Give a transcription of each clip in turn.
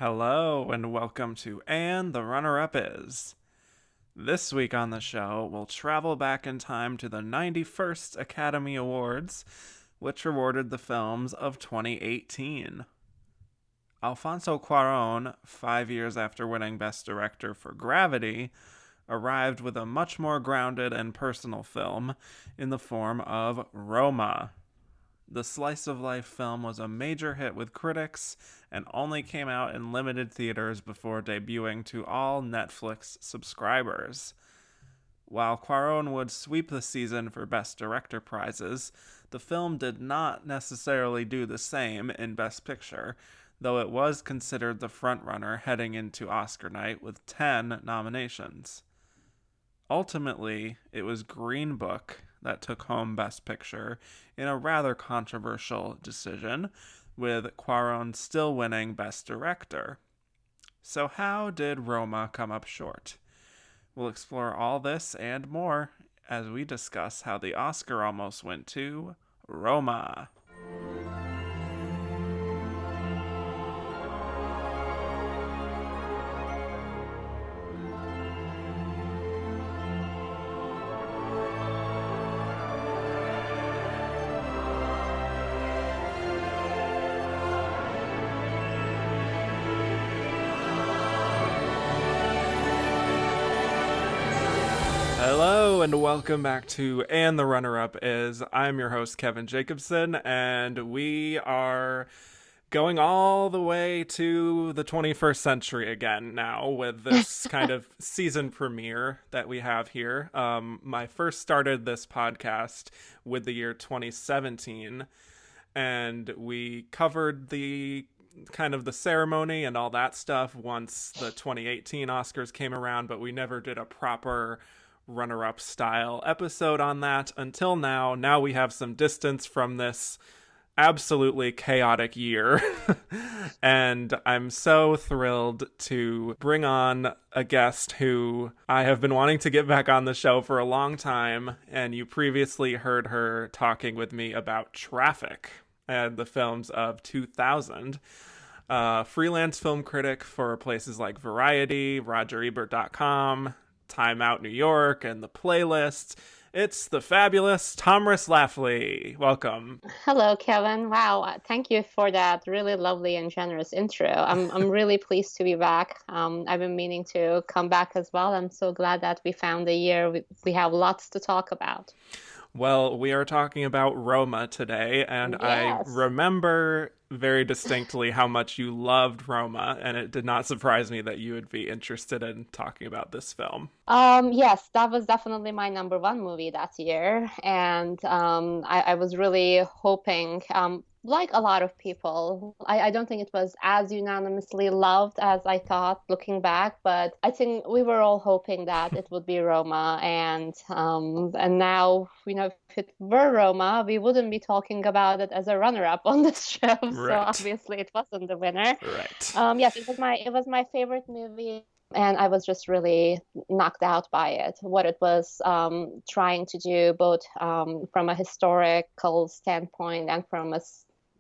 Hello, and welcome to And the Runner-Up Is. This week on the show, we'll travel back in time to the 91st Academy Awards, which awarded the films of 2018. Alfonso Cuarón, 5 years after winning Best Director for Gravity, arrived with a much more grounded and personal film in the form of Roma. The slice of life film was a major hit with critics and only came out in limited theaters before debuting to all Netflix subscribers. While Cuarón would sweep the season for Best Director prizes, the film did not necessarily do the same in Best Picture, though it was considered the frontrunner heading into Oscar night with 10 nominations. Ultimately, it was Green Book that took home Best Picture in a rather controversial decision, with Cuarón still winning Best Director. So how did Roma come up short? We'll explore all this and more as we discuss how the Oscar almost went to Roma. Hello and welcome back to And the Runner-Up Is. I'm your host Kevin Jacobson, and we are going all the way to the 21st century again now with this kind of season premiere that we have here. I first started this podcast with the year 2017, and we covered the kind of the ceremony and all that stuff once the 2018 Oscars came around, but we never did a proper runner-up style episode on that until now. Now we have some distance from this absolutely chaotic year. And I'm so thrilled to bring on a guest who I have been wanting to get back on the show for a long time. And you previously heard her talking with me about Traffic and the films of 2000. Freelance film critic for places like Variety, RogerEbert.com, Time Out New York, and The Playlist. It's the fabulous Tomris Laffly. Welcome. Hello, Kevin. Wow, thank you for that really lovely and generous intro. I'm really pleased to be back. I've been meaning to come back as well. I'm so glad that we found a year. We have lots to talk about. Well, we are talking about Roma today, and Yes. I remember very distinctly how much you loved Roma, and it did not surprise me that you would be interested in talking about this film. Yes, that was definitely my number one movie that year, and I was really hoping, like a lot of people, I don't think it was as unanimously loved as I thought looking back, but I think we were all hoping that it would be Roma, and now, if it were Roma, we wouldn't be talking about it as a runner-up on this show, so Right. obviously it wasn't the winner. Right. Yes, it was my favorite movie, and I was just really knocked out by it. What it was trying to do, both from a historical standpoint and from a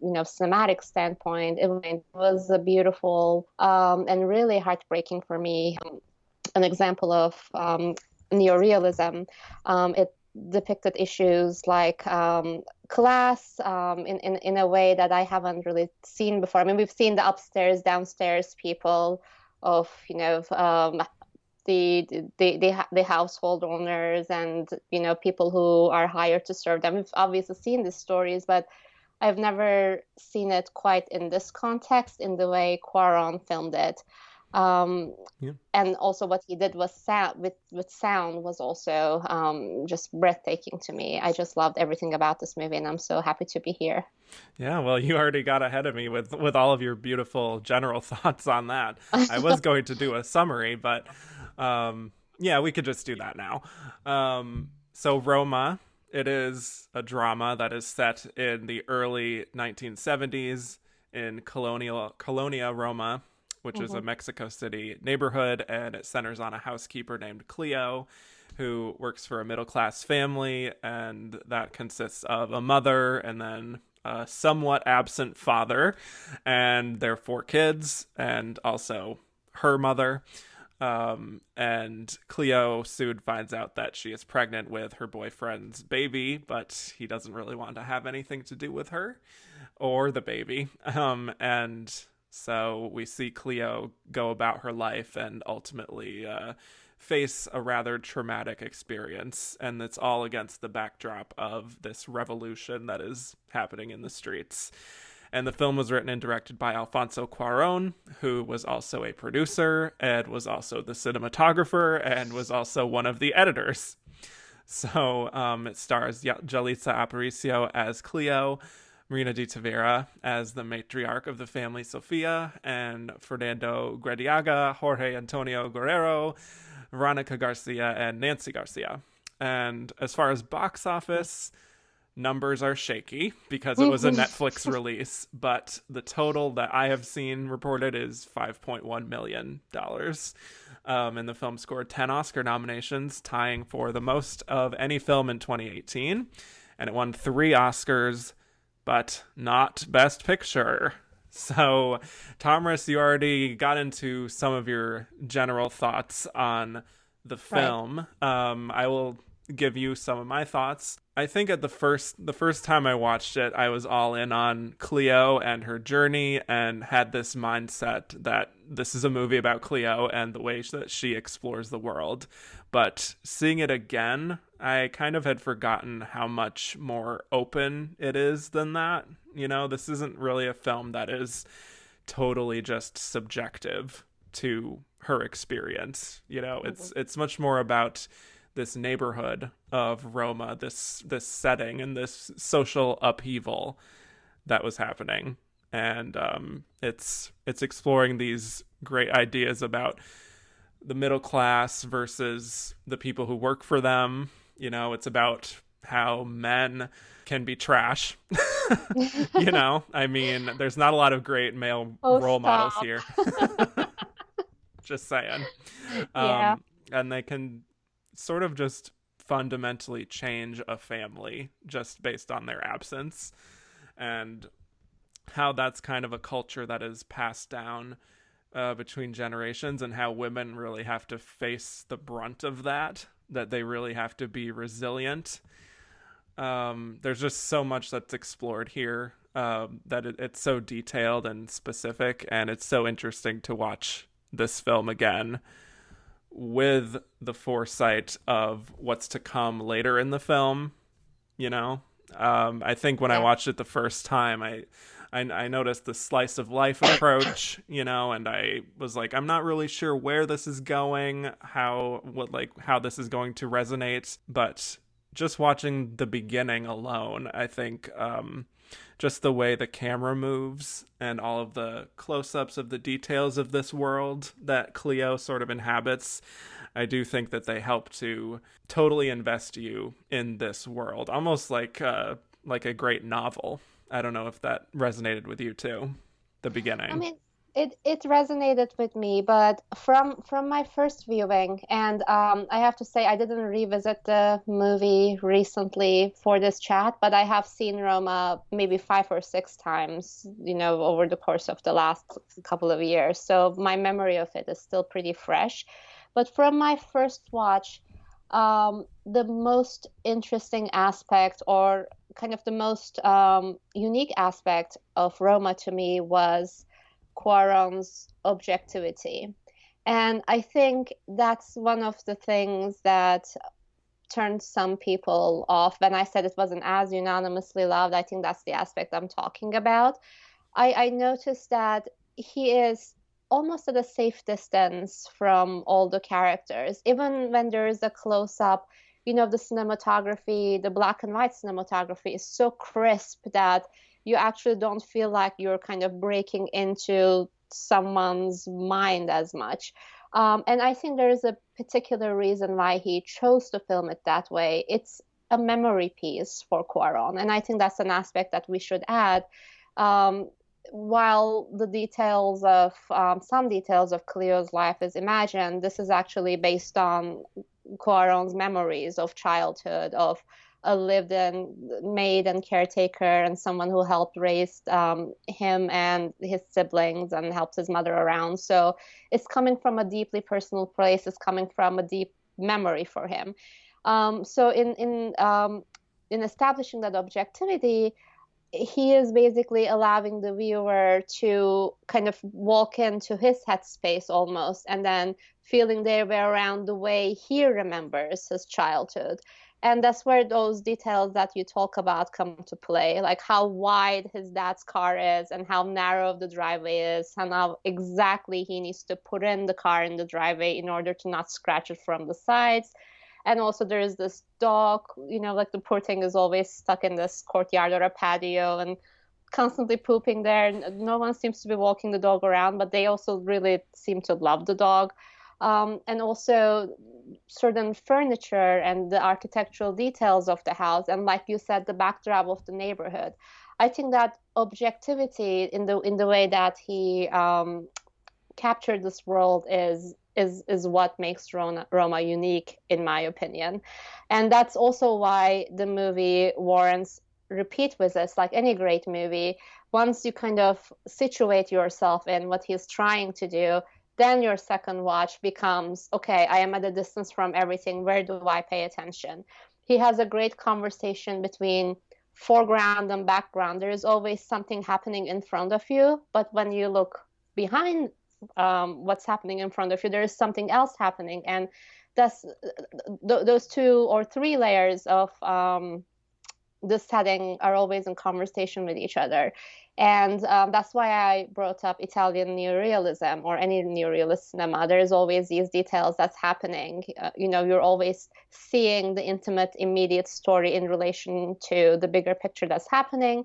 cinematic standpoint. It was a beautiful and really heartbreaking for me. An example of neorealism. It depicted issues like class in a way that I haven't really seen before. I mean, we've seen the upstairs, downstairs people of the household owners and people who are hired to serve them. We've obviously seen these stories, but I've never seen it quite in this context, in the way Cuarón filmed it. Yeah. And also what he did was with sound was also just breathtaking to me. I just loved everything about this movie, and I'm so happy to be here. Yeah, well, you already got ahead of me with all of your beautiful general thoughts on that. I was going to do a summary, but yeah, we could just do that now. So Roma, it is a drama that is set in the early 1970s in Colonia, Roma, which is a Mexico City neighborhood, and it centers on a housekeeper named Cleo who works for a middle-class family, and that consists of a mother and then a somewhat absent father and their 4 kids, and also her mother. And Cleo soon finds out that she is pregnant with her boyfriend's baby, but he doesn't really want to have anything to do with her or the baby. And so we see Cleo go about her life and ultimately face a rather traumatic experience. And it's all against the backdrop of this revolution that is happening in the streets. And the film was written and directed by Alfonso Cuarón, who was also a producer and was also the cinematographer and was also one of the editors. So it stars Yalitza Aparicio as Cleo, Marina de Tavera as the matriarch of the family, Sofia, and Fernando Grediaga, Jorge Antonio Guerrero, Veronica Garcia, and Nancy Garcia. And as far as box office, numbers are shaky because it was a Netflix release, but the total that I have seen reported is $5.1 million. And the film scored 10 Oscar nominations, tying for the most of any film in 2018. And it won 3 Oscars, but not Best Picture. So, Tomris, you already got into some of your general thoughts on the film. Right. I will give you some of my thoughts. I think at the first time I watched it, I was all in on Cleo and her journey and had this mindset that this is a movie about Cleo and the way that she explores the world. But seeing it again, I kind of had forgotten how much more open it is than that. You know, this isn't really a film that is totally just subjective to her experience. You know, it's much more about this neighborhood of Roma, this setting and this social upheaval that was happening. And it's exploring these great ideas about the middle class versus the people who work for them. You know, it's about how men can be trash. You know, I mean, there's not a lot of great male role models here. Just saying. Yeah. And they can sort of just fundamentally change a family just based on their absence, and how that's kind of a culture that is passed down between generations, and how women really have to face the brunt of that they really have to be resilient. There's just so much that's explored here that it's so detailed and specific, and it's so interesting to watch this film again with the foresight of what's to come later in the film. You know, I think when I watched it the first time, I noticed the slice of life approach, you know, and I was like, I'm not really sure where this is going, how this is going to resonate. But just watching the beginning alone, I think just the way the camera moves and all of the close-ups of the details of this world that Cleo sort of inhabits, I do think that they help to totally invest you in this world, almost like a great novel. I don't know if that resonated with you too, the beginning. I mean, it resonated with me, but from my first viewing, and I have to say I didn't revisit the movie recently for this chat, but I have seen Roma maybe 5 or 6 times, you know, over the course of the last couple of years. So my memory of it is still pretty fresh. But from my first watch, the most interesting aspect, or kind of the most unique aspect of Roma to me, was Cuarón's objectivity. And I think that's one of the things that turned some people off. When I said it wasn't as unanimously loved, I think that's the aspect I'm talking about. I noticed that he is almost at a safe distance from all the characters. Even when there is a close-up, you know, the cinematography, the black and white cinematography is so crisp that you actually don't feel like you're kind of breaking into someone's mind as much. And I think there is a particular reason why he chose to film it that way. It's a memory piece for Cuarón. And I think that's an aspect that we should add. While the details of some details of Cleo's life is imagined, this is actually based on Cuarón's memories of childhood, of a lived-in maid and caretaker and someone who helped raise him and his siblings and helped his mother around. So it's coming from a deeply personal place. It's coming from a deep memory for him. So in establishing that objectivity, he is basically allowing the viewer to kind of walk into his headspace almost, and then feeling their way around the way he remembers his childhood. And that's where those details that you talk about come to play, like how wide his dad's car is and how narrow the driveway is, and how exactly he needs to put in the car in the driveway in order to not scratch it from the sides. And also there's this dog, like the poor thing is always stuck in this courtyard or a patio and constantly pooping there. No one seems to be walking the dog around, but they also really seem to love the dog. And also certain furniture and the architectural details of the house. And like you said, the backdrop of the neighborhood. I think that objectivity in the way that he captured this world is what makes Roma unique, in my opinion. And that's also why the movie warrants repeat visits, like any great movie. Once you kind of situate yourself in what he's trying to do, then your second watch becomes, okay, I am at a distance from everything. Where do I pay attention? He has a great conversation between foreground and background. There is always something happening in front of you, but when you look behind what's happening in front of you, there is something else happening. And that's those two or three layers of the setting are always in conversation with each other. And that's why I brought up Italian neorealism or any neorealist cinema. There's always these details that's happening. You're always seeing the intimate, immediate story in relation to the bigger picture that's happening.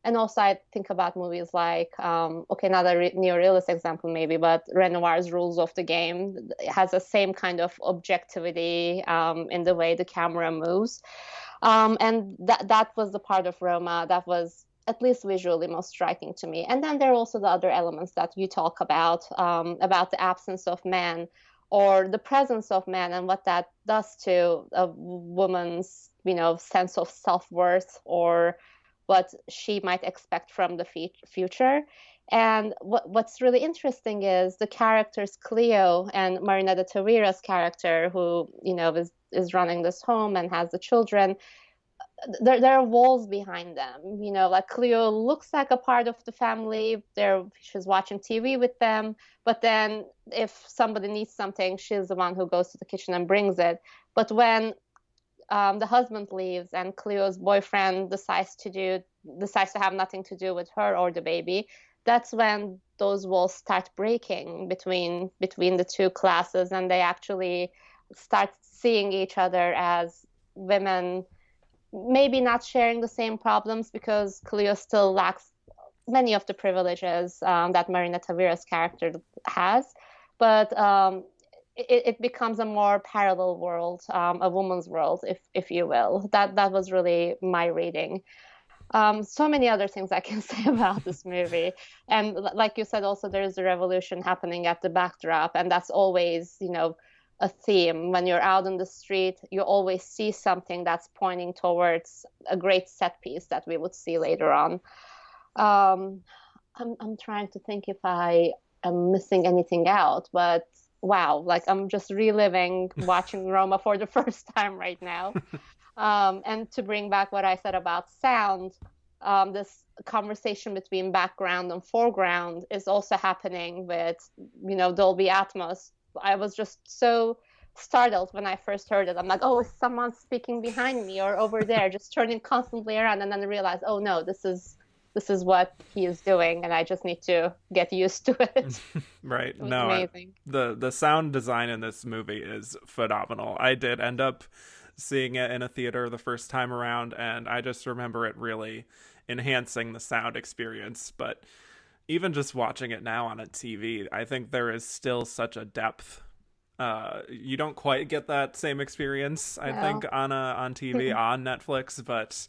And also I think about movies like, okay, not a neorealist example maybe, but Renoir's Rules of the Game. It has the same kind of objectivity in the way the camera moves. And that was the part of Roma that was at least visually most striking to me. And then there are also the other elements that you talk about the absence of man or the presence of man and what that does to a woman's, sense of self-worth or what she might expect from the future. And what's really interesting is the characters Cleo and Marinetta Tavira's character, who is running this home and has the children. There are walls behind them. Like Cleo looks like a part of the family. She's watching TV with them, but then if somebody needs something, she's the one who goes to the kitchen and brings it. But when the husband leaves and Cleo's boyfriend decides to have nothing to do with her or the baby, that's when those walls start breaking between the two classes, and they actually start seeing each other as women, maybe not sharing the same problems because Cleo still lacks many of the privileges that Marina Tavira's character has, but it becomes a more parallel world, a woman's world, if you will. That was really my reading. So many other things I can say about this movie. And like you said, also there's a revolution happening at the backdrop, and that's always, a theme. When you're out on the street, you always see something that's pointing towards a great set piece that we would see later on. I'm trying to think if I am missing anything out, but wow, like I'm just reliving watching Roma for the first time right now. And to bring back what I said about sound, this conversation between background and foreground is also happening with, Dolby Atmos. I was just so startled when I first heard it. I'm like, oh, is someone speaking behind me or over there, just turning constantly around, and then I realized, oh no, this is what he is doing, and I just need to get used to it. Right. It was No, amazing. the sound design in this movie is phenomenal. I did end up seeing it in a theater the first time around, and I just remember it really enhancing the sound experience. But even just watching it now on a TV, I think there is still such a depth. You don't quite get that same experience, I think, on TV on Netflix, but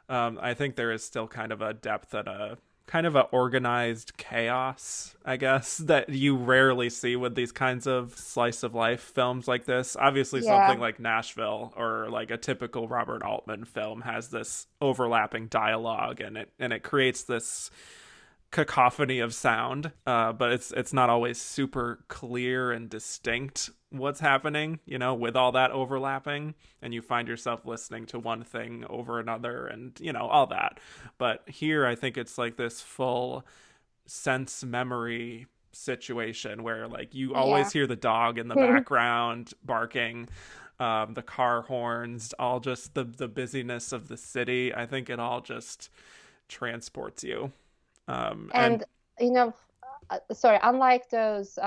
I think there is still kind of a depth and a kind of a organized chaos, I guess, that you rarely see with these kinds of slice of life films like this. Obviously, something Yeah. like Nashville or like a typical Robert Altman film has this overlapping dialogue, and it creates this cacophony of sound, but it's not always super clear and distinct what's happening, with all that overlapping, and you find yourself listening to one thing over another, and all that. But here, I think it's like this full sense memory situation where like you Yeah. always hear the dog in the background barking, the car horns, all just the busyness of the city. I think it all just transports you. And And you know, sorry, unlike those,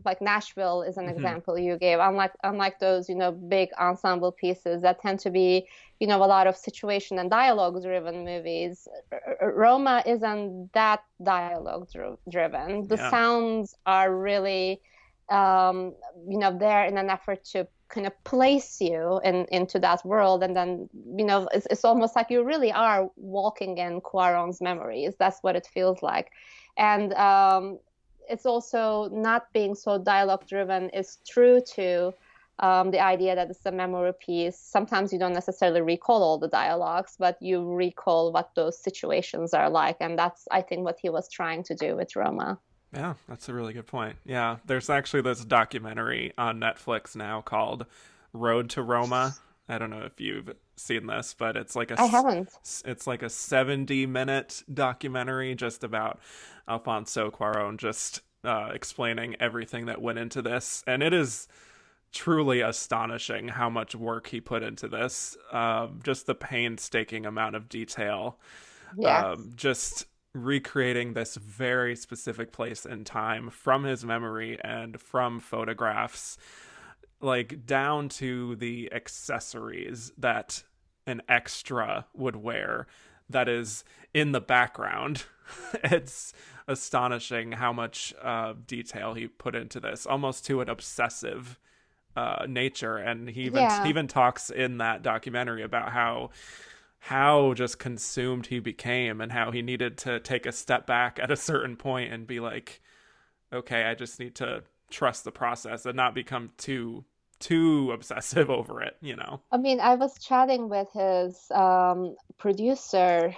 like Nashville is an mhm, example you gave. Unlike those, big ensemble pieces that tend to be, a lot of situation and dialogue driven movies. Roma isn't that dialogue driven. The yeah, sounds are really, um, there in an effort to kind of place you into that world, and then it's almost like you really are walking in Cuarón's memories. That's what it feels like. And it's also not being so dialogue driven is true to the idea that it's a memory piece. Sometimes you don't necessarily recall all the dialogues, but you recall what those situations are like. And that's, I think, what he was trying to do with Roma. yeah, that's a really good point. Yeah, there's actually this documentary on Netflix now called Road to Roma. I don't know if you've seen this, but I haven't. it's like a 70-minute documentary just about Alfonso Cuarón, just explaining everything that went into this, and it is truly astonishing how much work he put into this. Just the painstaking amount of detail, Yes. just recreating this very specific place and time from his memory and from photographs, like down to the accessories that an extra would wear that is in the background. It's astonishing how much detail he put into this, almost to an obsessive nature. And he Yeah. even talks in that documentary about how just consumed he became, and how he needed to take a step back at a certain point and be like, okay, I just need to trust the process and not become too obsessive over it. I mean, I was chatting with his producer.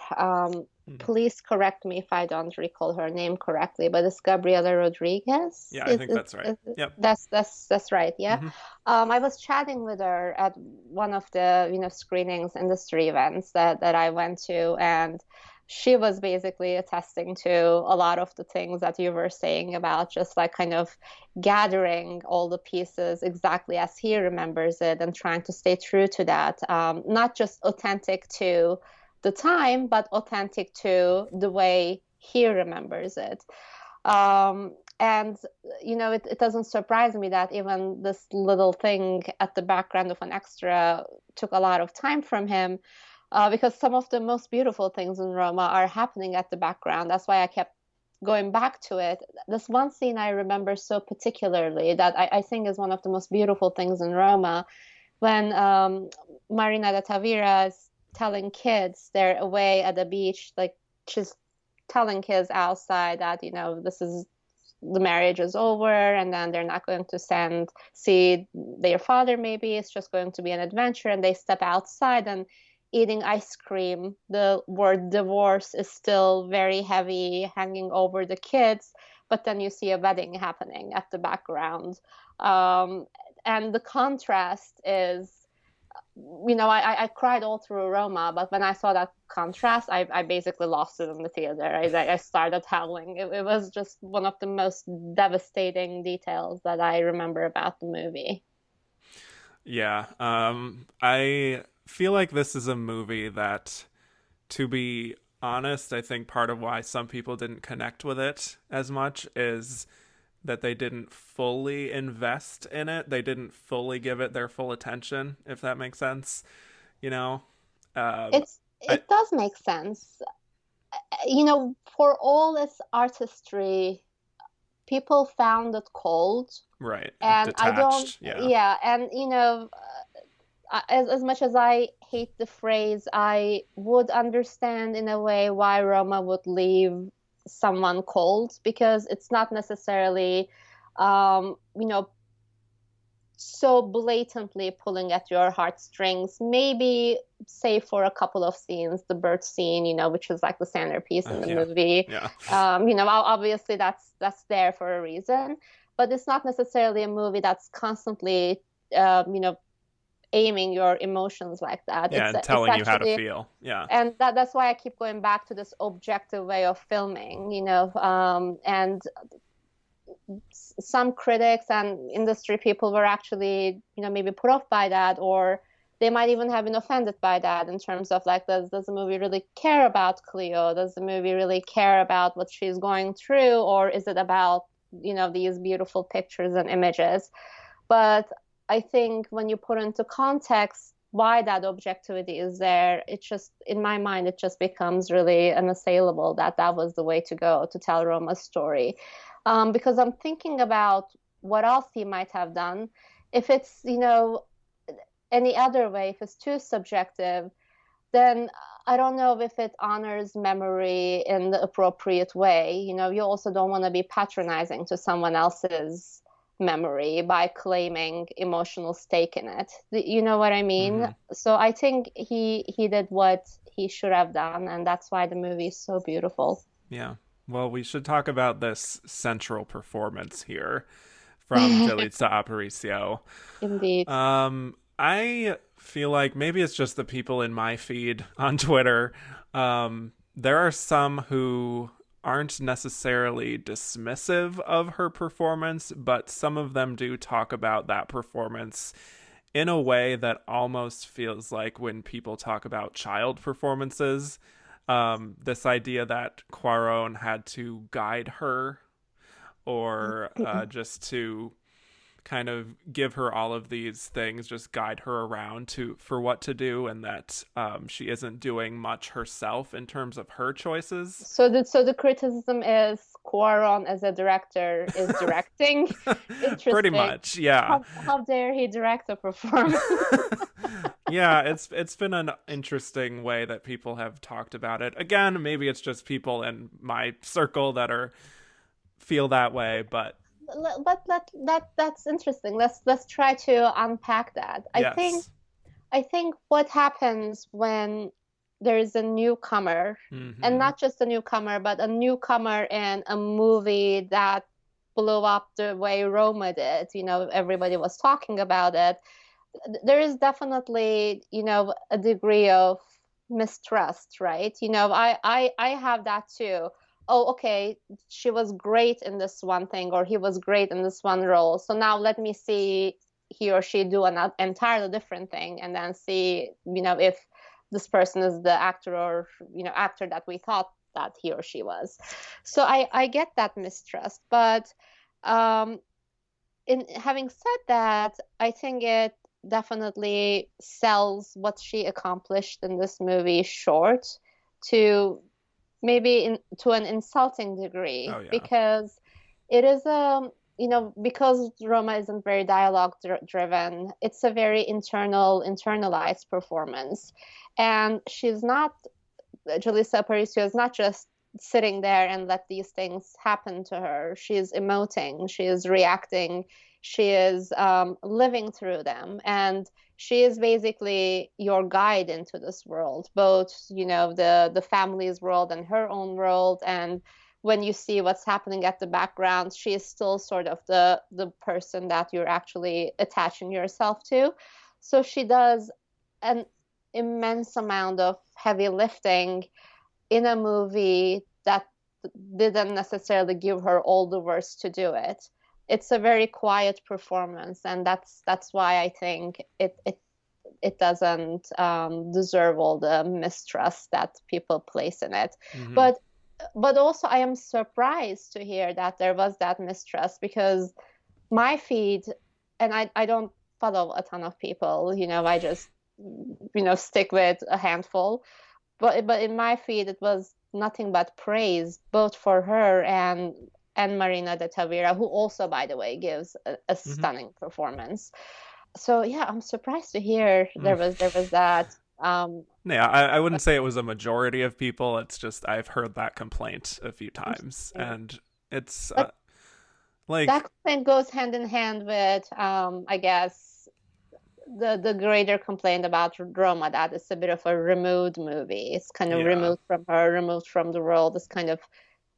Mhm. Please correct me if I don't recall her name correctly, but it's Gabriela Rodriguez. Yeah, I think that's right. Yep. That's right. Yeah. Hmm. I was chatting with her at one of the screenings industry events that I went to, and she was basically attesting to a lot of the things that you were saying about just like kind of gathering all the pieces exactly as he remembers it and trying to stay true to that. Not just authentic to the time, but authentic to the way he remembers it. And it doesn't surprise me that even this little thing at the background of an extra took a lot of time from him, because some of the most beautiful things in Roma are happening at the background. That's why I kept going back to it. This one scene I remember so particularly that I think is one of the most beautiful things in Roma, when Marina de Tavira is telling kids they're away at the beach, like she's telling kids outside that this is the marriage is over, and then they're not going to see their father. Maybe it's just going to be an adventure, and they step outside and eating ice cream. The word divorce is still very heavy hanging over the kids, but then you see a wedding happening at the background. um, and the contrast is, I cried all through Roma, but when I saw that contrast, I basically lost it in the theater. I started howling. It was just one of the most devastating details that I remember about the movie. Yeah. I feel like this is a movie that, to be honest, I think part of why some people didn't connect with it as much is that they didn't fully invest in it. They didn't fully give it their full attention, if that makes sense. You know? Um, I It does make sense. For all its artistry, people found it cold, right. and I don't, Detached. Yeah. yeah, and as much as I hate the phrase, I would understand in a way why Roma would leave someone cold, because it's not necessarily, you know, so blatantly pulling at your heartstrings. Maybe, say, for a couple of scenes, the bird scene, you know, which is like the centerpiece in the Yeah. movie. Yeah. You know, obviously that's there for a reason, but it's not necessarily a movie that's constantly, you know, aiming your emotions like that. Yeah, and It's telling you how to actually, feel. Yeah. and that's why I keep going back to this objective way of filming, you know, and some critics and industry people were actually, you know, maybe put off by that, or they might even have been offended by that, in terms of like, does the movie really care about Cleo? Does the movie really care about what she's going through, or is it about, you know, these beautiful pictures and images? But I think when you put into context why that objectivity is there, it just, in my mind, it just becomes really unassailable that that was the way to go to tell Roma's story. Because I'm thinking about what else he might have done. If it's, you know, any other way, if it's too subjective, then I don't know if it honors memory in the appropriate way. You know, you also don't want to be patronizing to someone else's memory by claiming emotional stake in it. You know what I mean? Hmm. So I think he did what he should have done, and that's why the movie is so beautiful. Yeah. Well, we should talk about this central performance here from Yalitza Aparicio. Indeed. I feel like maybe it's just the people in my feed on Twitter. There are some who aren't necessarily dismissive of her performance, but some of them do talk about that performance in a way that almost feels like when people talk about child performances. This idea that Cuarón had to guide her, or just to kind of give her all of these things, just guide her around to for what to do, and that she isn't doing much herself in terms of her choices. So the criticism is Cuarón as a director is directing. Pretty Interesting. much, yeah. How dare he direct a performance? Yeah, it's been an interesting way that people have talked about it. Again, maybe it's just people in my circle that are feel that way, but But that's interesting. Let's try to unpack that. yes. I think what happens when there is a newcomer, and Hmm. not just a newcomer, but a newcomer in a movie that blew up the way Roma did. You know, everybody was talking about it. There is definitely, you know, a degree of mistrust, right? You know, I have that too. Oh, okay, she was great in this one thing, or he was great in this one role, so now let me see he or she do an entirely different thing, and then see, you know, if this person is the actor, or, you know, actor that we thought that he or she was. So I get that mistrust, but um in having said that, I think it definitely sells what she accomplished in this movie short, to maybe to an insulting degree, Oh yeah. because it is a, you know, because Roma isn't very dialogue driven, it's a very internalized performance, and she's not, Julissa Aparicio is not just sitting there and let these things happen to her. She is emoting, she is reacting, she is living through them, and she is basically your guide into this world, both, you know, the family's world and her own world. And when you see what's happening at the background, she is still sort of the person that you're actually attaching yourself to. So she does an immense amount of heavy lifting in a movie that didn't necessarily give her all the words to do it. It's a very quiet performance, and that's why I think it doesn't deserve all the mistrust that people place in it. Hmm. But also I am surprised to hear that there was that mistrust, because my feed, and I don't follow a ton of people, you know, I just, you know, stick with a handful, but in my feed it was nothing but praise, both for her and Marina de Tavira, who also, by the way, gives a Hmm. stunning performance. So yeah, I'm surprised to hear Mm. there was that. Yeah, I wouldn't say it was a majority of people. It's just I've heard that complaint a few times, Interesting. and it's But like, that complaint goes hand in hand with, I guess, the greater complaint about Roma, that it's a bit of a removed movie. It's kind of yeah, removed from her, removed from the world. It's kind of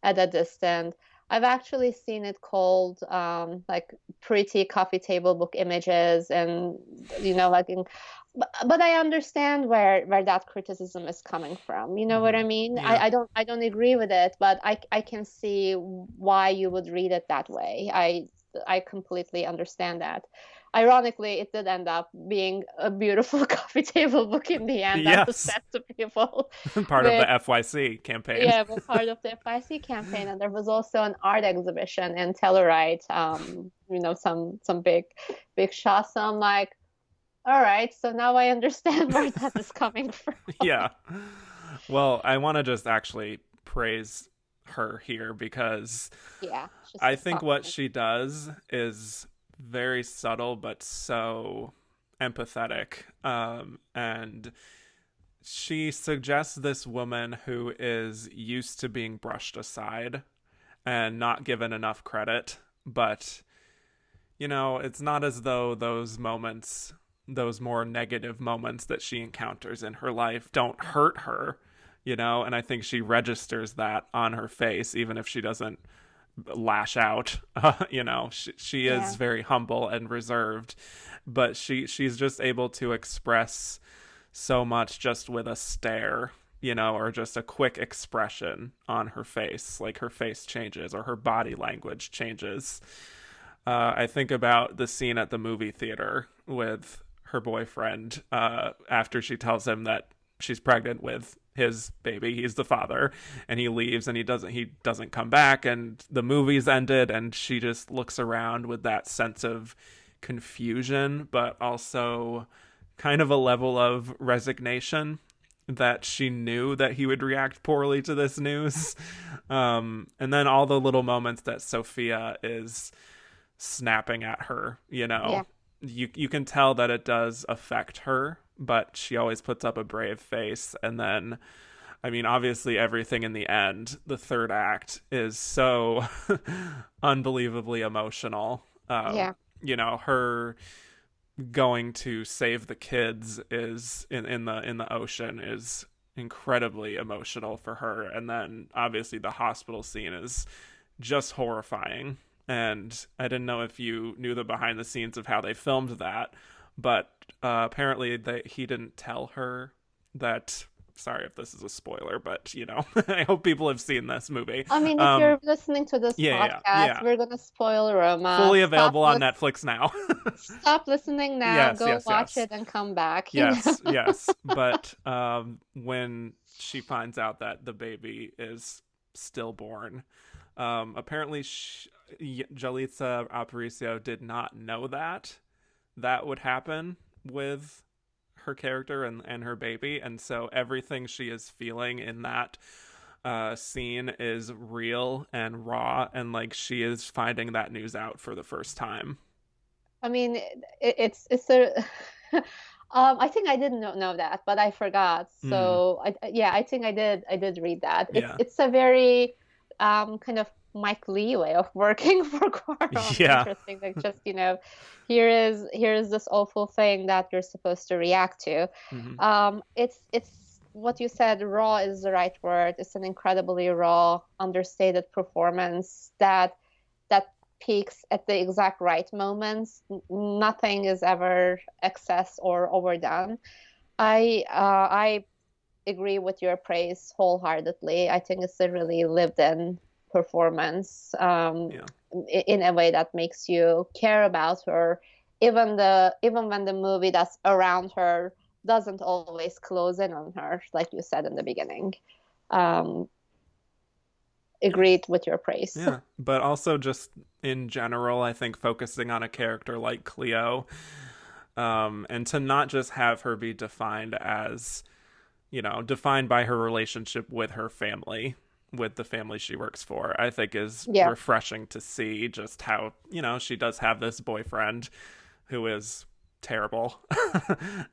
at a distance. I've actually seen it called like pretty coffee table book images, and like but I understand where that criticism is coming from. You know what I hmm, mean? yeah, I don't agree with it, but I can see why you would read it that way. I completely understand that. Ironically, it did end up being a beautiful coffee table book in the end that was yes, sent to people part of with, the FYC campaign. yeah, well, part of the FIC campaign, and there was also an art exhibition in Telluride. Some big shots. So I'm like, all right, so now I understand where that is coming from. Yeah. Well, I want to just actually praise her here because Yeah, she's I think what awesome. she does is very subtle but so empathetic. And she suggests this woman who is used to being brushed aside and not given enough credit, but it's not as though those moments, those more negative moments that she encounters in her life, don't hurt her, and I think she registers that on her face, even if she doesn't lash out. She is Yeah, very humble and reserved, but she's just able to express so much just with a stare, or just a quick expression on her face, like her face changes or her body language changes. I think about the scene at the movie theater with her boyfriend after she tells him that she's pregnant with his baby. He's the father, and he leaves, and he doesn't come back, and the movie's ended, and she just looks around with that sense of confusion, but also kind of a level of resignation that she knew that he would react poorly to this news. And then all the little moments that Sophia is snapping at her, yeah. you can tell that it does affect her, but she always puts up a brave face. And then, I mean, obviously everything in the end, the third act, is so unbelievably emotional. Yeah. Her going to save the kids is in the ocean is incredibly emotional for her, and then obviously the hospital scene is just horrifying. And I didn't know if you knew the behind the scenes of how they filmed that, but apparently he didn't tell her that. Sorry if this is a spoiler, but I hope people have seen this movie. I mean, if you're listening to this Yeah, yeah, podcast, yeah. we're gonna spoil Roma. Fully available on Netflix now. Stop listening now. Yes, Go yes, watch yes. it and come back. Yes, yes. But when she finds out that the baby is stillborn, apparently Jalitza Aparicio did not know that would happen with her character and her baby. And so everything she is feeling in that scene is real and raw. And like she is finding that news out for the first time. I mean, it's a. I think I didn't know that, but I forgot. Mm, So yeah, I think I did read that. It's yeah. it's a very kind of Mike Lee way of working for Quaron. Yeah. Interesting. Like, just, here is this awful thing that you're supposed to react to. Hmm. It's what you said. Raw is the right word. It's an incredibly raw, understated performance that peaks at the exact right moments. Nothing is ever excess or overdone. I agree with your praise wholeheartedly. I think it's a really lived-in performance, Yeah. in a way that makes you care about her, even when the movie that's around her doesn't always close in on her, like you said in the beginning. Um, Agreed with your praise. Yeah, but also just in general, I think focusing on a character like Cleo, and to not just have her be defined by her relationship with her family, with the family she works for, I think is Yeah. refreshing to see just how, she does have this boyfriend who is terrible.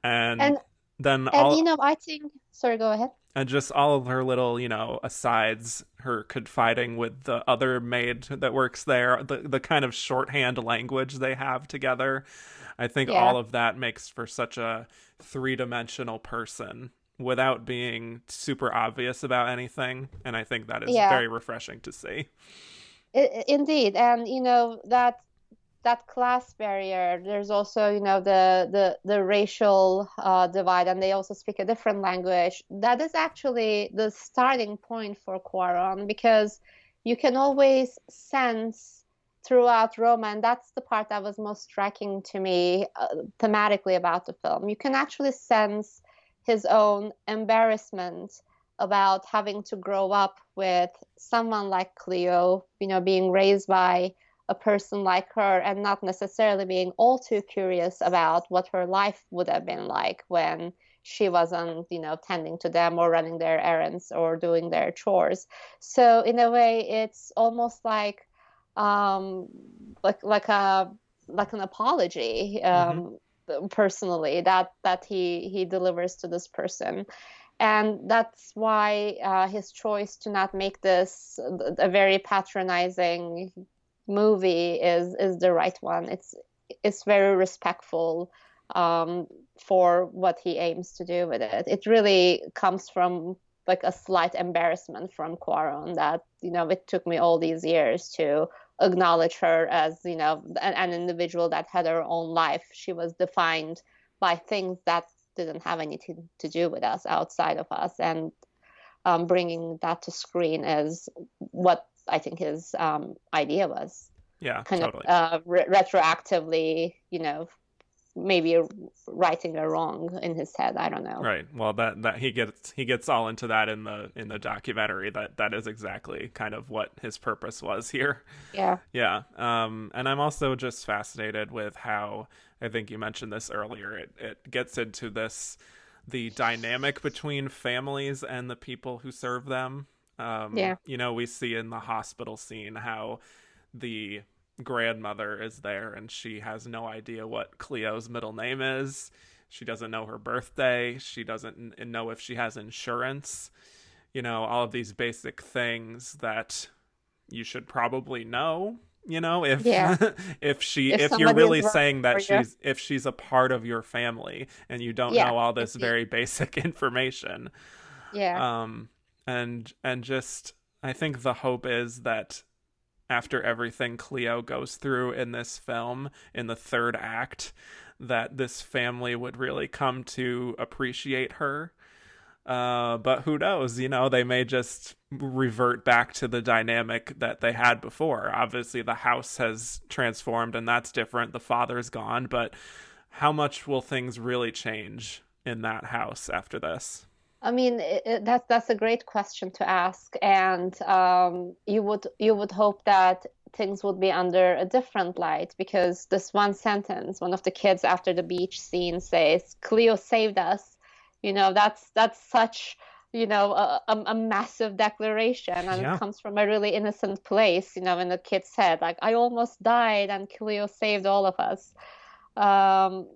And And then And all I think, sorry, go ahead. and just all of her little, asides, her confiding with the other maid that works there, the kind of shorthand language they have together. I think Yeah. all of that makes for such a three-dimensional person without being super obvious about anything, and I think that is Yeah, very refreshing to see. indeed. And that class barrier, there's also the racial divide, and they also speak a different language. That is actually the starting point for Quaron, because you can always sense throughout Roma, and that's the part that was most striking to me thematically about the film. You can actually sense his own embarrassment about having to grow up with someone like Cleo, being raised by a person like her, and not necessarily being all too curious about what her life would have been like when she wasn't, tending to them or running their errands or doing their chores. So in a way, it's almost um, like like an apology, Mm-hmm. personally, that he delivers to this person. And that's why his choice to not make this a very patronizing movie is the right one. It's very respectful um, for what he aims to do with it. It really comes from like a slight embarrassment from Quaron that it took me all these years to acknowledge her as an individual that had her own life. She was defined by things that didn't have anything to do with us, outside of us, and bringing that to screen is what I think his idea was. Yeah, Kind of totally. retroactively, maybe righting a wrong in his head. I don't know. Right. Well, that he gets all into that in the documentary. That is exactly kind of what his purpose was here. Yeah. Yeah. And I'm also just fascinated with how, I think you mentioned this earlier. It gets into the dynamic between families and the people who serve them. Yeah. We see in the hospital scene how the grandmother is there and she has no idea what Cleo's middle name is. She doesn't know her birthday. She doesn't know if she has insurance. All of these basic things that you should probably know. If Yeah. If if you're somebody is really working saying for that you. she's a part of your family and you don't Yeah. know all this Indeed. very basic information. Yeah. um and just, I think the hope is that after everything Cleo goes through in this film, in the third act, that this family would really come to appreciate her. But who knows? They may just revert back to the dynamic that they had before. Obviously, the house has transformed and that's different. The father's gone, but how much will things really change in that house after this? I mean, that's a great question to ask, and you would hope that things would be under a different light, because this one sentence, one of the kids after the beach scene says, "Cleo saved us." That's such a massive declaration, and it Yeah. comes from a really innocent place. In the kid's head, like, I almost died, and Cleo saved all of us. Um,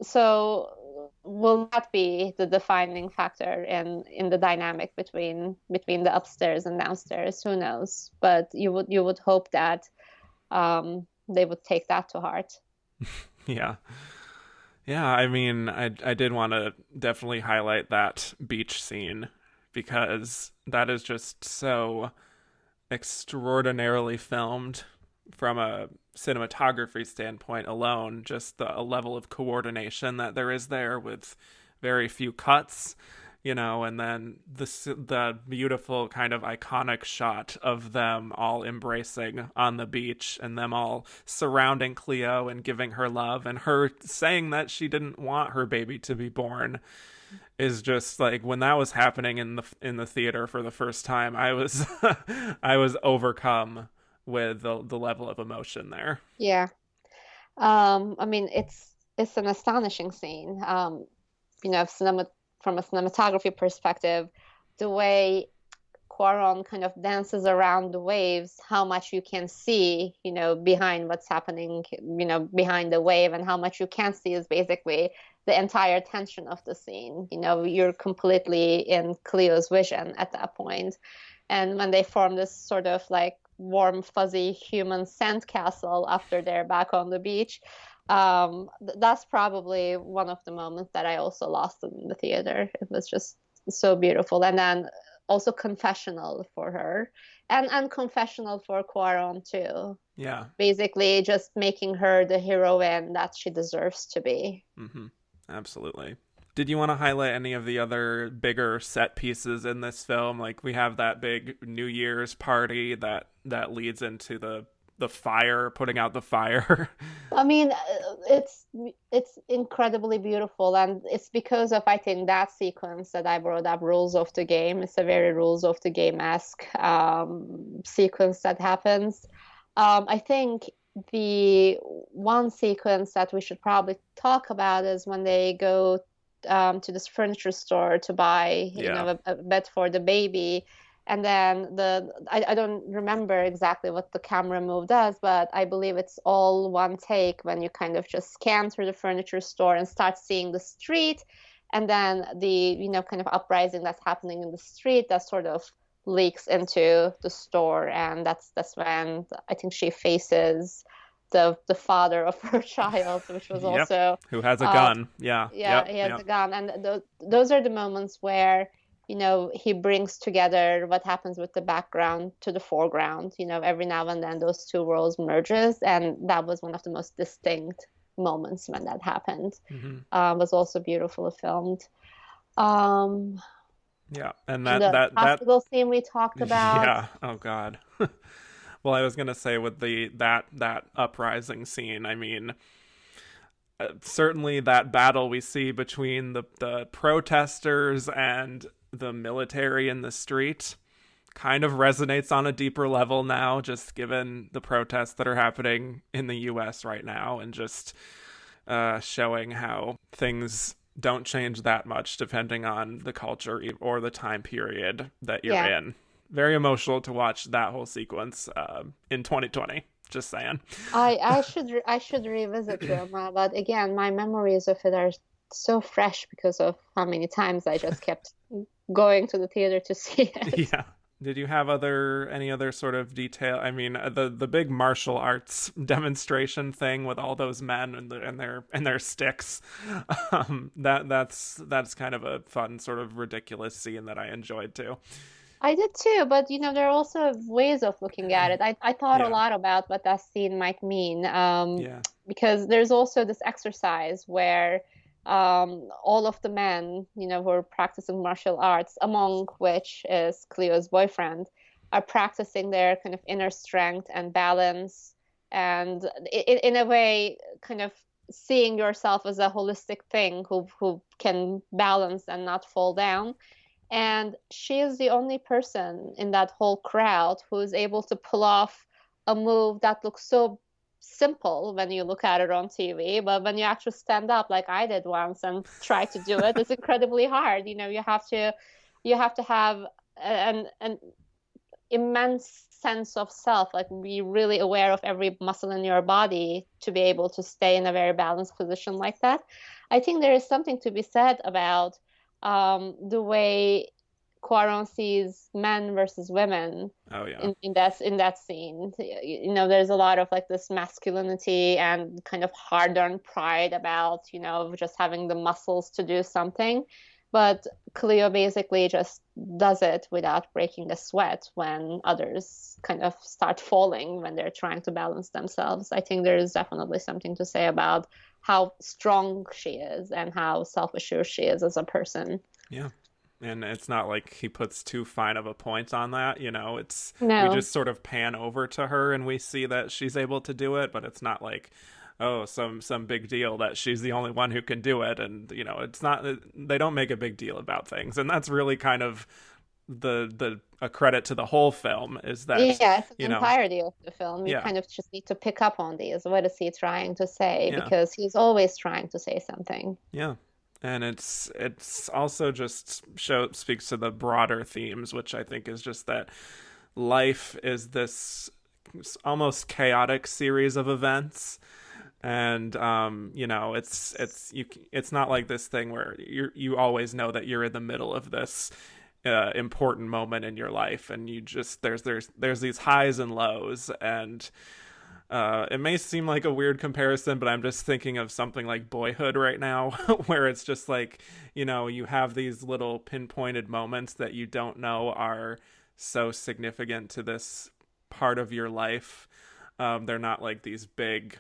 so will that be the defining factor in the dynamic between the upstairs and downstairs? Who knows? But you would hope that they would take that to heart. Yeah. Yeah, I mean, I did want to definitely highlight that beach scene because that is just so extraordinarily filmed from a cinematography standpoint alone. Just the a level of coordination that there is there with very few cuts, and then the beautiful kind of iconic shot of them all embracing on the beach and them all surrounding Cleo and giving her love and her saying that she didn't want her baby to be born is just like, when that was happening in the theater for the first time, I was I was overcome with the level of emotion there. Yeah. I mean, it's an astonishing scene. Cinema from a cinematography perspective, the way Quaron kind of dances around the waves, how much you can see, behind what's happening, behind the wave, and how much you can't see is basically the entire tension of the scene. You're completely in Cleo's vision at that point. And when they form this sort of like warm, fuzzy human sandcastle after they're back on the beach, that's probably one of the moments that I also lost in the theater. It was just so beautiful. And then also confessional for her and confessional for Quaron too. Yeah. Basically just making her the heroine that she deserves to be. Mm-hmm. Absolutely. Did you want to highlight any of the other bigger set pieces in this film? Like we have that big New Year's party that leads into the fire, putting out the fire. I mean, it's incredibly beautiful, and it's because of, I think, that sequence that I brought up, Rules of the Game. It's a very Rules of the Game-esque sequence that happens. I think the one sequence that we should probably talk about is when they go to this furniture store to buy, a bed for the baby. And then I don't remember exactly what the camera move does, but I believe it's all one take when you kind of just scan through the furniture store and start seeing the street. And then the, kind of uprising that's happening in the street that sort of leaks into the store. And that's when I think she faces the father of her child, which was also... Who has a gun. Yeah, he has a gun. And those are the moments where he brings together what happens with the background to the foreground. Every now and then those two worlds merges, and that was one of the most distinct moments when that happened. Mm-hmm. Was also beautifully filmed. Yeah, and that hospital scene we talked about. Yeah. Oh God. Well, I was gonna say with that uprising scene. I mean, certainly that battle we see between the protesters and the military in the street kind of resonates on a deeper level now, just given the protests that are happening in the US right now, and just showing how things don't change that much depending on the culture or the time period that you're in. Very emotional to watch that whole sequence in 2020. Just saying. I should revisit Roma, but again, my memories of it are so fresh because of how many times I just kept going to the theater to see it. Yeah. Did you have any other sort of detail? I mean, the big martial arts demonstration thing with all those men and their sticks. That's kind of a fun sort of ridiculous scene that I enjoyed too. I did too, but there are also ways of looking at it. I thought a lot about what that scene might mean, because there's also this exercise where all of the men, who are practicing martial arts, among which is Cleo's boyfriend, are practicing their kind of inner strength and balance, and in a way, kind of seeing yourself as a holistic thing who can balance and not fall down. And she is the only person in that whole crowd who is able to pull off a move that looks so simple when you look at it on TV, but when you actually stand up, like I did once, and try to do it, it's incredibly hard. You have to have an immense sense of self, like be really aware of every muscle in your body to be able to stay in a very balanced position like that. I think there is something to be said about the way Quaron sees men versus women. Oh yeah. In that scene, there's a lot of like this masculinity and kind of hard-earned pride about just having the muscles to do something, but Cleo basically just does it without breaking a sweat when others kind of start falling when they're trying to balance themselves. I think there is definitely something to say about how strong she is and how self-assured she is as a person. Yeah. And it's not like he puts too fine of a point on that, it's we just sort of pan over to her and we see that she's able to do it, but it's not like, oh, some big deal that she's the only one who can do it. And, it's not, they don't make a big deal about things. And that's really kind of a credit to the whole film, is that it's the entirety of the film. You kind of just need to pick up on these. What is he trying to say? Because he's always trying to say something. Yeah. And it's also just speaks to the broader themes, which I think is just that life is this almost chaotic series of events. And it's not like this thing where you always know that you're in the middle of this important moment in your life, and you just there's these highs and lows. And it may seem like a weird comparison, but I'm just thinking of something like Boyhood right now, where it's just like, you have these little pinpointed moments that you don't know are so significant to this part of your life. They're not like these big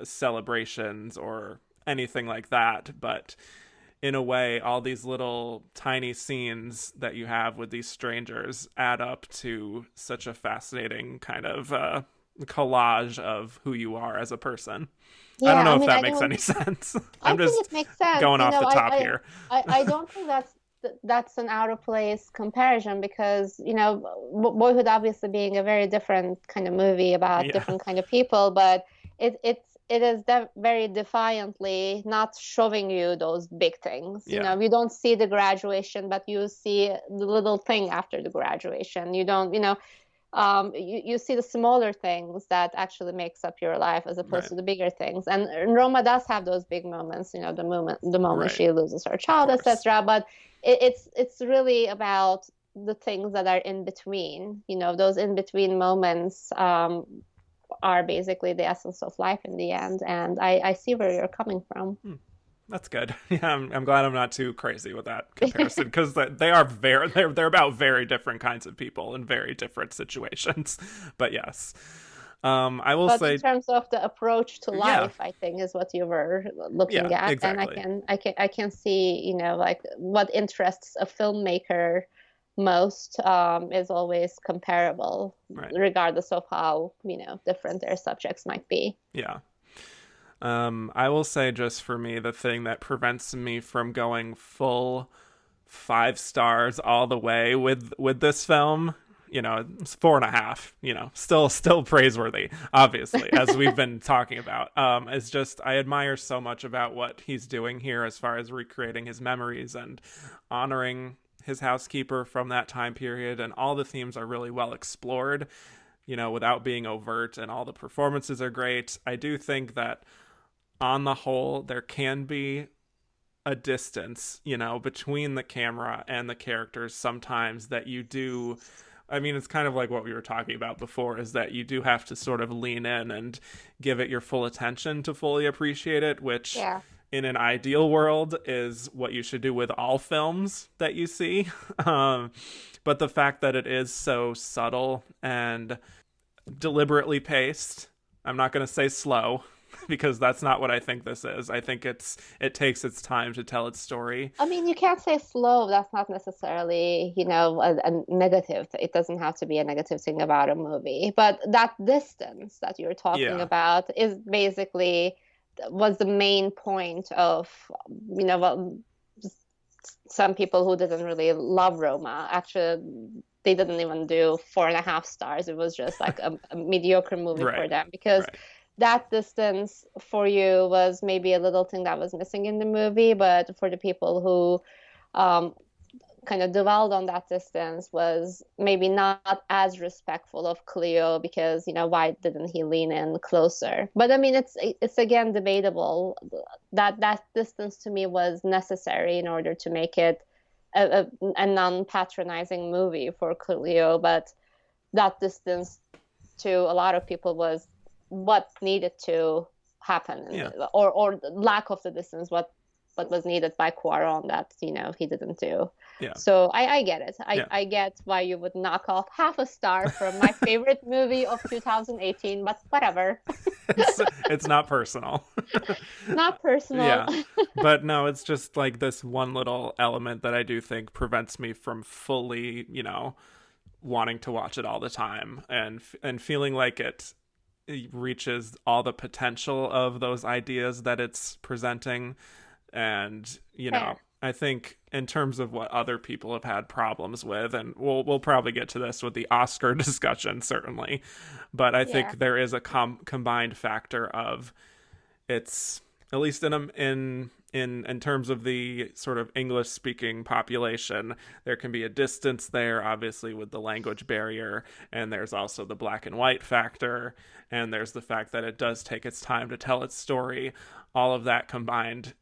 celebrations or anything like that, but in a way, all these little tiny scenes that you have with these strangers add up to such a fascinating kind of collage of who you are as a person. I don't Yeah, know I if mean, that I makes don't. any sense. I I'm think just it makes sense. going off the top here. I don't think that's an out of place comparison because Boyhood obviously being a very different kind of movie about Yeah, different kind of people, but it is very defiantly not showing you those big things. yeah, You don't see the graduation, but you see the little thing after the graduation. You don't, you see the smaller things that actually makes up your life as opposed right, to the bigger things. And Roma does have those big moments, the moment right, she loses her of child, course. etc. But it's really about the things that are in between. Those in between moments are basically the essence of life in the end. And I see where you're coming from. Hmm. That's good. Yeah, I'm glad I'm not too crazy with that comparison, because they are they're about very different kinds of people in very different situations. But yes, I will But in say, terms of the approach to yeah, life, I think is what you were looking yeah, at, and I exactly, can I can I can see, like what interests a filmmaker most is always comparable, right, regardless of how, different their subjects might be. yeah. I will say, just for me, the thing that prevents me from going full 5 stars all the way with this film, it's 4.5. Still praiseworthy, obviously, as we've been talking about. Is just I admire so much about what he's doing here as far as recreating his memories and honoring his housekeeper from that time period, and all the themes are really well explored, without being overt, and all the performances are great. I do think that on the whole, there can be a distance, between the camera and the characters sometimes that you do. I mean, it's kind of like what we were talking about before, is that you do have to sort of lean in and give it your full attention to fully appreciate it, which Yeah. in an ideal world is what you should do with all films that you see. Um, but the fact that it is so subtle and deliberately paced, I'm not going to say slow, because that's not what I think this is. I think it takes its time to tell its story. I mean, you can't say slow. That's not necessarily, a negative. It doesn't have to be a negative thing about a movie. But that distance that you're talking Yeah. about is basically was the main point of, well, some people who didn't really love Roma. Actually, they didn't even do 4.5 stars. It was just like a mediocre movie for Right. them because Right. that distance for you was maybe a little thing that was missing in the movie, but for the people who kind of dwelled on that distance was maybe not as respectful of Cleo because, why didn't he lean in closer? But I mean, it's again debatable. That distance to me was necessary in order to make it a non-patronizing movie for Cleo, but that distance to a lot of people was what needed to happen, Yeah. or lack of the distance, what was needed by Cuarón that he didn't do. Yeah. So I get it. I, Yeah. I get why you would knock off half a star from my favorite movie of 2018, but whatever. It's not personal. Not personal. Yeah. But no, it's just like this one little element that I do think prevents me from fully, wanting to watch it all the time, and feeling like it reaches all the potential of those ideas that it's presenting. And Fair. I think in terms of what other people have had problems with, and we'll probably get to this with the Oscar discussion, certainly, but I Yeah. think there is a combined factor of it's at least in terms of the sort of English speaking population, there can be a distance there, obviously, with the language barrier, and there's also the black and white factor, and there's the fact that it does take its time to tell its story. All of that combined,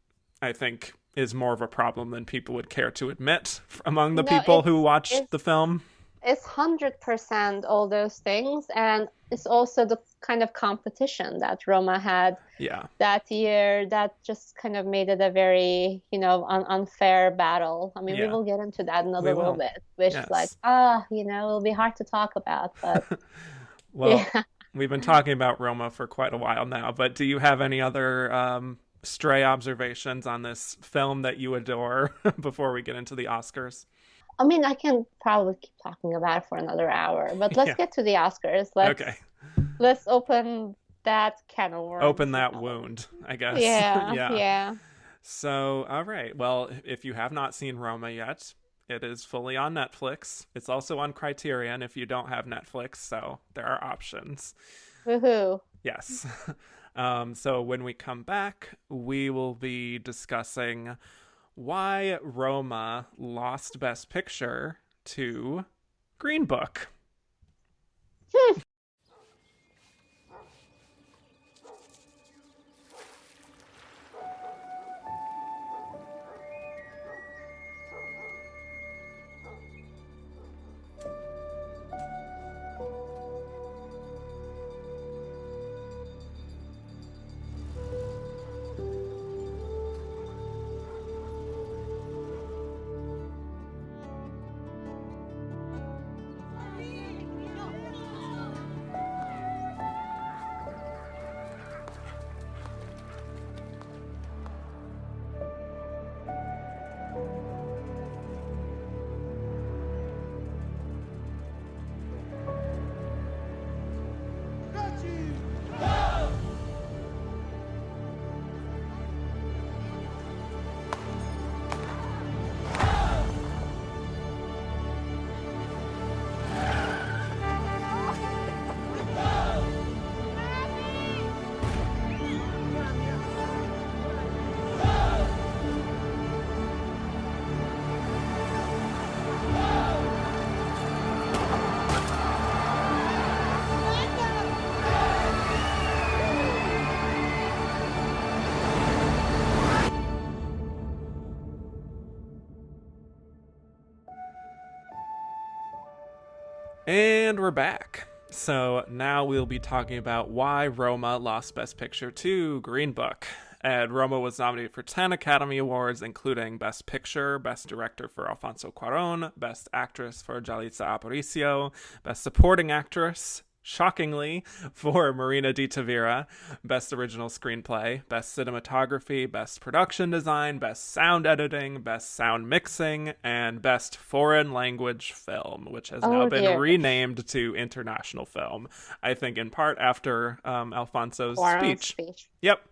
I think, is more of a problem than people would care to admit among the No, people who watched the film. it's 100% all those things, and it's also the kind of competition that Roma had Yeah. that year that just kind of made it a very, unfair battle. I mean, we Yeah. will get into that in a We little will. bit, which is like, Yes. it'll be hard to talk about, but Well, yeah. we've been talking about Roma for quite a while now, but do you have any other stray observations on this film that you adore before we get into the Oscars? I mean, I can probably keep talking about it for another hour, but let's Yeah. get to the Oscars. Okay. Let's open that can of worms. Open that wound, I guess. Yeah, Yeah. yeah. So, all right. Well, if you have not seen Roma yet, it is fully on Netflix. It's also on Criterion if you don't have Netflix, so there are options. Woohoo. Yes. So when we come back, we will be discussing why Roma lost Best Picture to Green Book. And we're back. So now we'll be talking about why Roma lost Best Picture to Green Book. And Roma was nominated for 10 Academy Awards, including Best Picture, Best Director for Alfonso Cuarón, Best Actress for Yalitza Aparicio, Best Supporting Actress, shockingly, for Marina Di Tavira, Best Original Screenplay, Best Cinematography, Best Production Design, Best Sound Editing, Best Sound Mixing, and Best Foreign Language Film, which has now been renamed to International Film, I think in part after Alfonso's speech. Yep.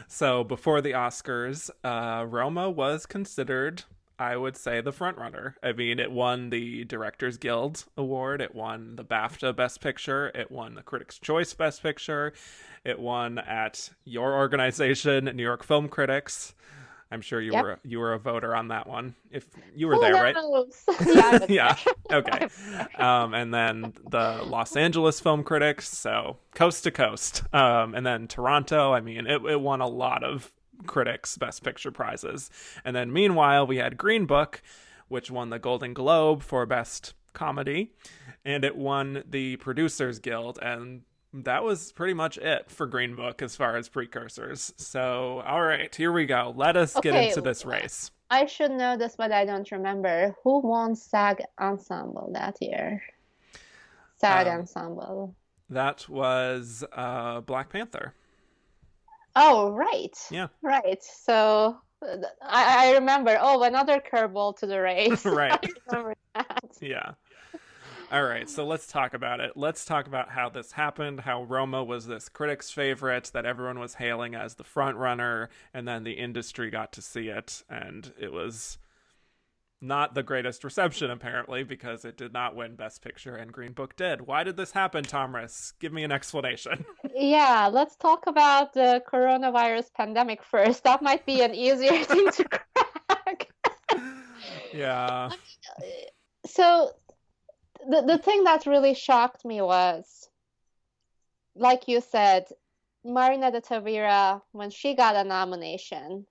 So before the Oscars, Roma was considered, I would say, the frontrunner. I mean, it won the Directors Guild Award. It won the BAFTA Best Picture. It won the Critics' Choice Best Picture. It won at your organization, New York Film Critics. I'm sure you were a voter on that one. If you were there, right? Yeah. Yeah. Okay. And then the Los Angeles Film Critics, so coast to coast. And then Toronto. I mean, it won a lot of critics' Best Picture prizes. And then meanwhile, we had Green Book, which won the Golden Globe for Best Comedy, and it won the Producers Guild, and that was pretty much it for Green Book as far as precursors. So, all right, here we go. Let us get into this race. I should know this, but I don't remember. Who won SAG Ensemble that year? SAG Ensemble. That was Black Panther. Oh, right. Yeah. Right. So I remember. Oh, another curveball to the race. Right. I remember that. Yeah. All right, so let's talk about it. Let's talk about how this happened, how Roma was this critic's favorite that everyone was hailing as the front runner, and then the industry got to see it, and it was not the greatest reception, apparently, because it did not win Best Picture and Green Book did. Why did this happen, Tomris? Give me an explanation. Yeah, let's talk about the coronavirus pandemic first. That might be an easier thing to crack. Yeah. So the thing that really shocked me was, like you said, Marina de Tavira, when she got a nomination,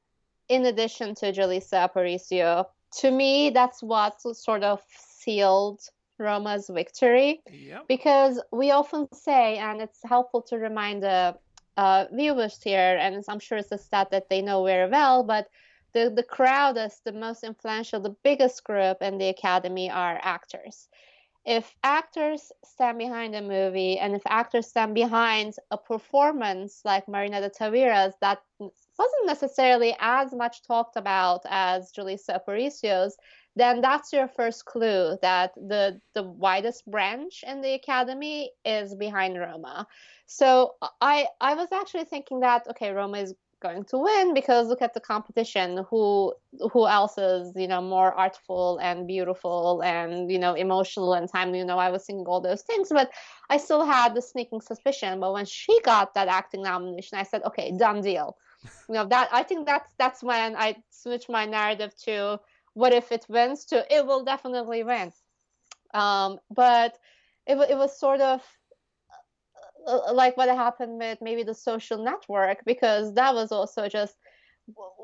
in addition to Julissa Aparicio, to me, that's what sort of sealed Roma's victory. Yep. Because we often say, and it's helpful to remind the viewers here, and I'm sure it's a stat that they know very well, but the crowd is the most influential, the biggest group in the Academy are actors. If actors stand behind a movie and if actors stand behind a performance like Marina de Tavira's that wasn't necessarily as much talked about as Julissa Aparicio's, then that's your first clue that the widest branch in the Academy is behind Roma. So I was actually thinking that, okay, Roma is going to win because look at the competition. Who else is, more artful and beautiful and, emotional and timely? I was thinking all those things, but I still had the sneaking suspicion. But when she got that acting nomination, I said, okay, done deal. That I think that's when I switched my narrative to what if it wins to it will definitely win. But it was sort of like what happened with maybe The Social Network, because that was also just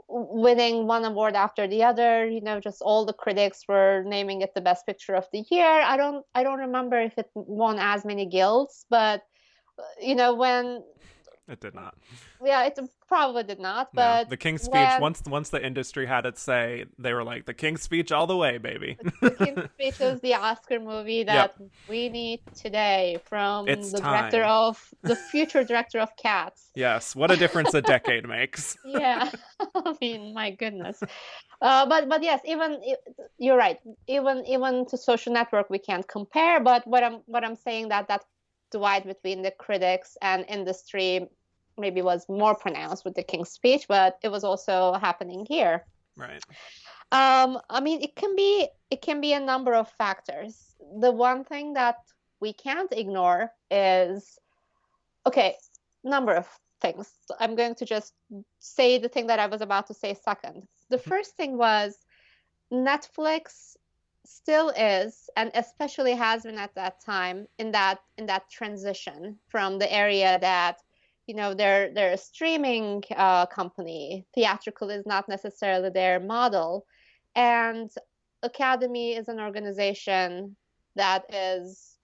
winning one award after the other. Just all the critics were naming it the best picture of the year. I don't remember if it won as many guilds, but when It did not. yeah, it probably did not. No, But the King's Speech. Once the industry had its say, they were like, "The King's Speech all the way, baby." The King's Speech is the Oscar movie that we need today from It's the time. future director of Cats. Yes, what a difference a decade makes. Yeah, I mean, my goodness. But yes, you're right. Even to Social Network, we can't compare. But what I'm saying that divide between the critics and industry maybe was more pronounced with the King's Speech, but it was also happening here. Right. I mean, it can be a number of factors. The one thing that we can't ignore is, okay, number of things. I'm going to just say the thing that I was about to say second. The first thing was Netflix still is, and especially has been at that time, in that transition from the area that they're a streaming company. Theatrical is not necessarily their model, and Academy is an organization that is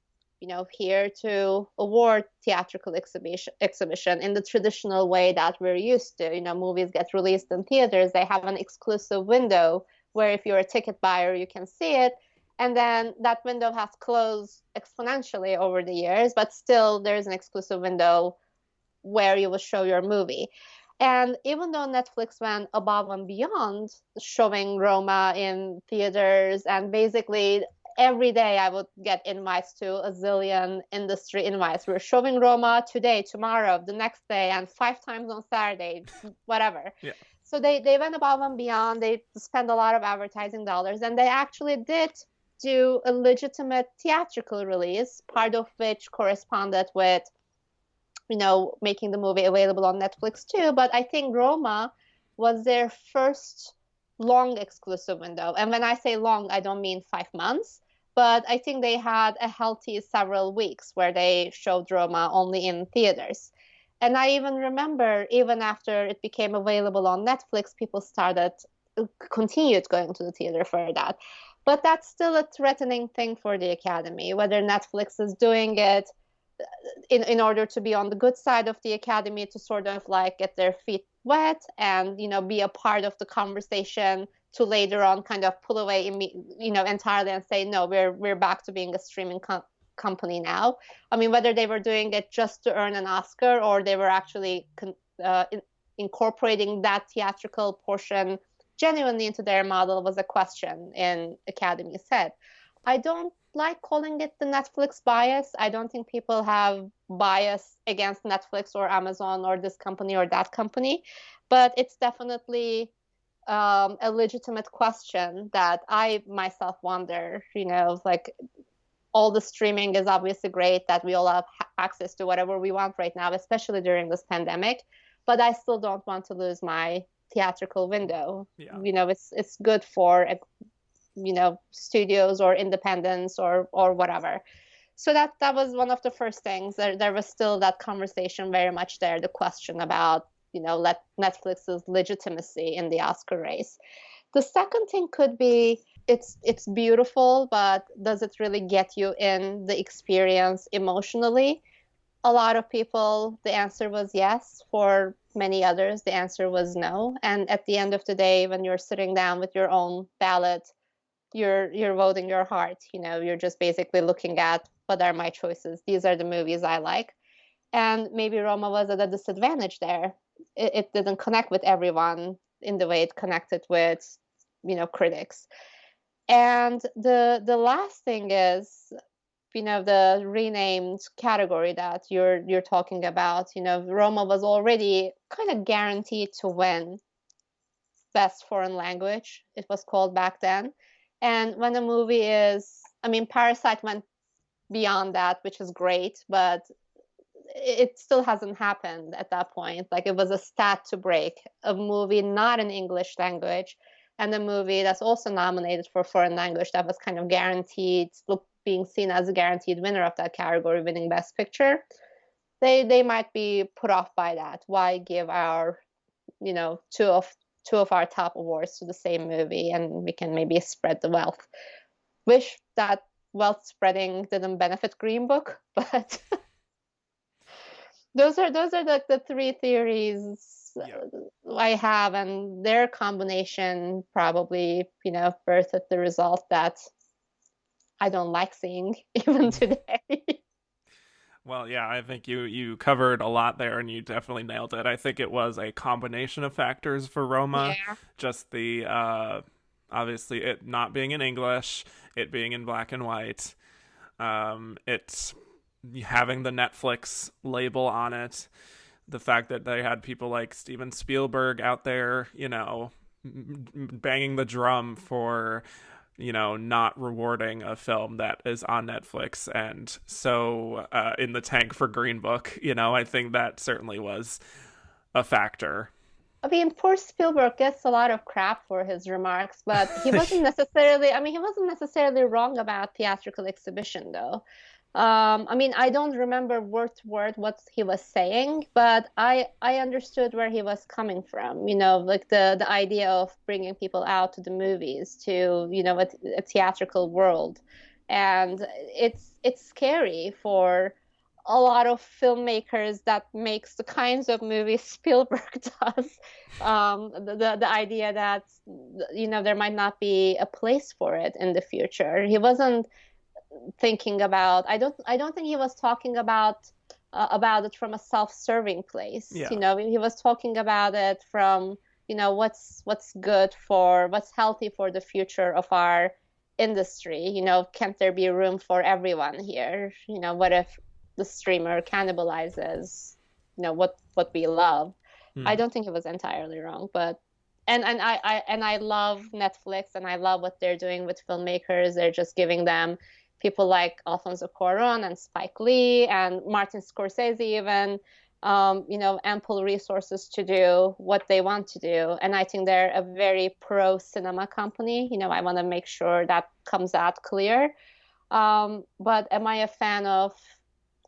here to award theatrical exhibition in the traditional way that we're used to. Movies get released in theaters, they have an exclusive window where if you're a ticket buyer you can see it, and then that window has closed exponentially over the years, but still there's an exclusive window where you will show your movie. And even though Netflix went above and beyond showing Roma in theaters, and basically every day I would get invites to a zillion industry invites. We're showing Roma today, tomorrow, the next day, and 5 times on Saturday, whatever. Yeah. So they went above and beyond. They spent a lot of advertising dollars, and they actually did do a legitimate theatrical release, part of which corresponded with making the movie available on Netflix too. But I think Roma was their first long exclusive window. And when I say long, I don't mean 5 months, but I think they had a healthy several weeks where they showed Roma only in theaters. And I even remember, even after it became available on Netflix, people continued going to the theater for that. But that's still a threatening thing for the Academy, whether Netflix is doing it in order to be on the good side of the Academy, to sort of like get their feet wet and be a part of the conversation, to later on kind of pull away entirely and say no, we're back to being a streaming company now. I mean, whether they were doing it just to earn an Oscar or they were actually incorporating that theatrical portion genuinely into their model was a question in Academy's head. I don't like calling it the Netflix bias. I don't think people have bias against Netflix or Amazon or this company or that company, but it's definitely a legitimate question that I myself wonder, like all the streaming is obviously great that we all have access to whatever we want right now, especially during this pandemic. But I still don't want to lose my theatrical window. Yeah. It's good for studios or independents or whatever. So that was one of the first things. There was still that conversation very much there, the question about Netflix's legitimacy in the Oscar race. The second thing could be it's beautiful, but does it really get you in the experience emotionally? A lot of people, the answer was yes. For many others, the answer was no. And at the end of the day, when you're sitting down with your own ballot, you're voting your heart. You're just basically looking at what are my choices. These are the movies I like. And maybe Roma was at a disadvantage there. It didn't connect with everyone in the way it connected with, critics. And the last thing is, the renamed category that you're talking about. Roma was already kind of guaranteed to win Best Foreign Language. It was called back then. And when a movie is, I mean, Parasite went beyond that, which is great, but it still hasn't happened at that point. Like, it was a stat to break, a movie not in English language, and a movie that's also nominated for foreign language that was kind of guaranteed, being seen as a guaranteed winner of that category, winning Best Picture. They might be put off by that. Why give our, two of our top awards to the same movie, and we can maybe spread the wealth. Wish that wealth spreading didn't benefit Green Book, but those are the three theories I have, and their combination probably, birthed the result that I don't like seeing even today. Well, yeah, I think you covered a lot there, and you definitely nailed it. I think it was a combination of factors for Roma. Yeah. Just the obviously it not being in English, it being in black and white, it's having the Netflix label on it, the fact that they had people like Steven Spielberg out there, banging the drum for not rewarding a film that is on Netflix and so in the tank for Green Book. I think that certainly was a factor. I mean, poor Spielberg gets a lot of crap for his remarks, but he wasn't necessarily, I mean, he wasn't necessarily wrong about theatrical exhibition, though. I mean, I don't remember word to word what he was saying, but I understood where he was coming from. Like the idea of bringing people out to the movies, to a theatrical world, and it's scary for a lot of filmmakers that makes the kinds of movies Spielberg does. The idea that there might not be a place for it in the future. He wasn't thinking about. I don't think he was talking about it from a self-serving place. Yeah. He was talking about it from what's good for what's healthy for the future of our industry. Can't there be room for everyone here? What if the streamer cannibalizes what we love? I don't think he was entirely wrong, but I love Netflix, and I love what they're doing with filmmakers. They're just giving them people like Alfonso Cuarón and Spike Lee and Martin Scorsese even, ample resources to do what they want to do. And I think they're a very pro-cinema company. I want to make sure that comes out clear. But am I a fan of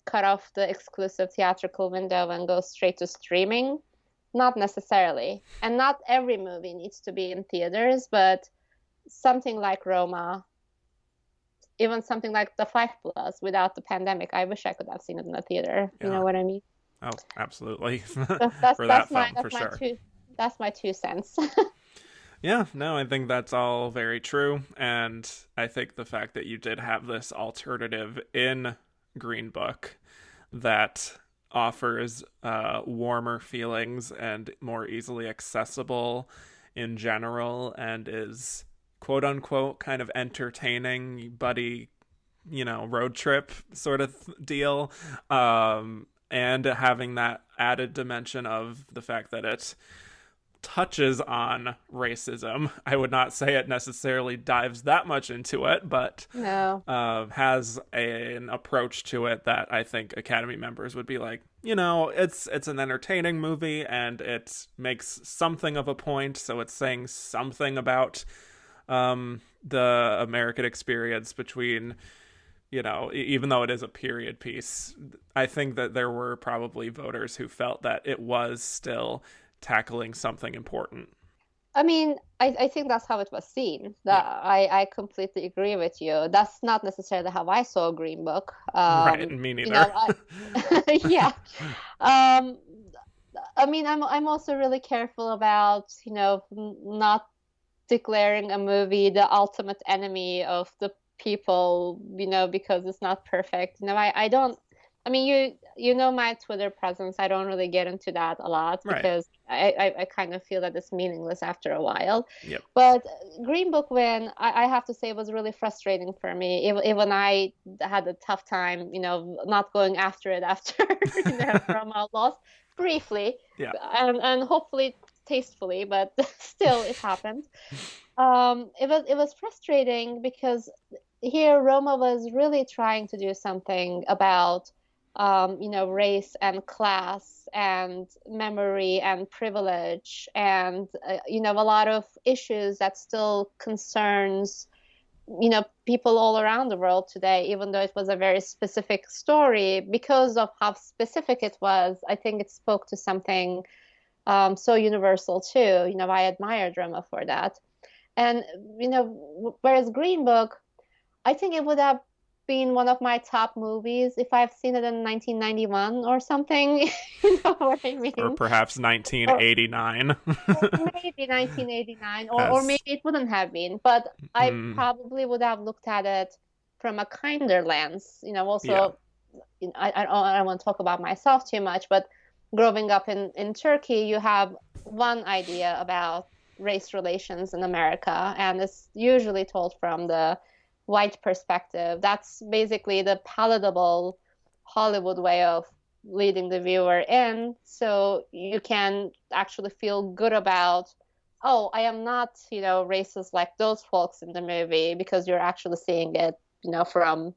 cut off the exclusive theatrical window and go straight to streaming? Not necessarily. And not every movie needs to be in theaters, but something like Roma, even something like The Five Plus without the pandemic, I wish I could have seen it in the theater. Yeah. You know what I mean? Oh, absolutely. That's For that film, my for sure. That's my 2 cents. Yeah, no, I think that's all very true. And I think the fact that you did have this alternative in Green Book that offers warmer feelings and more easily accessible in general and is quote unquote kind of entertaining buddy road trip sort of deal, and having that added dimension of the fact that it touches on racism. I would not say it necessarily dives that much into it, but No. has an approach to it that I think Academy members would be like, you know, it's an entertaining movie and it makes something of a point, so it's saying something about the American experience between, you know, even though it is a period piece. I think that there were probably voters who felt that it was still tackling something important. I mean, I think that's how it was seen. Yeah. I completely agree with you. That's not necessarily how I saw Green Book. Right, me You neither. know, yeah. Um, I mean, I'm also really careful about, not declaring a movie the ultimate enemy of the people, because it's not perfect. I don't. I mean, you know my Twitter presence. I don't really get into that a lot Right. because I kind of feel that it's meaningless after a while. Yep. But Green Book win, I have to say, was really frustrating for me. Even I had a tough time, not going after it after Roma lost briefly, Yeah. and hopefully tastefully, but still it happened. It was frustrating because here Roma was really trying to do something about race and class and memory and privilege and a lot of issues that still concerns people all around the world today, even though it was a very specific story. Because of how specific it was, I think it spoke to something so universal too. I admired Roma for that. And whereas Green Book, I think it would have been one of my top movies if I've seen it in 1991 or something. You know what I Or mean? perhaps Or, 1989. or maybe 1989, or As maybe it wouldn't have been. But I mm, probably would have looked at it from a kinder lens. yeah. Also, I don't want to talk about myself too much, but growing up in Turkey, you have one idea about race relations in America, and it's usually told from the white perspective. That's basically the palatable Hollywood way of leading the viewer in, so you can actually feel good about, oh, I am not, racist like those folks in the movie, because you're actually seeing it, from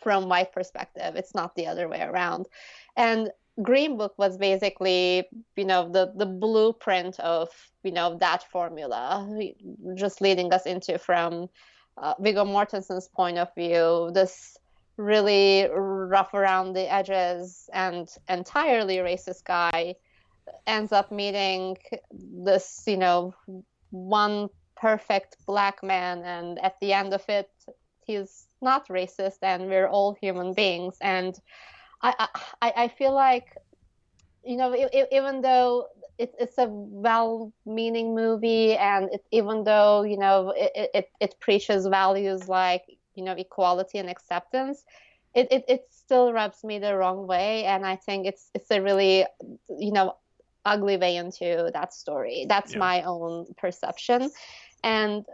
white perspective. It's not the other way around. And Green Book was basically, the blueprint of, that formula, just leading us into, from Viggo Mortensen's point of view, this really rough around the edges and entirely racist guy ends up meeting this, one perfect black man, and at the end of it, he's not racist, and we're all human beings. And I feel like, even though it's a well-meaning movie, and even though it preaches values like equality and acceptance, it still rubs me the wrong way, and I think it's a really ugly way into that story. That's Yeah. my own perception. And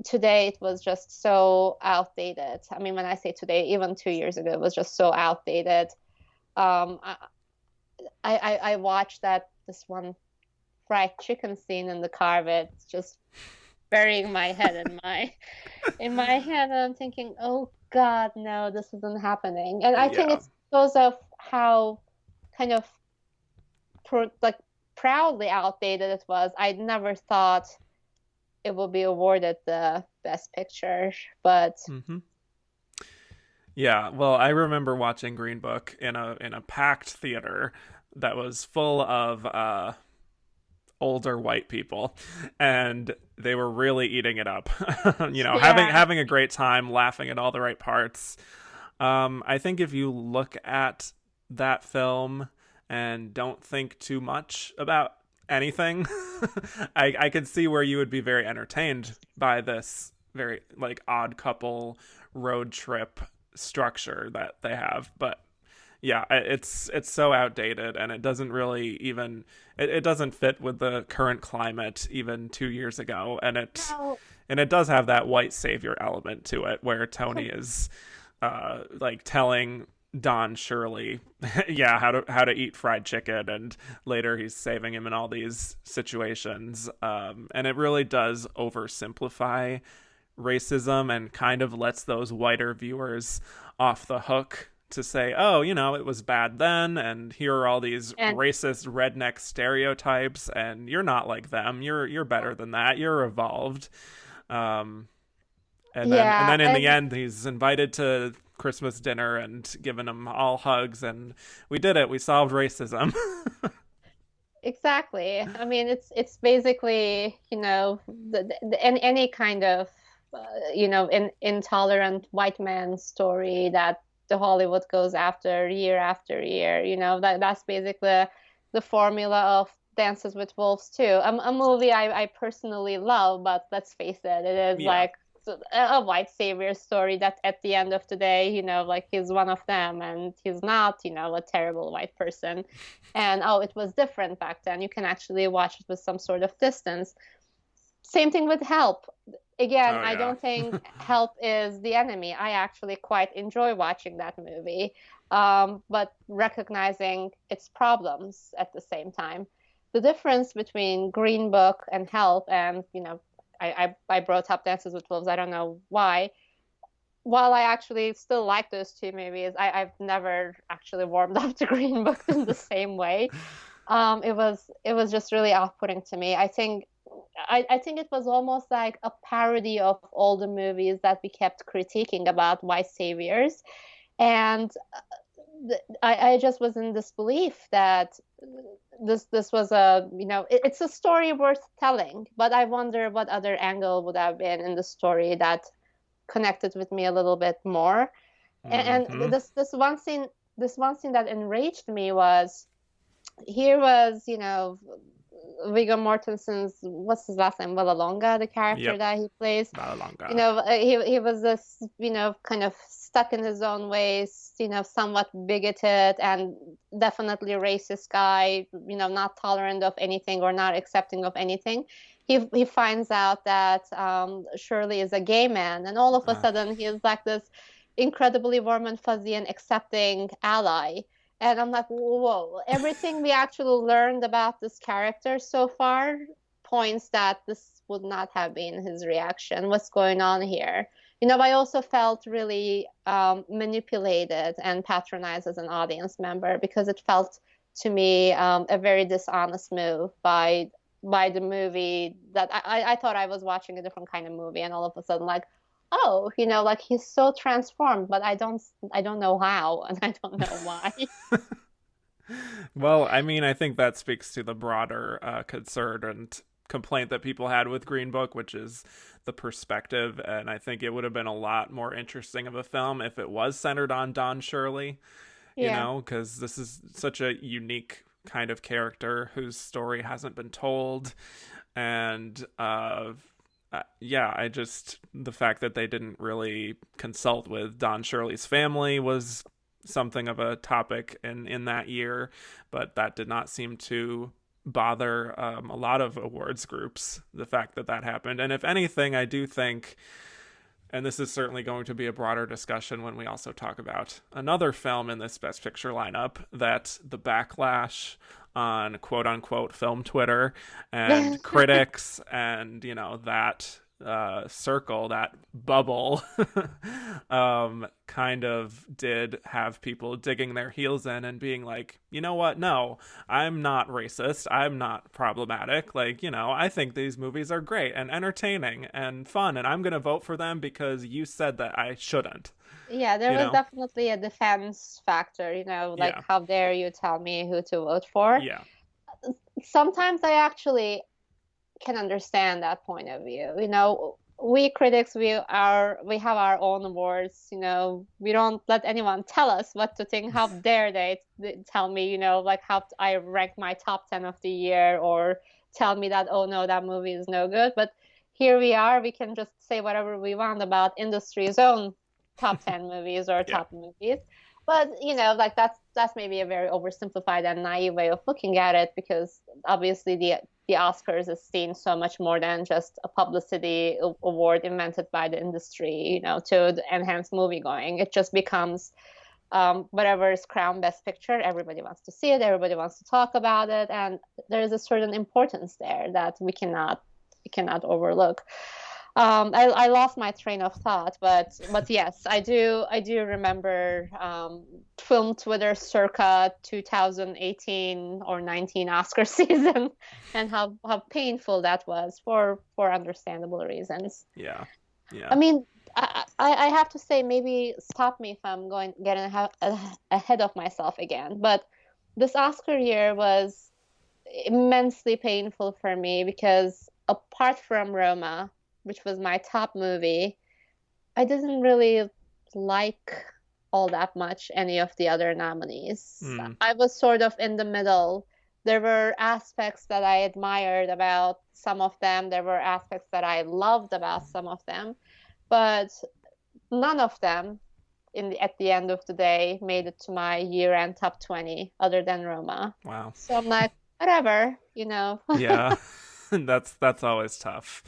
today it was just so outdated. I mean, when I say today, even 2 years ago, it was just so outdated. Um, I watched this one fried chicken scene in the car with just burying my head in my hand, and I'm thinking, oh God, no, this isn't happening. And I think Yeah. it's because of how kind of like proudly outdated it was. I never thought it will be awarded the best picture, but hmm Yeah, well, I remember watching Green Book in a packed theater that was full of older white people, and they were really eating it up. You know, having yeah. having a great time, laughing at all the right parts. I think if you look at that film and don't think too much about anything, I could see where you would be very entertained by this very like odd couple road trip structure that they have. But yeah, it's so outdated, and it doesn't really even it doesn't fit with the current climate even 2 years ago, No, and it does have that white savior element to it where Tony is like telling Don Shirley, yeah, how to eat fried chicken, and later he's saving him in all these situations. And it really does oversimplify racism and kind of lets those whiter viewers off the hook to say, oh, it was bad then, and here are all these And racist redneck stereotypes, and you're not like them. You're better than that. You're evolved. Um, and then yeah, in the and end, he's invited to Christmas dinner and given them all hugs, and we did it. We solved racism. exactly. I mean, it's basically, any kind of, intolerant white man story that the Hollywood goes after year. That's basically the formula of Dances with Wolves too. A movie I personally love, but let's face it, it is Yeah. like a white savior story that at the end of the day, like he's one of them and he's not, a terrible white person. And oh, it was different back then. You can actually watch it with some sort of distance. Same thing with Help. Again, Oh I yeah. don't think Help is the enemy. I actually quite enjoy watching that movie, but recognizing its problems at the same time. The difference between Green Book and Help, and I brought up Dances with Wolves. I don't know why. While I actually still like those two movies, I've never actually warmed up to Green Book in the same way. It was just really off-putting to me. I think it was almost like a parody of all the movies that we kept critiquing about white saviors, and I just was in disbelief that this was it's a story worth telling, but I wonder what other angle would have been in the story that connected with me a little bit more. And Hmm. this one scene that enraged me was, here was, Viggo Mortensen's, what's his last name, Villalonga, the character Yep. that he plays. Valonga. He was this, kind of stuck in his own ways, somewhat bigoted and definitely racist guy, not tolerant of anything or not accepting of anything. He finds out that Shirley is a gay man, and all of a Uh, sudden he's like this incredibly warm and fuzzy and accepting ally. And I'm like, whoa, everything we actually learned about this character so far points that this would not have been his reaction. What's going on here? I also felt really manipulated and patronized as an audience member, because it felt to me a very dishonest move by the movie, that I thought I was watching a different kind of movie, and all of a sudden, like, oh, like he's so transformed, but I don't know how, and I don't know why. well, I mean, I think that speaks to the broader concern and complaint that people had with Green Book, which is the perspective. And I think it would have been a lot more interesting of a film if it was centered on Don Shirley, Yeah. because this is such a unique kind of character whose story hasn't been told. And yeah, the fact that they didn't really consult with Don Shirley's family was something of a topic in that year, but that did not seem to bother a lot of awards groups, the fact that that happened. And if anything, I do think, and this is certainly going to be a broader discussion when we also talk about another film in this Best Picture lineup, that the backlash on quote unquote film Twitter and critics and, that circle, that bubble, kind of did have people digging their heels in and being like, you know what? No, I'm not racist. I'm not problematic. Like, I think these movies are great and entertaining and fun, and I'm going to vote for them because you said that I shouldn't, Yeah, there you was know? definitely a defense factor, like, Yeah. how dare you tell me who to vote for? Yeah. Sometimes I actually can understand that point of view. We critics, we have our own awards. We don't let anyone tell us what to think. How dare they tell me, like how I rank my top 10 of the year, or tell me that, oh no, that movie is no good. But here we are, we can just say whatever we want about industry's own top 10 movies or Yeah. top movies. But like, that's maybe a very oversimplified and naive way of looking at it, because obviously the Oscars is seen so much more than just a publicity award invented by the industry, to enhance movie going. It just becomes whatever is crowned Best Picture, everybody wants to see it, everybody wants to talk about it, and there is a certain importance there that we cannot overlook. I lost my train of thought, but yes, I do remember film Twitter circa 2018 or 19 Oscar season, and how painful that was for understandable reasons. Yeah. Yeah. I mean, I have to say, maybe stop me if I'm getting ahead of myself again, but this Oscar year was immensely painful for me because apart from Roma, which was my top movie, I didn't really like all that much any of the other nominees. I was sort of in the middle. There were aspects that I admired about some of them. There were aspects that I loved about some of them, but none of them at the end of the day made it to my year-end top 20 other than Roma. Wow. So I'm like, whatever, Yeah. That's always tough.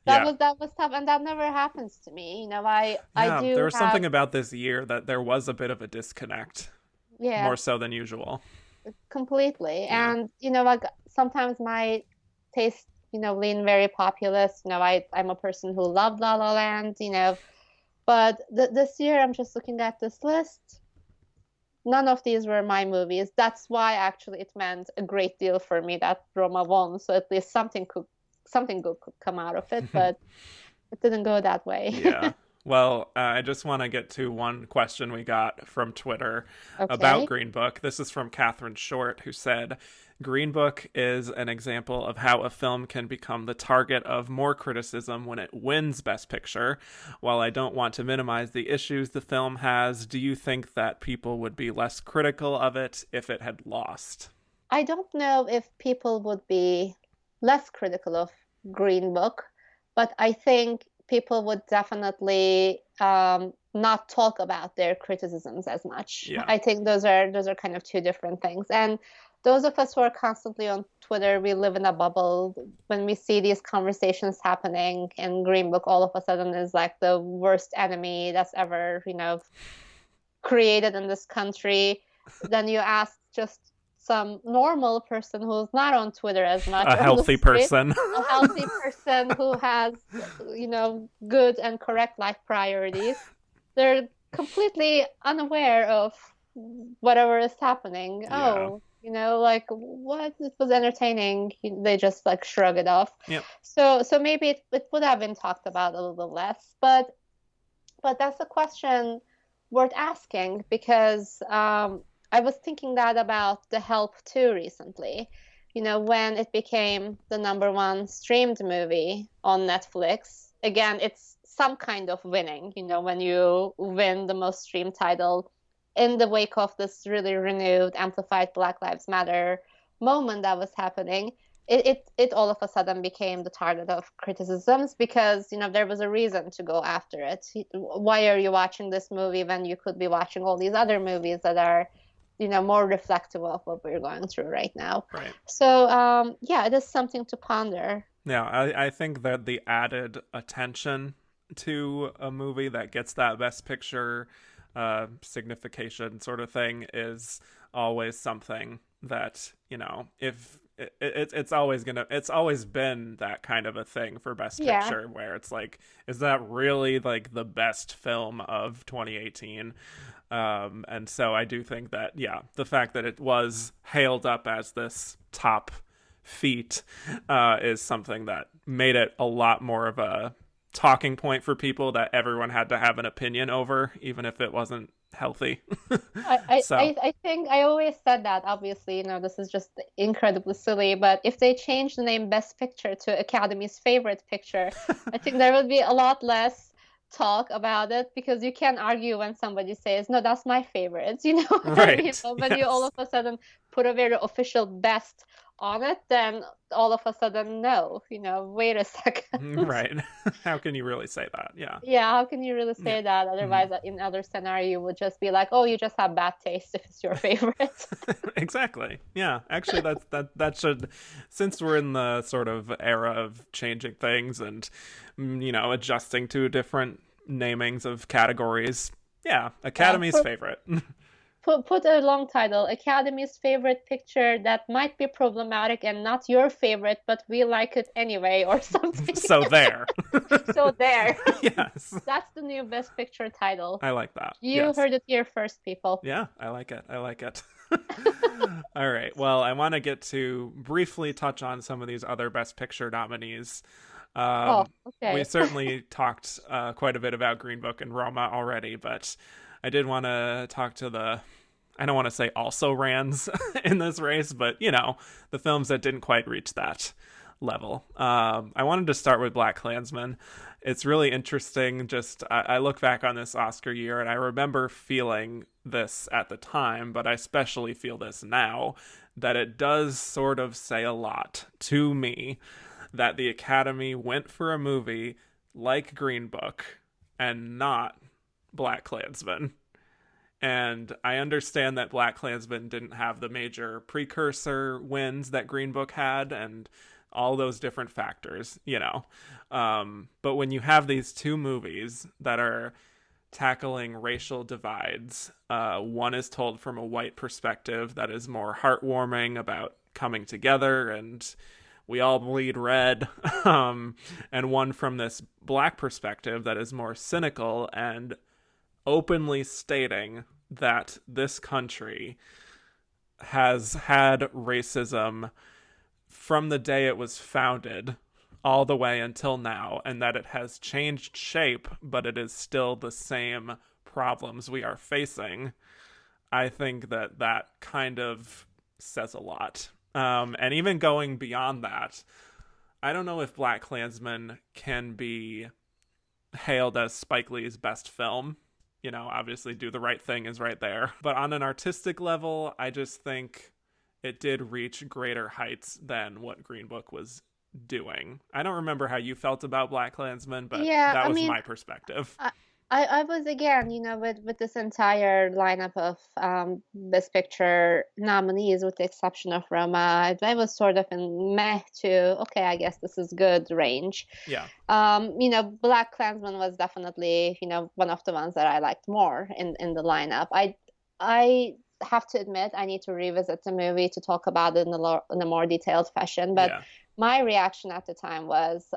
That was tough, and that never happens to me. I do there was have, something about this year that there was a bit of a disconnect, yeah, more so than usual. completely. Yeah. And like sometimes my taste, lean very populist. I'm a person who loved La La Land, but this year I'm just looking at this list. None of these were my movies. That's why actually it meant a great deal for me that Roma won. So at least something good could come out of it, but it didn't go that way. Yeah. Well, I just want to get to one question we got from Twitter about Green Book. This is from Catherine Short, who said, Green Book is an example of how a film can become the target of more criticism when it wins Best Picture. While I don't want to minimize the issues the film has, do you think that people would be less critical of it if it had lost? I don't know if people would be less critical of Green Book, but I think people would definitely not talk about their criticisms as much. Yeah. I think those are kind of two different things. And those of us who are constantly on Twitter, we live in a bubble. When we see these conversations happening, and Green Book all of a sudden is like the worst enemy that's ever, created in this country, then you ask just some normal person who's not on Twitter as much. A healthy person. A healthy person who has, good and correct life priorities. They're completely unaware of whatever is happening. Yeah. Like, what? It was entertaining. They just like shrug it off. Yep. So maybe it would have been talked about a little less, but that's a question worth asking because I was thinking that about The Help too recently. When it became the #1 streamed movie on Netflix. Again, it's some kind of winning, when you win the most streamed title in the wake of this really renewed, amplified Black Lives Matter moment that was happening. It all of a sudden became the target of criticisms because, there was a reason to go after it. Why are you watching this movie when you could be watching all these other movies that are more reflective of what we're going through right now. Right. So, it is something to ponder. Yeah, I think that the added attention to a movie that gets that Best Picture signification sort of thing is always something that, if it's always been that kind of a thing for Best Picture where it's like, is that really like the best film of 2018? And so I do think that, the fact that it was hailed up as this top feat is something that made it a lot more of a talking point for people that everyone had to have an opinion over, even if it wasn't healthy. I think I always said that, obviously, this is just incredibly silly, but if they change the name Best Picture to Academy's favorite picture, I think there would be a lot less talk about it because you can't argue when somebody says, no, that's my favorite, Right. When you all of a sudden put a very official best on it, then all of a sudden, no, wait a second. Right. How can you really say that? Yeah. Yeah, how can you really say that? Otherwise, in other scenario, you would just be like, oh, you just have bad taste if it's your favorite. Exactly. Yeah. Actually, that should, since we're in the sort of era of changing things and, adjusting to different namings of categories, Yeah, Academy's favorite. Put a long title, Academy's favorite picture that might be problematic and not your favorite, but we like it anyway, or something. So there. So there. Yes. That's the new best picture title. I like that. You Yes. heard it here first, people. Yeah, I like it. I like it. All right. Well, I want to get to briefly touch on some of these other Best Picture nominees. Oh, We okay. certainly talked quite a bit about Green Book and Roma already, but I did want to talk to I don't want to say also rans in this race, but the films that didn't quite reach that level. I wanted to start with Black Klansman. It's really interesting. Just I look back on this Oscar year and I remember feeling this at the time, but I especially feel this now, that it does sort of say a lot to me that the Academy went for a movie like Green Book and not Black Klansman. And I understand that Black Klansman didn't have the major precursor wins that Green Book had and all those different factors. But when you have these two movies that are tackling racial divides, one is told from a white perspective that is more heartwarming about coming together and we all bleed red, and one from this black perspective that is more cynical and openly stating that this country has had racism from the day it was founded all the way until now, and that it has changed shape, but it is still the same problems we are facing. I think that kind of says a lot. And even going beyond that, I don't know if Black Klansman can be hailed as Spike Lee's best film. Obviously Do the Right Thing is right there. But on an artistic level, I just think it did reach greater heights than what Green Book was doing. I don't remember how you felt about Black Klansman, but Yeah, that I was mean, my perspective. I was again, with this entire lineup of Best Picture nominees, with the exception of Roma, I was sort of in meh to okay, I guess this is good range. Yeah. Black Klansman was definitely one of the ones that I liked more in the lineup. I have to admit I need to revisit the movie to talk about it in a more detailed fashion, but Yeah. my reaction at the time was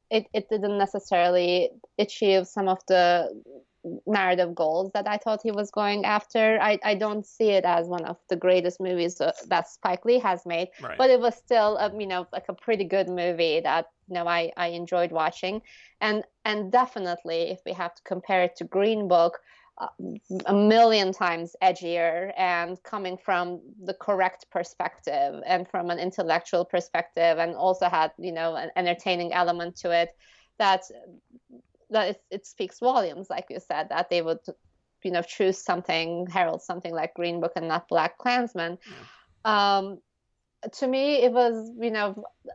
it didn't necessarily achieve some of the narrative goals that I thought he was going after. I don't see it as one of the greatest movies that Spike Lee has made, Right. but it was still like a pretty good movie that I enjoyed watching, and definitely if we have to compare it to Green Book, uh, a million times edgier and coming from the correct perspective and from an intellectual perspective, and also had an entertaining element to it that it speaks volumes, like you said, that they would choose something, herald something like Green Book and not Black Klansman. um to me it was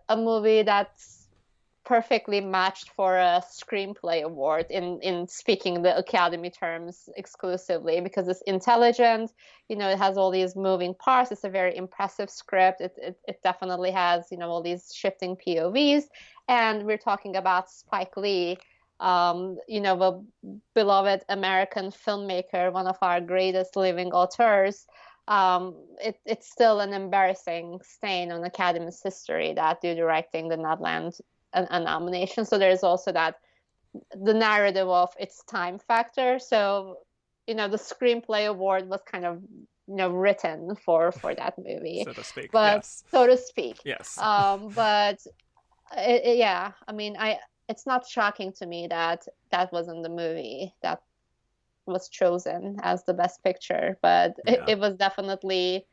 a movie that's perfectly matched for a screenplay award in speaking the Academy terms exclusively, because it's intelligent, it has all these moving parts, it's a very impressive script, it definitely has all these shifting POVs, and we're talking about Spike Lee, a beloved American filmmaker, one of our greatest living authors. It's still an embarrassing stain on Academy's history that Do the Right Thing did not land a nomination. So there's also the narrative of its time factor. So the screenplay award was kind of written for that movie, So to speak. but Yes. so to speak. Yes. But yeah, I mean, it's not shocking to me that wasn't the movie that was chosen as the best picture, but Yeah. it was definitely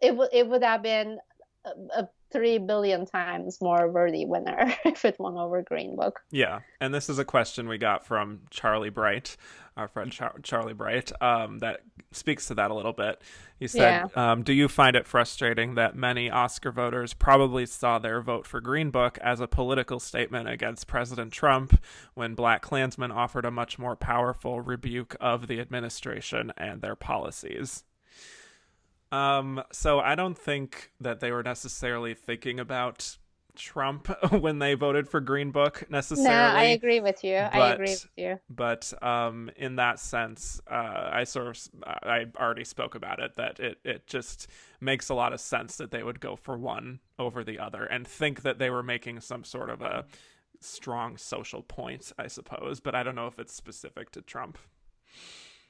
it would have been a 3 billion times more worthy winner if it won over Green Book. Yeah, and this is a question we got from Charlie Bright, our friend Charlie Bright, that speaks to that a little bit. He said, do you find it frustrating that many Oscar voters probably saw their vote for Green Book as a political statement against President Trump, when Black Klansman offered a much more powerful rebuke of the administration and their policies? So I don't think that they were necessarily thinking about Trump when they voted for Green Book No, I necessarily, agree with you. I agree but with you. in that sense, I already spoke about it, that it just makes a lot of sense that they would go for one over the other and think that they were making some sort of a strong social point, I suppose, but I don't know if it's specific to Trump.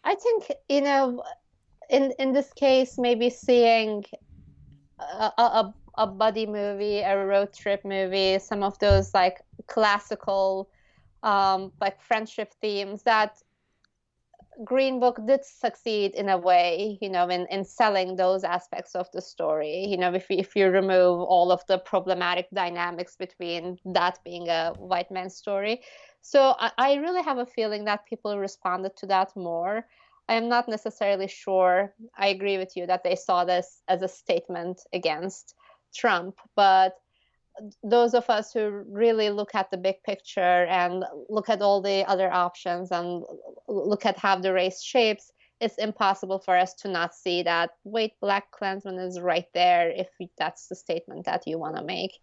I think, in this case, maybe seeing a buddy movie, a road trip movie, some of those like classical like friendship themes that Green Book did succeed in a way, in selling those aspects of the story. If you remove all of the problematic dynamics between that being a white man's story. So I really have a feeling that people responded to that more. I am not necessarily sure. I agree with you that they saw this as a statement against Trump, but those of us who really look at the big picture and look at all the other options and look at how the race shapes, it's impossible for us to not see that, wait, Black Klansman is right there if that's the statement that you want to make.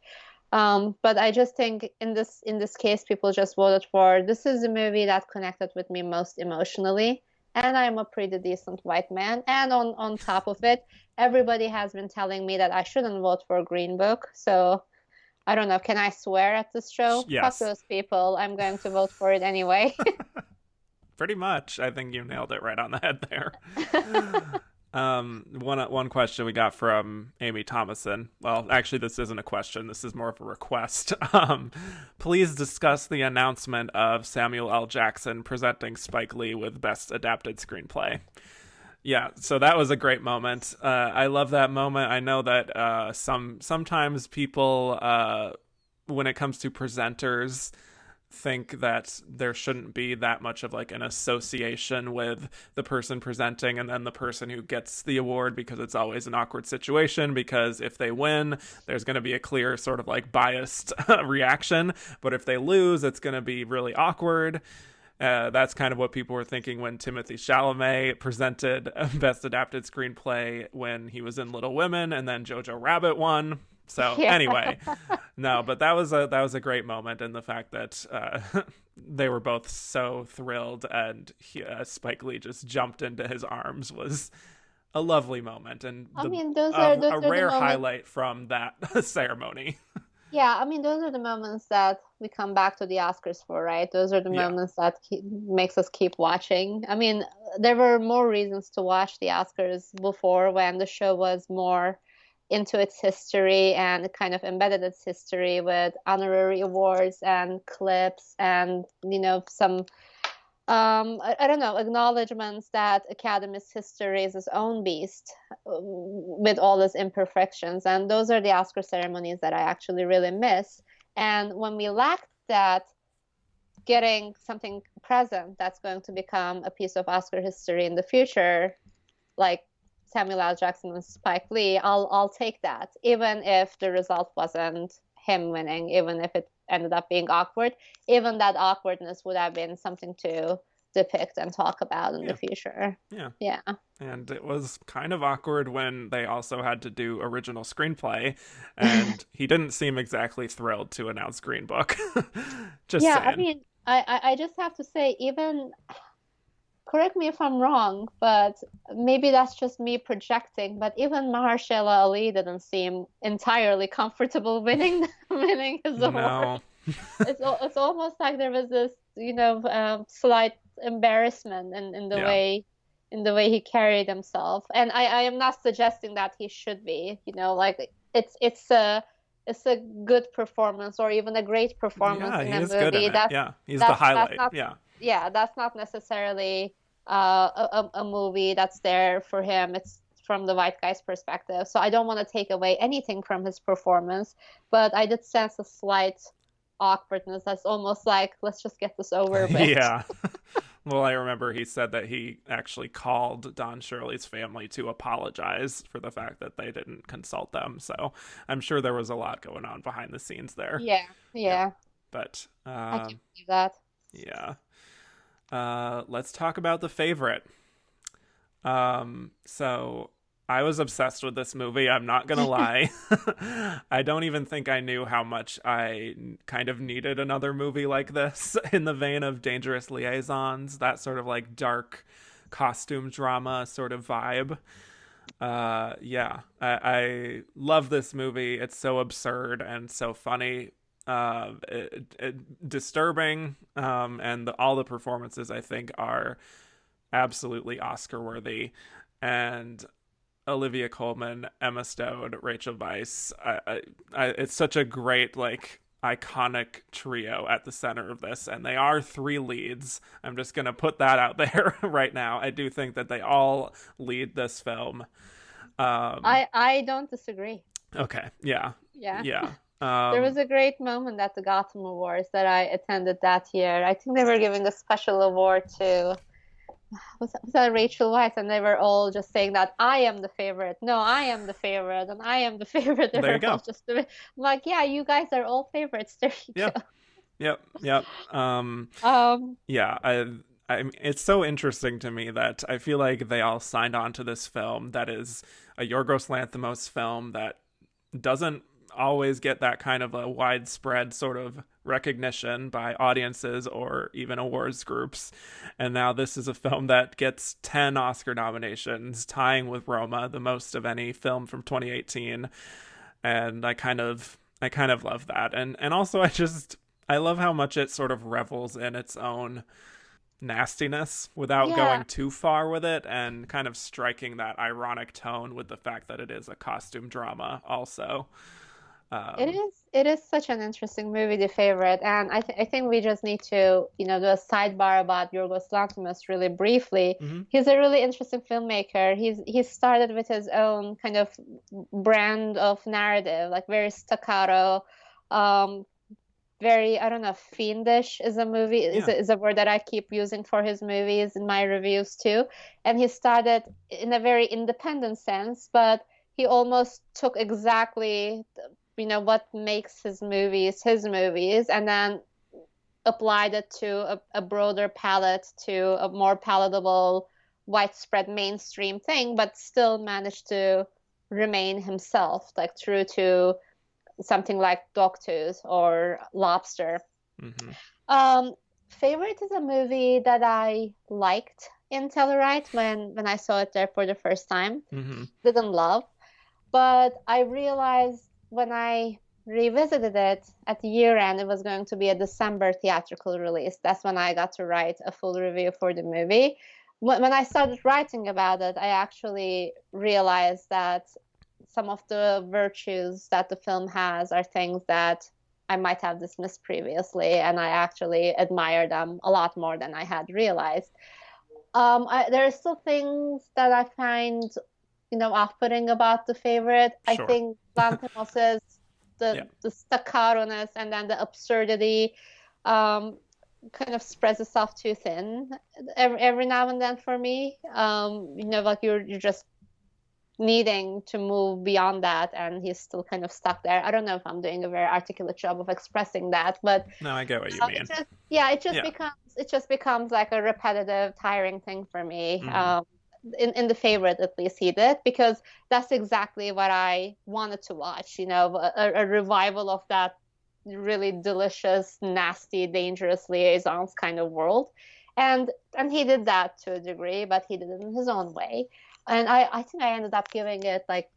But I just think in this case, people just voted for, this is the movie that connected with me most emotionally. And I'm a pretty decent white man. And on top of it, everybody has been telling me that I shouldn't vote for Green Book. So I don't know. Can I swear at this show? Fuck Yes. those people. I'm going to vote for it anyway. Pretty much. I think you nailed it right on the head there. One question we got from Amy Thomason. Well, actually, this isn't a question. This is more of a request. Please discuss the announcement of Samuel L. Jackson presenting Spike Lee with Best Adapted Screenplay. Yeah, so that was a great moment. I love that moment. I know that sometimes people, when it comes to presenters, think that there shouldn't be that much of like an association with the person presenting and then the person who gets the award, because it's always an awkward situation, because if they win there's going to be a clear sort of like biased reaction, but if they lose it's going to be really awkward. That's kind of what people were thinking when Timothée Chalamet presented Best Adapted Screenplay when he was in Little Women, and then Jojo Rabbit won. So Yeah. anyway, no, but that was a great moment, and the fact that they were both so thrilled, and Spike Lee just jumped into his arms was a lovely moment, and I mean, those a are the rare moments. highlight from that ceremony. Yeah, I mean, those are the moments that we come back to the Oscars for, right? Those are the Yeah, moments that makes us keep watching. I mean, there were more reasons to watch the Oscars before, when the show was more into its history and it kind of embedded its history with honorary awards and clips and, some I don't know, acknowledgments that Academy's history is its own beast, with all its imperfections. And those are the Oscar ceremonies that I actually really miss. And when we lack that, getting something present that's going to become a piece of Oscar history in the future, like Samuel L. Jackson and Spike Lee, I'll take that, even if the result wasn't him winning, even if it ended up being awkward. Even that awkwardness would have been something to depict and talk about in the yeah, future. yeah. Yeah. And it was kind of awkward when they also had to do original screenplay, and he didn't seem exactly thrilled to announce Green Book. Just Yeah, I saying. mean, I just have to say, even, correct me if I'm wrong, but maybe that's just me projecting, but even Mahershala Ali didn't seem entirely comfortable winning winning his award. No. It's almost like there was this, slight embarrassment in the Yeah. way he carried himself. And I am not suggesting that he should be, like it's a good performance or even a great performance Yeah, in he a is good in movie. it. That's Yeah. He's the that's highlight. not Yeah. yeah, that's not necessarily a movie that's there for him. It's from the white guy's perspective. So I don't want to take away anything from his performance, but I did sense a slight awkwardness. That's almost like, let's just get this over with. Yeah. Well, I remember he said that he actually called Don Shirley's family to apologize for the fact that they didn't consult them. So I'm sure there was a lot going on behind the scenes there. Yeah, Yeah. yeah, But I can believe that. yeah. Let's talk about the favorite. So I was obsessed with this movie. I'm not gonna lie. I don't even think I knew how much I kind of needed another movie like this in the vein of Dangerous Liaisons, that sort of like dark costume drama sort of vibe. Yeah, I love this movie. It's so absurd and so funny. Disturbing, and all the performances I think are absolutely Oscar worthy. And Olivia Colman, Emma Stone, Rachel Weisz. It's such a great, like, iconic trio at the center of this, and they are three leads. I'm just gonna put that out there right now. I do think that they all lead this film. I don't disagree. Okay, yeah, Yeah. yeah. There was a great moment at the Gotham Awards that I attended that year. I think they were giving a special award to was that Rachel Weisz, and they were all just saying that I am the favorite. No, I am the favorite, and I am the favorite. They There you were all go. just I'm like, yeah, you guys are all favorites. There you Yep, go. yep. Um, Yeah, it's so interesting to me that I feel like they all signed on to this film that is a Yorgos Lanthimos film that doesn't always get that kind of a widespread sort of recognition by audiences or even awards groups. And now this is a film that gets 10 Oscar nominations, tying with Roma, the most of any film from 2018. And I kind of love that. And also I love how much it sort of revels in its own nastiness without yeah, going too far with it, and kind of striking that ironic tone with the fact that it is a costume drama also. it Um, is. It is such an interesting movie, The Favorite, and I think we just need to, do a sidebar about Yorgos Lanthimos really briefly. mhm. He's a really interesting filmmaker. He started with his own kind of brand of narrative, like very staccato, um, very, I don't know, fiendish is a movie Yeah. is a word that I keep using for his movies in my reviews too. And he started in a very independent sense, but he almost took exactly, what makes his movies, and then applied it to a broader palette, to a more palatable, widespread mainstream thing, but still managed to remain himself, like true to something like Dogtooth or Lobster. Hmm. Um, Favorite is a movie that I liked in Telluride when I saw it there for the first time. Hmm. Didn't love, but I realized when I revisited it at the year end, it was going to be a December theatrical release. That's when I got to write a full review for the movie. When I started writing about it, I actually realized that some of the virtues that the film has are things that I might have dismissed previously, and I actually admire them a lot more than I had realized. There are still things that I find, off-putting about The Favorite. I Sure. think Lanthimos's Yeah. the staccato-ness and then the absurdity um, kind of spreads itself too thin every now and then for me. Like you're just needing to move beyond that, and he's still kind of stuck there. I don't know if I'm doing a very articulate job of expressing that, but No, I get what you it mean. just yeah, Yeah. it just becomes like a repetitive, tiring thing for me. Hmm. In The Favorite, at least he did, because that's exactly what I wanted to watch. A revival of that really delicious, nasty, dangerous liaisons kind of world, and he did that to a degree, but he did it in his own way. And I think I ended up giving it like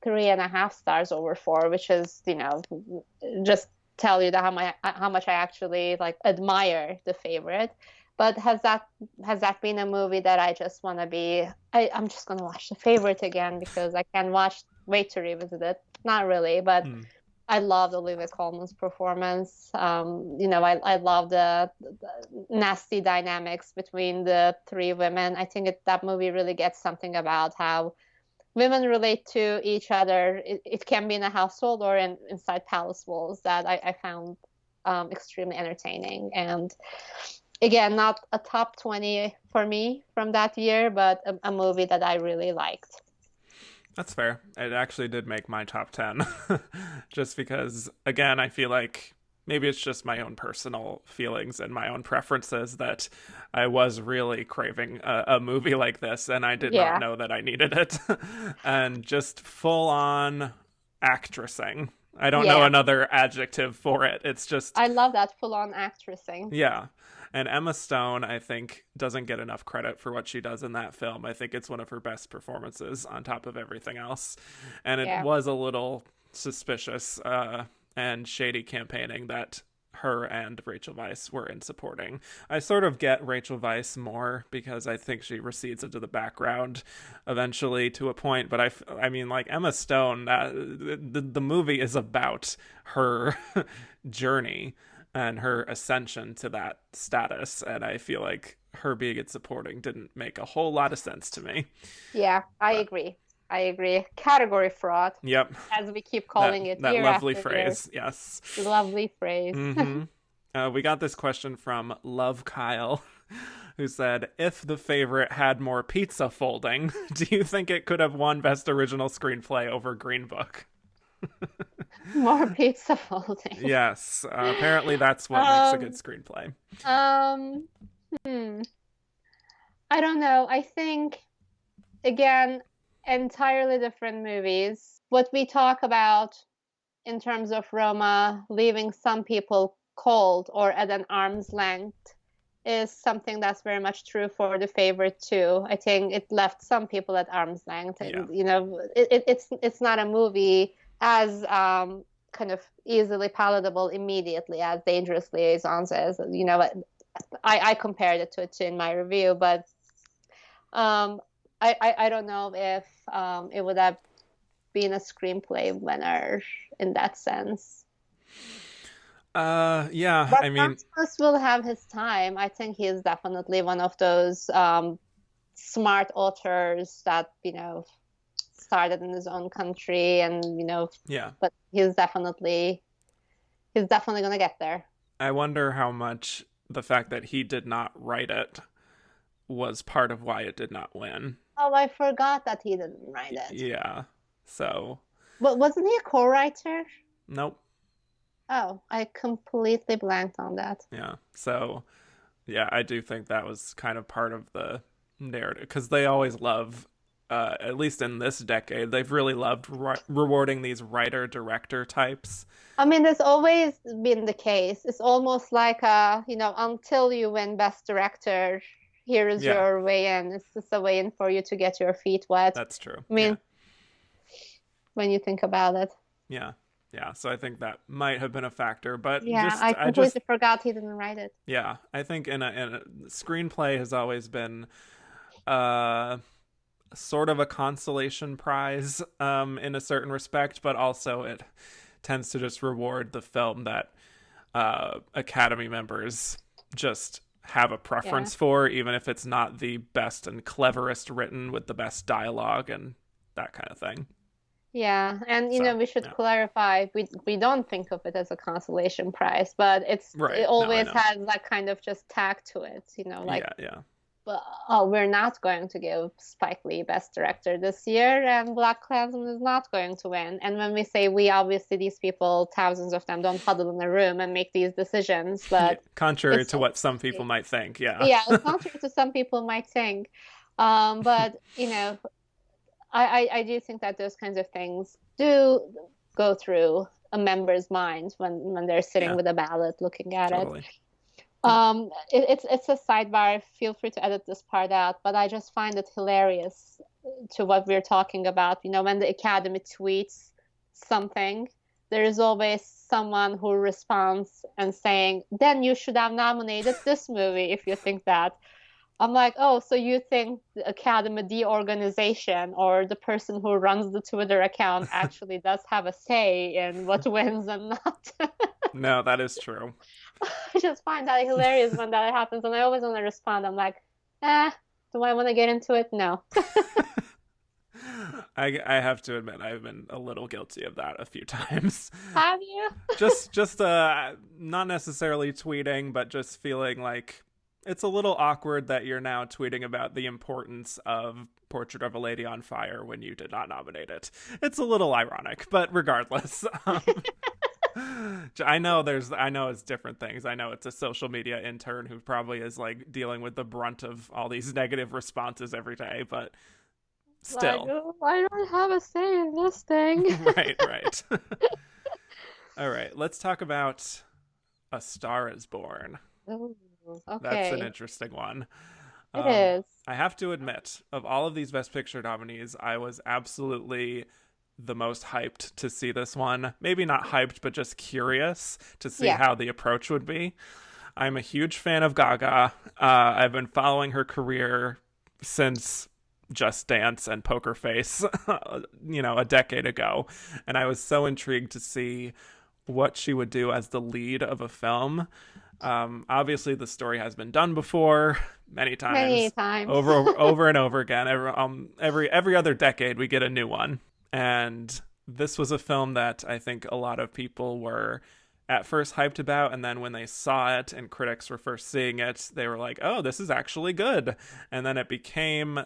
3.5 stars over 4, which is, just tell you that how much I actually like admire The Favorite. But has that been a movie that I just want to be? I'm just gonna watch The Favorite again because I can wait to revisit it. Not really, but Mm. I loved Olivia Colman's performance. I love the nasty dynamics between the three women. I think that movie really gets something about how women relate to each other. It can be in a household or inside palace walls that I found extremely entertaining. And again, not a top 20 for me from that year, but a movie that I really liked. That's fair. It actually did make my top 10. Just because, again, I feel like maybe it's just my own personal feelings and my own preferences that I was really craving a movie like this, and I did not Yeah, know that I needed it. And just full on actressing. I don't know yeah. another adjective for it. It's just, I love that full-on actressing. yeah. And Emma Stone, I think, doesn't get enough credit for what she does in that film. I think it's one of her best performances on top of everything else. And it Yeah. was a little suspicious and shady campaigning that her and Rachel Weisz were in supporting. I sort of get Rachel Weisz more because I think she recedes into the background eventually to a point. But I mean, like Emma Stone, the movie is about her journey and her ascension to that status. And I feel like her being in supporting didn't make a whole lot of sense to me. Yeah, I But agree. I agree. Category fraud, yep, as we keep that calling it that year lovely after year. phrase. Yes. Lovely phrase. Mm-hmm. We got this question from Love Kyle, who said, "If The Favorite had more pizza folding, do you think it could have won Best Original Screenplay over Green Book?" More pizza folding. Yes, apparently that's what makes a good Um, screenplay. um, hmm. I don't know. I think, again, entirely different movies. What we talk about in terms of Roma leaving some people cold or at an arm's length is something that's very much true for The Favorite too. I think it left some people at arm's length. Yeah, And, it's not a movie as kind of easily palatable immediately as Dangerous Liaisons is. I compared it to it in my review, but um, I don't know if it would have been a screenplay winner in that sense. yeah, But I mean, Rasmus will have his time. I think he is definitely one of those smart authors that, started in his own country and, yeah. but he's definitely gonna get there. I wonder how much the fact that he did not write it was part of why it did not win. Oh, I forgot that he didn't write it. Yeah. So, But wasn't he a co-writer? nope. Oh, I completely blanked on that. Yeah. So, yeah, I do think that was kind of part of the narrative because they always love, at least in this decade, they've really loved rewarding these writer director types. I mean, that's always been the case. It's almost like until you win Best Director, here is Yeah, your way in. It's just a way in for you to get your feet wet. that's true. I Yeah. mean, when you think about it. Yeah. Yeah. So I think that might have been a factor, but Yeah, I I just, completely forgot he didn't write it. yeah, I think in a screenplay has always been, uh, sort of a consolation prize, in a certain respect, but also it tends to just reward the film that Academy members just have a Yeah. preference for, even if it's not the best and cleverest written with the best dialogue and that kind of thing. Yeah, and So, we should yeah. clarify we don't think of it as a consolation prize, but it Right. No, I always know. has that kind of just tag to it, like, Yeah, yeah. oh, we're not going to give Spike Lee Best Director this year, and BlacKkKlansman is not going to win. And when we say we, obviously these people, thousands of them, don't huddle in a room and make these decisions, Yeah. but Contrary it's to what some people might think, yeah. yeah, it's contrary to some people might think. But I do think that those kinds of things do go through a member's mind when they're sitting Yeah, with a ballot looking at it. totally. It's a sidebar. Feel free to edit this part out, but I just find it hilarious to what we're talking about. When the Academy tweets something, there is always someone who responds and saying, "Then you should have nominated this movie if you think that." I'm like, oh, so you think the Academy, the organization, or the person who runs the Twitter account actually does have a say in what wins and not? No, that is true. I just find that hilarious when that happens, and I always want to respond. I'm like, do I want to get into it? No. I have to admit I've been a little guilty of that a few times. Have you? just not necessarily tweeting, but just feeling like it's a little awkward that you're now tweeting about the importance of Portrait of a Lady on Fire when you did not nominate it. It's a little ironic, but regardless. I know it's different things. I know it's a social media intern who probably is like dealing with the brunt of all these negative responses every day, but Like, still. oh, I don't have a say in this thing. Right, right. All right, let's talk about A Star is Born. Ooh, That's an okay, interesting one. it is. I have to admit, of all of these Best Picture nominees, I was absolutely the most hyped to see this one. Maybe not hyped, but just curious to see Yeah. how the approach would be. I'm a huge fan of Gaga. I've been following her career since Just Dance and Poker Face, a decade ago. And I was so intrigued to see what she would do as the lead of a film. Obviously, the story has been done before many Many times, times. over and over again. Every other decade, we get a new one, and this was a film that I think a lot of people were at first hyped about, and then when they saw it and critics were first seeing it, they were like, "Oh, this is actually good," and then it became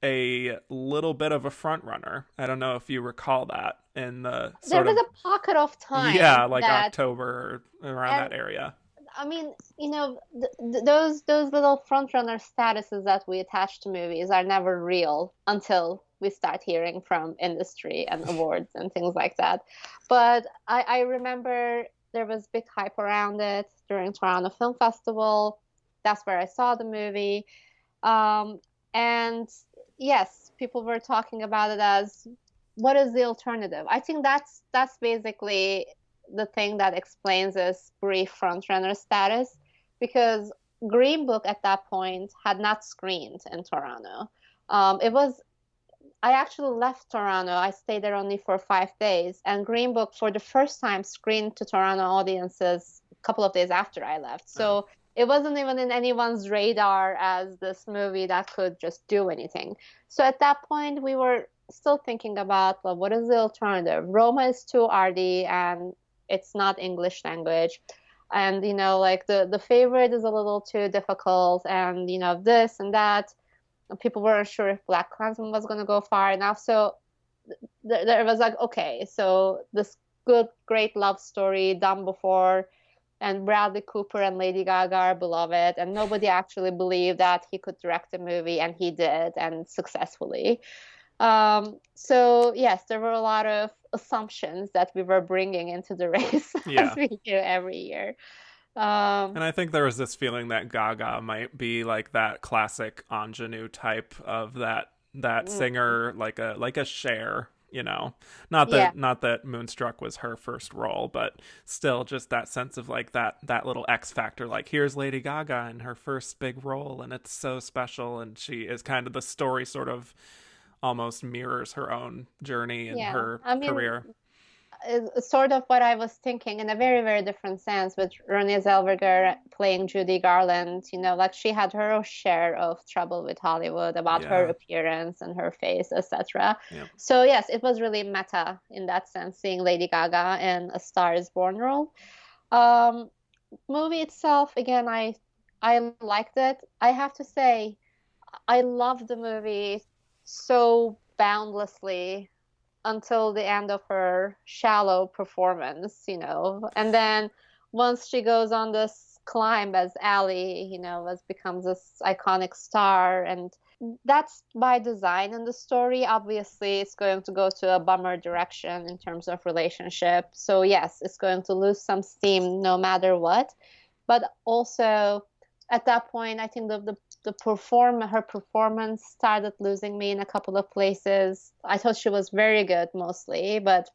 a little bit of a front runner. I don't know if you recall that in the There sort was of, a pocket of time yeah, like that, October, around and that area. I mean, those little frontrunner statuses that we attach to movies are never real until we start hearing from industry and awards and things like that. But I remember there was big hype around it during Toronto Film Festival. That's where I saw the movie. Um, and yes, people were talking about it as what is the alternative? I think that's basically the thing that explains this brief frontrunner status, because Green Book at that point had not screened in Toronto. It was I actually left Toronto. I stayed there only for 5 days, and Green Book for the first time screened to Toronto audiences a couple of days after I left. Oh, So it wasn't even in anyone's radar as this movie that could just do anything. So at that point, we were still thinking about, well, what is the alternative? Roma is too arty and it's not English language. And, like the favorite is a little too difficult, and, this and that. People weren't sure if Black Klansman was going to go far enough. So there was like, okay, so this good, great love story done before, and Bradley Cooper and Lady Gaga are beloved, and nobody actually believed that he could direct a movie, and he did, and successfully. So yes, there were a lot of assumptions that we were bringing into the race as yeah. we do every year. Um, And I think there was this feeling that Gaga might be like that classic ingenue type of that mm, singer, like a Cher, yeah, Not that Moonstruck was her first role, but still just that sense of like that little X factor. Like, here's Lady Gaga in her first big role, and it's so special, and she is kind of the story sort of almost mirrors her own journey and yeah. her I mean, career. is sort of what I was thinking in a very, very different sense with Renée Zellweger playing Judy Garland. Like she had her share of trouble with Hollywood about her Yeah. appearance and her face, etc. Yeah. So yes, it was really meta in that sense, seeing Lady Gaga in A Star Is Born role. Um, Movie itself, again, I liked it. I have to say, I loved the movie so boundlessly until the end of her shallow performance. And then once she goes on this climb as Ally, becomes this iconic star, and that's by design in the story. Obviously, it's going to go to a bummer direction in terms of relationship. So yes, it's going to lose some steam no matter what. But also at that point, I think her performance started losing me in a couple of places. I thought she was very good mostly, but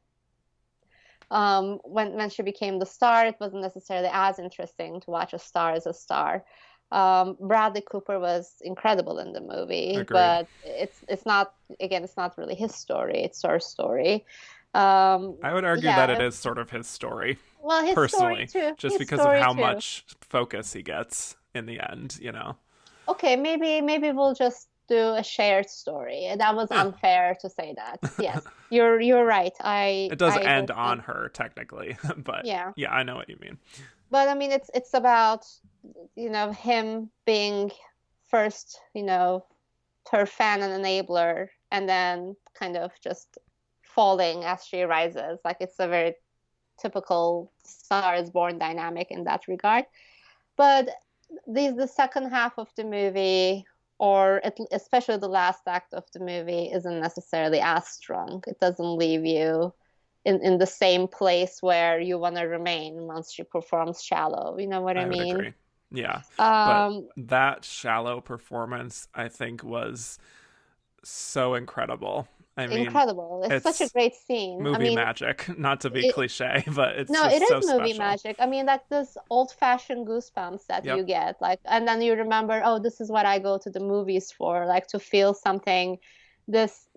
when she became the star, it wasn't necessarily as interesting to watch a star as a star. Bradley Cooper was incredible in the movie, Agreed. but it's not, again, it's not really his story; it's her story. I would argue that it Yeah, is sort of his story, well, his story personally, too. just His because of story how too. much focus he gets in the end. Okay, maybe we'll just do a shared story. That was Eh. unfair to say that. Yes, you're right. It does I end don't on think. her, technically, but Yeah, yeah, I know what you mean. but I mean, it's about him being first, her fan and enabler, and then kind of just falling as she rises. Like it's a very typical Star is Born dynamic in that regard. But the second half of the movie, or especially the last act of the movie, isn't necessarily as strong. It doesn't leave you in the same place where you want to remain once she performs Shallow. You know what I I would mean? agree. Yeah. But Um, that Shallow performance, I think, was so incredible. I mean, Incredible. It's such a it's great scene. I movie mean, magic, not to be it, cliche, but it's no, it just is so movie special. magic. I mean, like this old-fashioned goosebumps that you Yep. get, like, and then you remember, oh, this is what I go to the movies for, like to feel something this,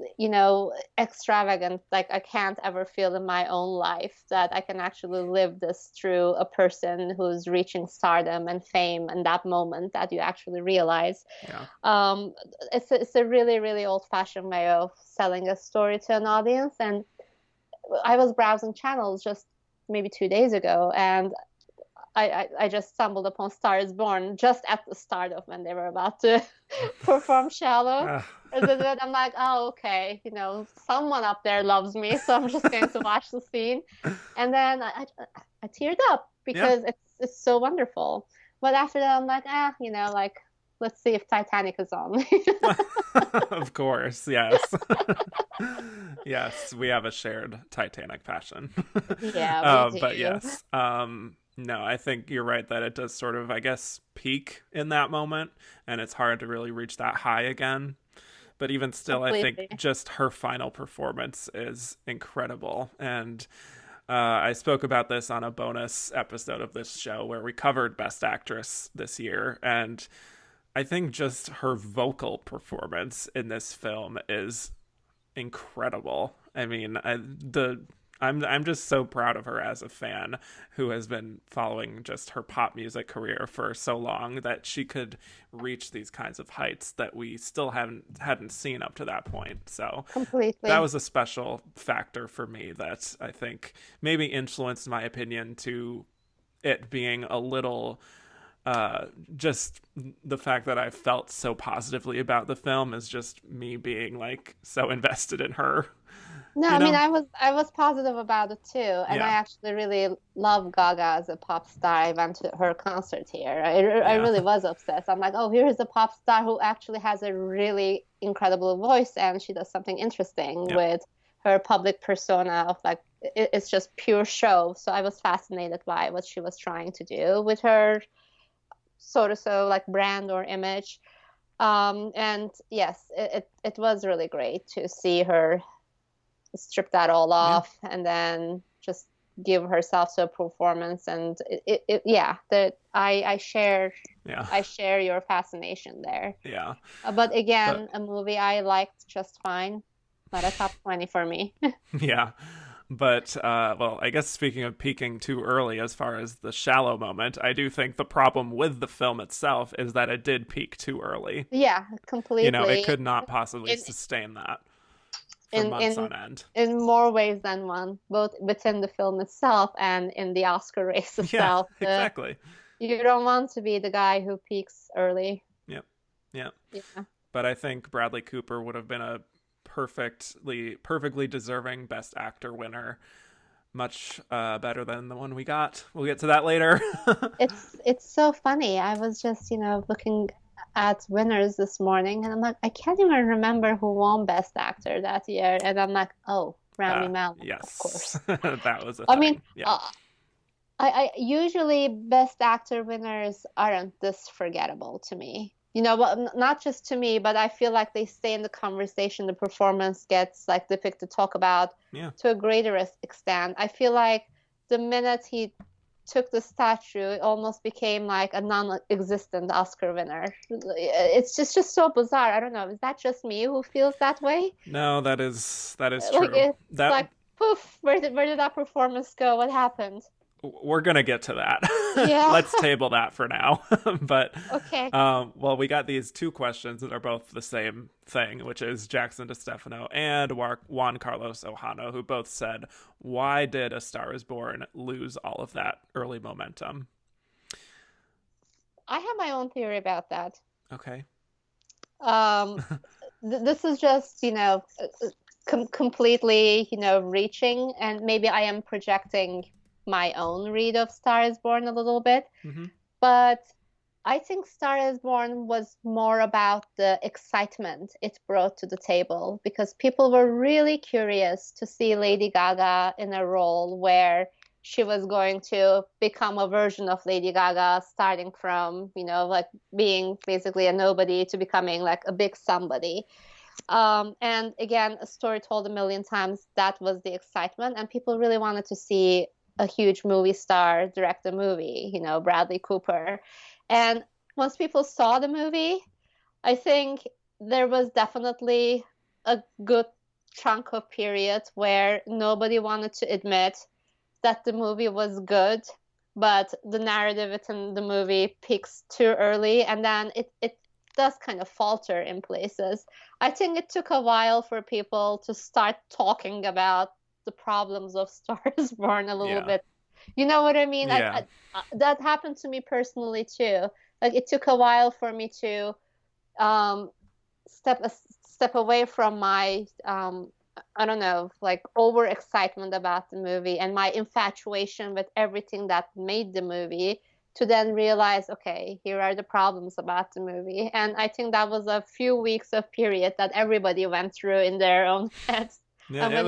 extravagant, like I can't ever feel in my own life, that I can actually live this through a person who's reaching stardom and fame and that moment that you actually realize. Yeah. Um, it's a really, really old-fashioned way of selling a story to an audience. And I was browsing channels just maybe 2 days ago, and I just stumbled upon Star is Born just at the start of when they were about to perform Shallow. Uh, And I'm like, oh, okay, someone up there loves me, so I'm just going to watch the scene. And then I teared up yeah. because it's so wonderful. But after that, I'm like, like, let's see if Titanic is on. Of course, yes. Yes, we have a shared Titanic passion. Yeah, we But do. yes, no, I think you're right that it does sort of, I guess, peak in that moment, and it's hard to really reach that high again. But even still, I think Completely. just her final performance is incredible. And I spoke about this on a bonus episode of this show where we covered Best Actress this year, and I think just her vocal performance in this film is incredible. I mean, I'm just so proud of her as a fan who has been following just her pop music career for so long, that she could reach these kinds of heights that we still hadn't seen up to that point. So that Completely. was a special factor for me that I think maybe influenced my opinion to it being a little just the fact that I felt so positively about the film is just me being like so invested in her, No, you I mean, know? I was positive about it too, and I Yeah. actually really love Gaga as a pop star. I went to her concert here. I Yeah. really was obsessed. I'm like, oh, here is a pop star who actually has a really incredible voice, and she does something interesting Yep. with her public persona of like it's just pure show. So I was fascinated by what she was trying to do with her sort of so like brand or image. And yes, it was really great to see her strip that all Yeah. off and then just give herself to a performance. And yeah, that Yeah. I share your fascination there. Yeah. But But again, a movie I liked just fine, not a top 20 for me. yeah. But well, I guess speaking of peaking too early as far as the shallow moment, I do think the problem with the film itself is that it did peak too early. Yeah, You know, it completely. could not possibly In sustain that for in months in on end. in more ways than one, both within the film itself and in the Oscar race Yeah, itself. exactly. You don't want to be the guy who peaks early. Yep. Yeah. Yeah. But I think Bradley Cooper would have been a perfectly deserving Best Actor winner. Much better than the one we got. We'll get to that later. It's so funny. I was just, looking at winners this morning, and I'm like, I can't even remember who won Best Actor that year. And I'm like, oh, Rami Malek, of Yes, course. that was a I mean, thing. Yeah, I usually Best Actor winners aren't this forgettable to me. But not just to me, but I feel like they stay in the conversation. The performance gets like depicted, talk about yeah, to a greater extent. I feel like the minute he took the statue, it almost became like a non-existent Oscar winner. It's just so bizarre. I don't know. Is that just me who feels that way? no, that is Like true. it's That like poof, where did that performance go? What happened? we're gonna get to that. Yeah. Let's table that for now. But Okay. well, we got these two questions that are both the same thing, which is Jackson DeStefano and Juan Carlos Ojano, who both said, "Why did A Star Is Born lose all of that early momentum?" I have my own theory about that. Okay. Um, this is just, completely, reaching, and maybe I am projecting my own read of Star is Born a little bit. Mm-hmm. But I think Star is Born was more about the excitement it brought to the table because people were really curious to see Lady Gaga in a role where she was going to become a version of Lady Gaga, starting from, like being basically a nobody to becoming like a big somebody. And again, a story told a million times, that was the excitement. And people really wanted to see a huge movie star direct a movie, Bradley Cooper. And once people saw the movie, I think there was definitely a good chunk of period where nobody wanted to admit that the movie was good, but the narrative within the movie peaks too early, and then it does kind of falter in places. I think it took a while for people to start talking about the problems of Star is Born a little bit. You know what I mean? Yeah. That happened to me personally too. Like it took a while for me to um, step away from my I don't know, like overexcitement about the movie and my infatuation with everything that made the movie to then realize, okay, here are the problems about the movie. And I think that was a few weeks of period that everybody went through in their own heads. Yeah, And it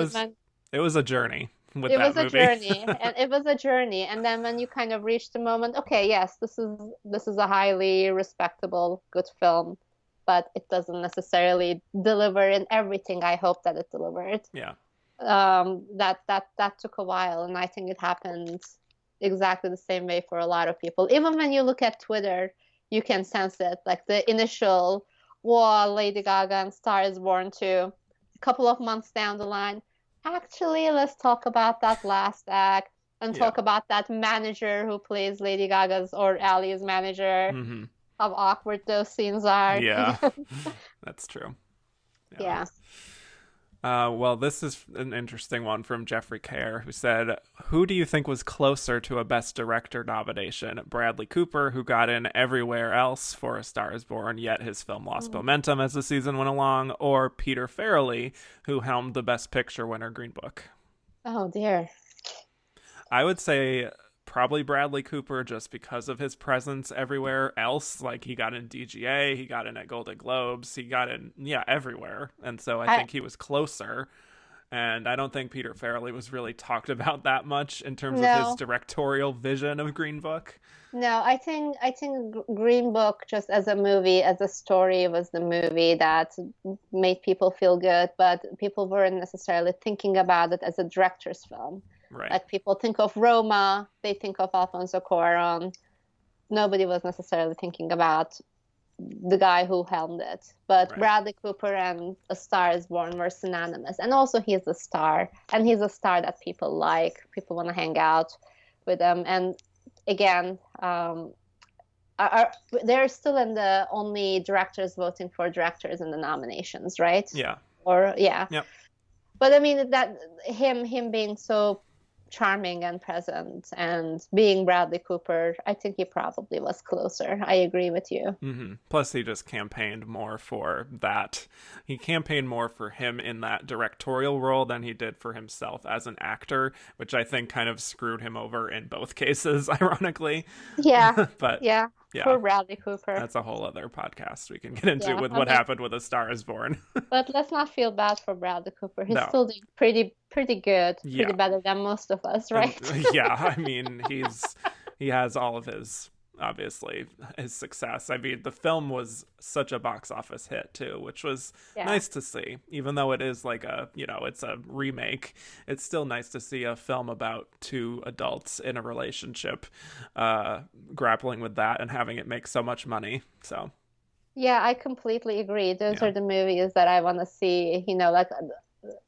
was a journey with it that was a movie. journey, and it was a journey. And then when you kind of reach the moment, okay, yes, this is a highly respectable, good film, but it doesn't necessarily deliver in everything I hope that it delivered. Yeah. That took a while, and I think it happened exactly the same way for a lot of people. Even when you look at Twitter, you can sense it. Like the initial, "Whoa, Lady Gaga and Star is Born" to a couple of months down the line. Actually, let's talk about that last act and Yeah. talk about that manager who plays Lady Gaga's or Ali's manager. Mm-hmm. How awkward those scenes are. Yeah. That's true. Yeah. Well, this is an interesting one from Jeffrey Kerr, who said, "Who do you think was closer to a Best Director nomination? Bradley Cooper, who got in everywhere else for A Star is Born, yet his film lost momentum as the season went along, or Peter Farrelly, who helmed the Best Picture winner Green Book?" Oh, dear. I would say probably Bradley Cooper, just because of his presence everywhere else. Like, he got in DGA, he got in at Golden Globes, he got in, everywhere. And so I think he was closer. And I don't think Peter Farrelly was really talked about that much in terms of his directorial vision of Green Book. No, I think Green Book, just as a movie, as a story, was the movie that made people feel good, but people weren't necessarily thinking about it as a director's film. Right. Like people think of Roma, they think of Alfonso Cuarón. Nobody was necessarily thinking about the guy who helmed it. But Bradley Cooper and A Star is Born were synonymous. And also he's a star. And he's a star that people like. People want to hang out with him. And again, they're still in the only directors voting for directors in the nominations, right? Yeah. Or, yeah. Yep. But I mean, that him being so charming and present and being Bradley Cooper, I think he probably was closer. I agree with you. Mm-hmm. Plus, he just campaigned more for that. He campaigned more for him in that directorial role than he did for himself as an actor, which I think kind of screwed him over in both cases, ironically. Yeah. But yeah. Poor Bradley Cooper. That's a whole other podcast we can get into with what happened with A Star is Born. But let's not feel bad for Bradley Cooper. He's still doing pretty good, pretty better than most of us, right? I mean, he has all of his, obviously, his success. I mean, the film was such a box office hit too, which was nice to see. Even though it is like it's a remake, it's still nice to see a film about two adults in a relationship grappling with that and having it make so much money. So yeah, I completely agree. Those are the movies that I want to see.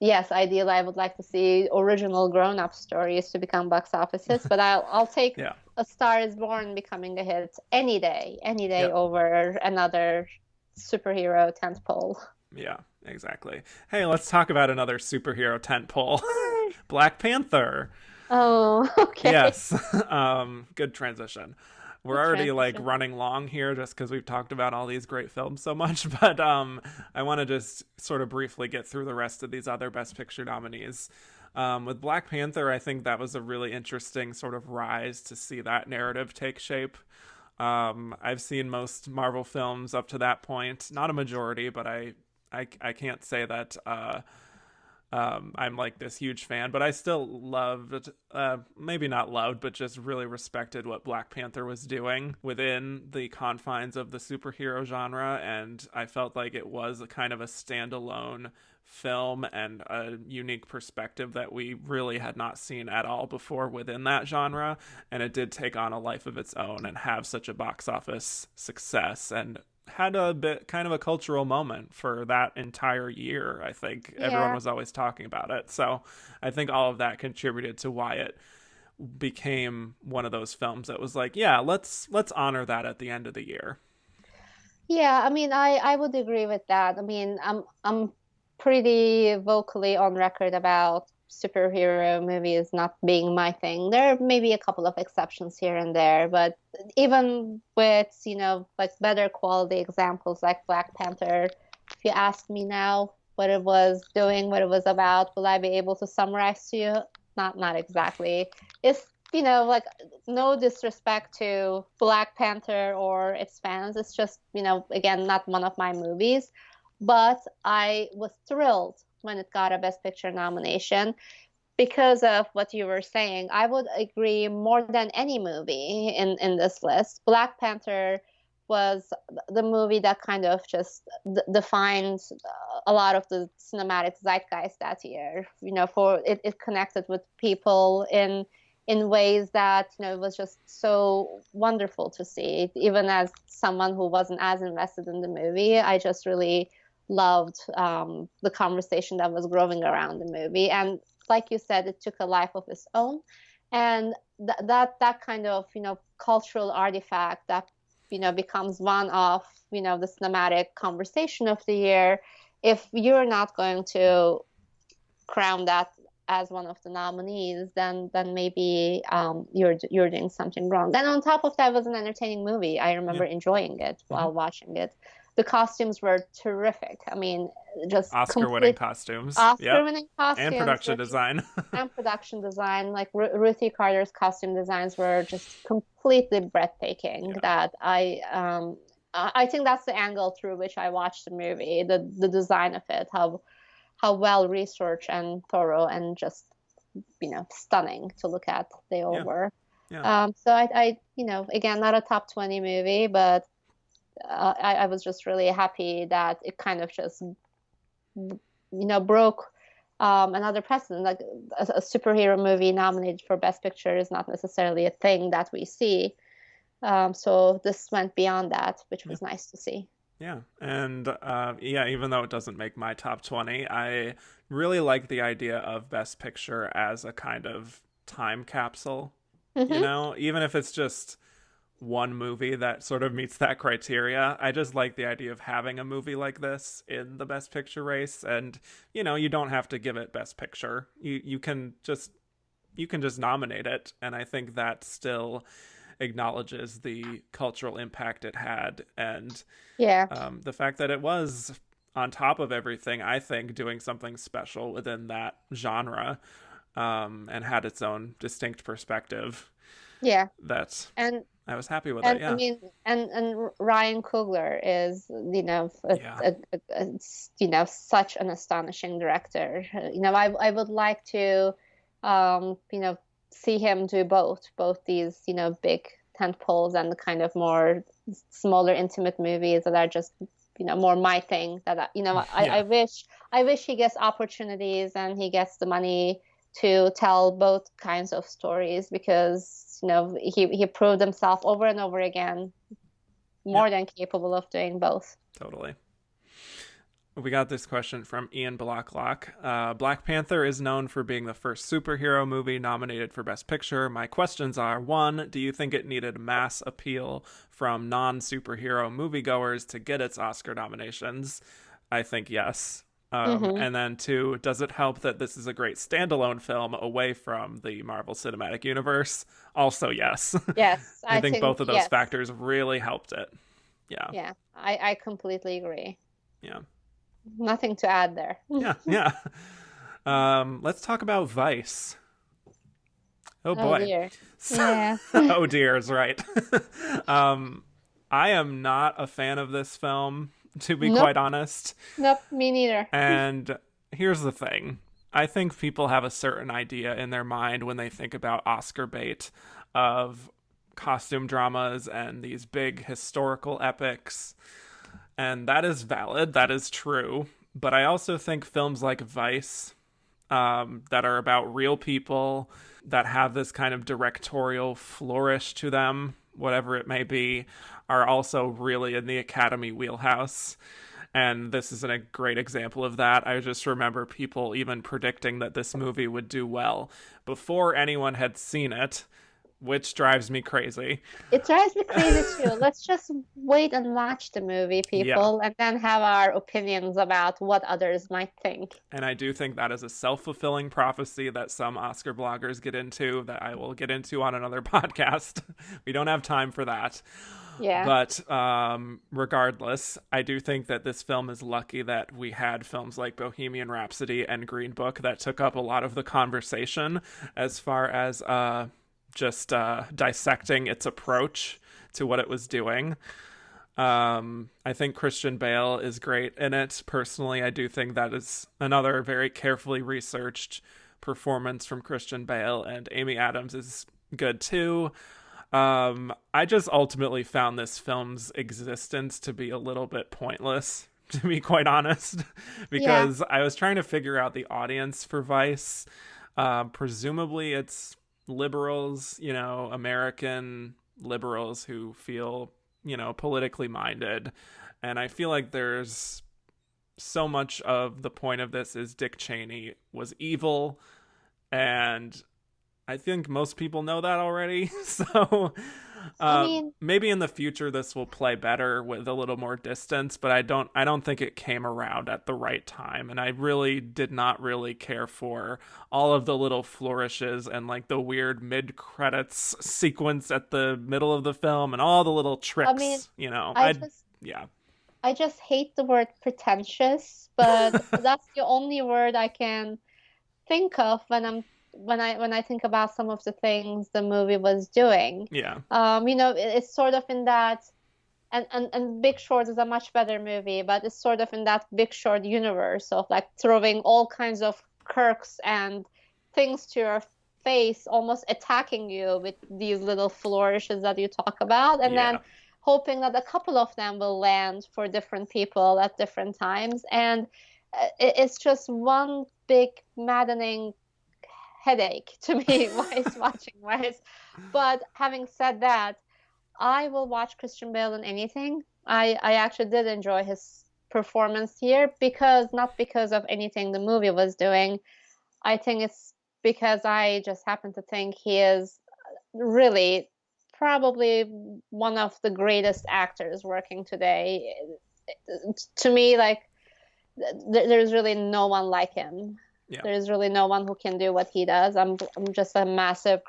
Yes, ideally, I would like to see original grown-up stories to become box office hits, but I'll take A Star is Born becoming a hit any day over another superhero tentpole. Yeah, exactly. Hey, let's talk about another superhero tentpole, Black Panther. Oh, okay. Yes, good transition. We're already running long here just because we've talked about all these great films so much, but I want to just sort of briefly get through the rest of these other Best Picture nominees. With Black Panther, I think that was a really interesting sort of rise to see that narrative take shape. I've seen most Marvel films up to that point, not a majority, but I can't say that I'm like this huge fan, but I still loved, maybe not loved, but just really respected what Black Panther was doing within the confines of the superhero genre. And I felt like it was a kind of a standalone film and a unique perspective that we really had not seen at all before within that genre. And it did take on a life of its own and have such a box office success, and had a bit kind of a cultural moment for that entire year. I think everyone Yeah. was always talking about it. So I think all of that contributed to why it became one of those films that was like, yeah, let's honor that at the end of the year. Yeah, I mean, I would agree with that. I mean, I'm pretty vocally on record about superhero movies not being my thing. There may be a couple of exceptions here and there, but even with, like better quality examples like Black Panther, if you ask me now what it was doing, what it was about, will I be able to summarize to you? Not exactly. It's like no disrespect to Black Panther or its fans. It's just, again, not one of my movies. But I was thrilled when it got a Best Picture nomination because of what you were saying. I would agree more than any movie in this list. Black Panther was the movie that kind of just defined a lot of the cinematic zeitgeist that year. For it connected with people in ways that it was just so wonderful to see. Even as someone who wasn't as invested in the movie, I just really loved the conversation that was growing around the movie. And like you said, it took a life of its own, and that kind of cultural artifact that becomes one of the cinematic conversation of the year. If you're not going to crown that as one of the nominees, then maybe you're doing something wrong. Then on top of that, it was an entertaining movie. I Yeah. remember enjoying it Mm-hmm. while watching it. The costumes were terrific. I mean, just Oscar winning complete costumes. Yep. Oscar-winning And costumes, production design. and production design. Like Ruthie Carter's costume designs were just completely breathtaking. Yeah. That I think that's the angle through which I watched the movie. The design of it, how well researched and thorough and just stunning to look at they all Yeah. were. Yeah. So again, not a top 20 movie, but I was just really happy that it kind of just broke another precedent. Like a superhero movie nominated for Best Picture is not necessarily a thing that we see. So this went beyond that, which Yeah. was nice to see. Yeah. And yeah, even though it doesn't make my top 20, I really like the idea of Best Picture as a kind of time capsule. Hmm. Even if it's just one movie that sort of meets that criteria. I just like the idea of having a movie like this in the Best Picture race, and you don't have to give it Best Picture. You can just nominate it, and I think that still acknowledges the cultural impact it had, and Yeah. the fact that it was on top of everything. I think doing something special within that genre, and had its own distinct perspective. Yeah. That And I was happy with it. And I Yeah. mean, and Ryan Coogler is, Yeah. such an astonishing director. I would like to, see him do both these, big tent poles and the kind of more smaller, intimate movies that are just, more my thing. That Yeah. I wish he gets opportunities and he gets the money to tell both kinds of stories, because he proved himself over and over again Yeah. more than capable of doing both. Totally. We got this question from Ian Blacklock. Black Panther is known for being the first superhero movie nominated for Best Picture. My questions are: one, do you think it needed mass appeal from non-superhero moviegoers to get its Oscar nominations? I think yes. Hmm. And then two, does it help that this is a great standalone film away from the Marvel Cinematic Universe? Also yes. Yes, I I think think both of those yes. factors really helped it. Yeah. Yeah, I completely agree. Yeah. Nothing to add there. Yeah. Yeah. Let's talk about Vice. Oh Oh boy. dear. Yeah. Oh dear is right. um, I am not a fan of this film, to be Nope. quite honest. Nope. Me neither. And here's the thing. I think people have a certain idea in their mind when they think about Oscar bait of costume dramas and these big historical epics. And that is valid, that is true. But I also think films like Vice, that are about real people, that have this kind of directorial flourish to them, whatever it may be, are also really in the Academy wheelhouse. And this is a great example of that. I just remember people even predicting that this movie would do well before anyone had seen it, which drives me crazy. It drives me crazy too. Let's just wait and watch the movie, Yeah. people, and then have our opinions about what others might think. And I do think that is a self-fulfilling prophecy that some Oscar bloggers get into, that I will get into on another podcast. We don't have time for that. Yeah. But regardless, I do think that this film is lucky that we had films like Bohemian Rhapsody and Green Book that took up a lot of the conversation as far as just dissecting its approach to what it was doing. I think Christian Bale is great in it. Personally, I do think that is another very carefully researched performance from Christian Bale, and Amy Adams is good too. I just ultimately found this film's existence to be a little bit pointless, to be quite honest, because I was trying to figure out the audience for Vice. Presumably it's liberals, American liberals who feel, politically minded. And I feel like there's so much of the point of this is Dick Cheney was evil, and I think most people know that already. So maybe in the future this will play better with a little more distance, but I don't think it came around at the right time. And I really did not really care for all of the little flourishes and like the weird mid-credits sequence at the middle of the film and all the little tricks, I just hate the word pretentious, but that's the only word I can think of when I think about some of the things the movie was doing. Yeah. It's sort of in that, and Big Short is a much better movie, but it's sort of in that Big Short universe of like throwing all kinds of quirks and things to your face, almost attacking you with these little flourishes that you talk about, and then hoping that a couple of them will land for different people at different times. And it's just one big maddening headache to me watching Vice. But having said that, I will watch Christian Bale in anything. I actually did enjoy his performance here, not because of anything the movie was doing. I think it's because I just happen to think he is really probably one of the greatest actors working today. To me, like, there's really no one like him. Yeah. There's really no one who can do what he does. I'm just a massive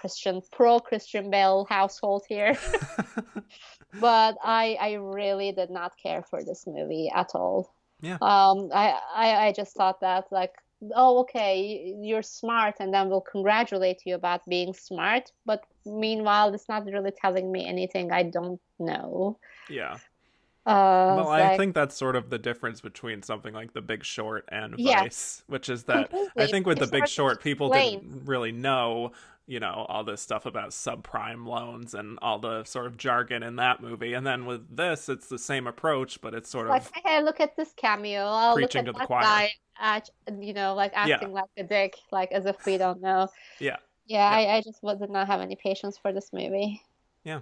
pro Christian Bale household here. But I really did not care for this movie at all. Yeah. I just thought that, like, oh, okay, you're smart, and then we'll congratulate you about being smart. But meanwhile, it's not really telling me anything I don't know. Yeah. Well, I think that's sort of the difference between something like The Big Short and Vice, which is that completely. I think with The Big Short, people didn't really know, all this stuff about subprime loans and all the sort of jargon in that movie. And then with this, it's the same approach, but it's sort like, of hey, look at this cameo. I'll preaching look at to the that choir. Guy, like acting like a dick, like as if we don't know. Yeah. I just did not have any patience for this movie. Yeah.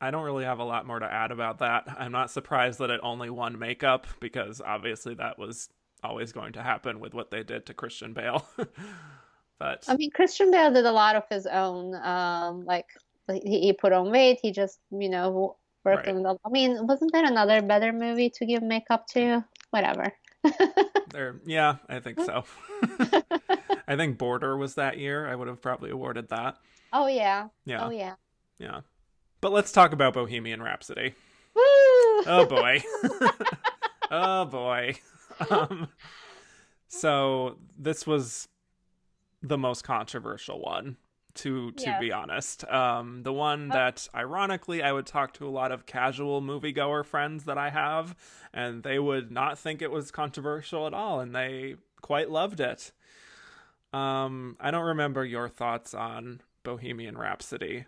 I don't really have a lot more to add about that. I'm not surprised that it only won makeup, because obviously that was always going to happen with what they did to Christian Bale. But I mean, Christian Bale did a lot of his own. Like he put on weight. He just worked on the. I mean, wasn't there another better movie to give makeup to? Whatever. I think so. I think Border was that year. I would have probably awarded that. Oh yeah. Yeah. Oh yeah. Yeah. But let's talk about Bohemian Rhapsody. Woo! Oh boy. Oh boy. So this was the most controversial one, to Yes. be honest. The one that, ironically, I would talk to a lot of casual moviegoer friends that I have, and they would not think it was controversial at all, and they quite loved it. I don't remember your thoughts on Bohemian Rhapsody.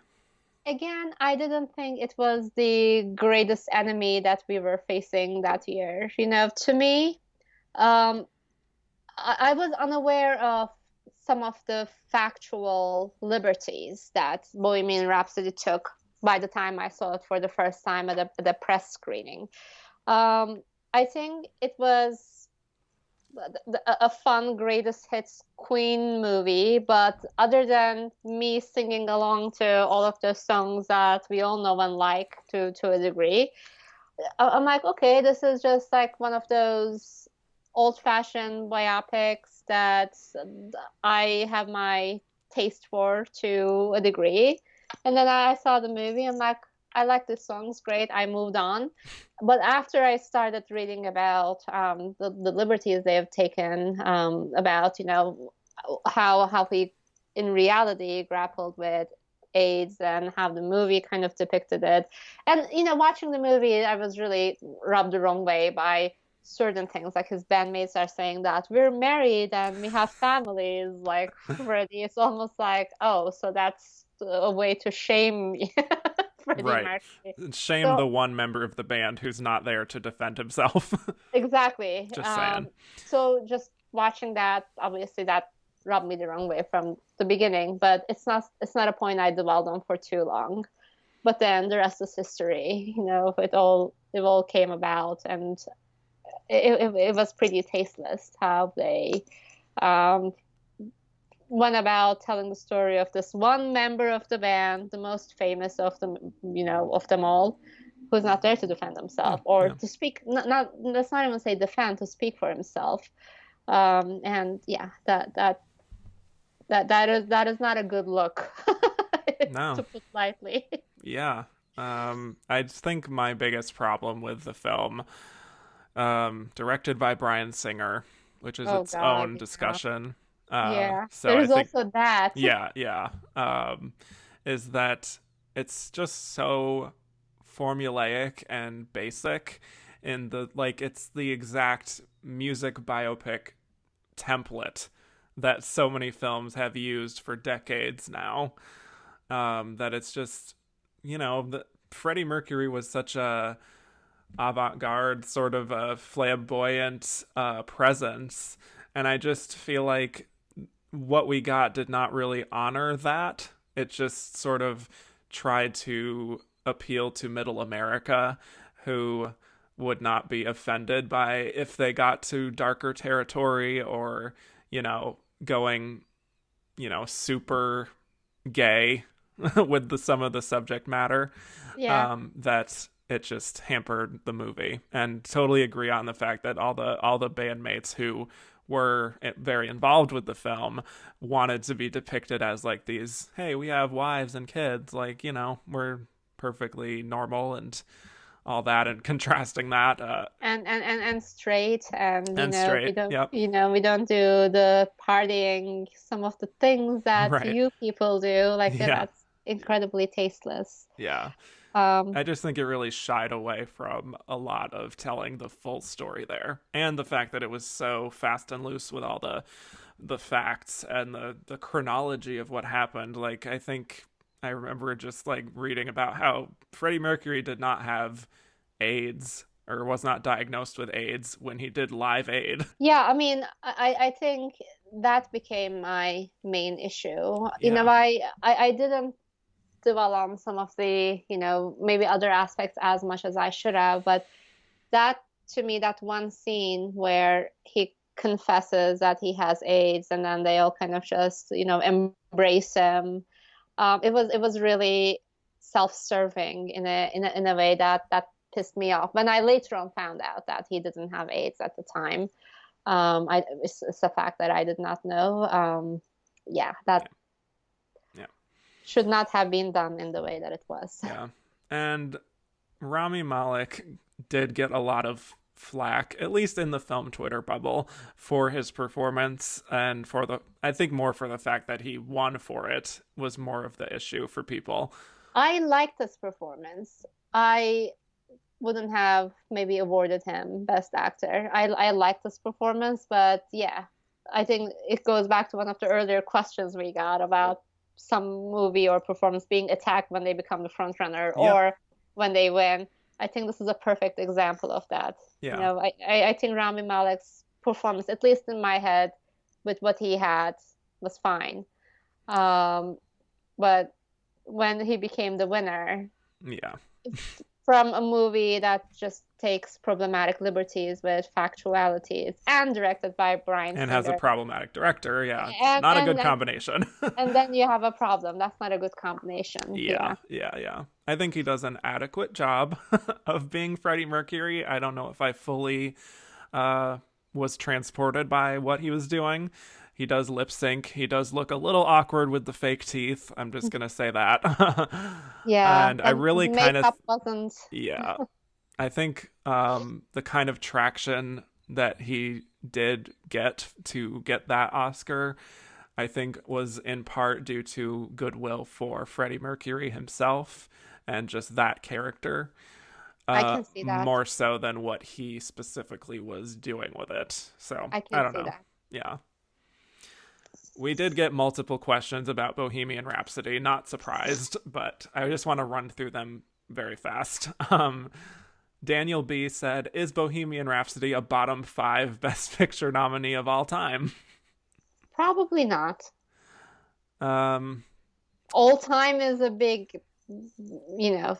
Again, I didn't think it was the greatest enemy that we were facing that year. To me, um, I was unaware of some of the factual liberties that Bohemian Rhapsody took by the time I saw it for the first time at the press screening. Um, I think it was a fun greatest hits Queen movie, but other than me singing along to all of those songs that we all know and like to a degree, I'm like, okay, this is just like one of those old-fashioned biopics that I have my taste for to a degree. And then I saw the movie, I'm like, I like this song's great. I moved on. But after I started reading about the liberties they have taken, about how he in reality grappled with AIDS and how the movie kind of depicted it, and watching the movie, I was really rubbed the wrong way by certain things. Like his bandmates are saying that we're married and we have families. Like Freddie, it's almost like, oh, so that's a way to shame Freddie Right. Mercury. Shame So the one member of the band who's not there to defend himself. exactly. Just saying. So just watching that, obviously that rubbed me the wrong way from the beginning, but it's not a point I dwelled on for too long. But then the rest is history. It all came about, and it was pretty tasteless how they um, went about telling the story of this one member of the band, the most famous of them, of them all, who's not there to defend Yeah, himself or yeah. to speak. Not let's not even say defend, to speak for himself. And yeah, that is not a good look, No. to put lightly. Yeah. I think my biggest problem with the film, directed by Bryan Singer, which is Oh its God, own yeah. discussion. Yeah. So I There's think, also that. yeah, is that it's just so formulaic and basic in the, like, it's the exact music biopic template that so many films have used for decades now. That it's just, Freddie Mercury was such a avant-garde, sort of a flamboyant presence, and I just feel like what we got did not really honor that. It just sort of tried to appeal to middle America, who would not be offended by if they got to darker territory, or, going, super gay with some of the subject matter. Yeah. That it just hampered the movie, and totally agree on the fact that all the bandmates who were very involved with the film wanted to be depicted as like these, hey, we have wives and kids, like, we're perfectly normal and all that, and contrasting that, And straight, and and straight. we don't Yep. we don't do the partying, some of the things that Right. you people do, like Yeah. that's incredibly tasteless. Yeah. um I just think it really shied away from a lot of telling the full story there, and the fact that it was so fast and loose with all the facts and the chronology of what happened. Like, I think I remember just like reading about how Freddie Mercury did not have AIDS, or was not diagnosed with AIDS when he did Live Aid. yeah, I mean, I think that became my main issue. Yeah. I didn't dwell on some of the, maybe other aspects as much as I should have, but that, to me, that one scene where he confesses that he has AIDS, and then they all kind of just, embrace him. It was really self-serving in a way that pissed me off. When I later on found out that he didn't have AIDS at the time, it's a fact that I did not know. Yeah, that Yeah. should not have been done in the way that it was. Yeah. And Rami Malek did get a lot of flack, at least in the film Twitter bubble, for his performance, and I think more for the fact that he won for it was more of the issue for people. I liked this performance. I wouldn't have maybe awarded him Best Actor. I liked this performance, but yeah, I think it goes back to one of the earlier questions we got about some movie or performance being attacked when they become the front runner or when they win. I think this is a perfect example of that. Yeah. You know, I think Rami Malek's performance, at least in my head, with what he had, was fine. But when he became the winner, yeah, from a movie that just takes problematic liberties with factualities and directed by Bryan and Singer. has a problematic director, not a good combination. And then you have a problem. That's not a good combination. Yeah. I think he does an adequate job of being Freddie Mercury. I don't know if I fully was transported by what he was doing. He does lip sync. He does look a little awkward with the fake teeth. I'm just going to say that. Yeah. And I really kind of... wasn't... Yeah. I think the kind of traction that he did get to get that Oscar, I think was in part due to goodwill for Freddie Mercury himself and just that character. I can see that. More so than what he specifically was doing with it. So I don't know. That. Yeah. We did get multiple questions about Bohemian Rhapsody. Not surprised, but I just want to run through them very fast. Daniel B. said, is Bohemian Rhapsody a bottom 5 Best Picture nominee of all time? Probably not. All time is a big, Yeah.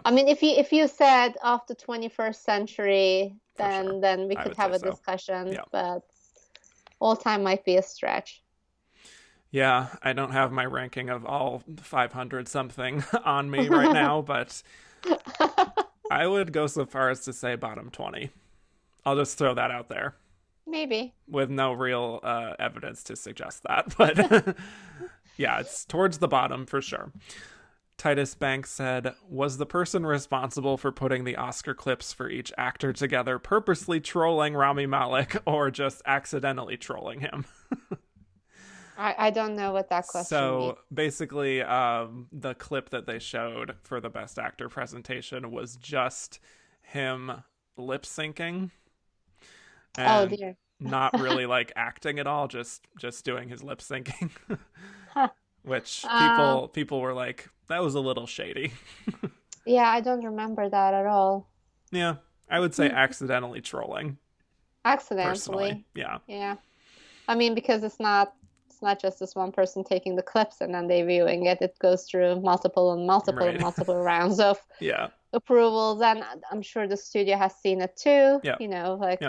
I mean, if you said of the 21st century, then we could have a discussion. Yeah. But all time might be a stretch. Yeah, I don't have my ranking of all 500 something on me right now, but I would go so far as to say bottom 20. I'll just throw that out there. Maybe. With no real evidence to suggest that, but yeah, it's towards the bottom for sure. Titus Banks said, was the person responsible for putting the Oscar clips for each actor together purposely trolling Rami Malek or just accidentally trolling him? I don't know what that question means. Basically, the clip that they showed for the Best Actor presentation was just him lip syncing. Oh dear. Not really like acting at all, just doing his lip syncing. Which people were like, that was a little shady. Yeah, I don't remember that at all. Yeah, I would say accidentally trolling. Accidentally. Personally. Yeah. Yeah. I mean, because it's not just this one person taking the clips and then they viewing it. It goes through multiple rounds of approvals, and I'm sure the studio has seen it too. Yeah. You know, like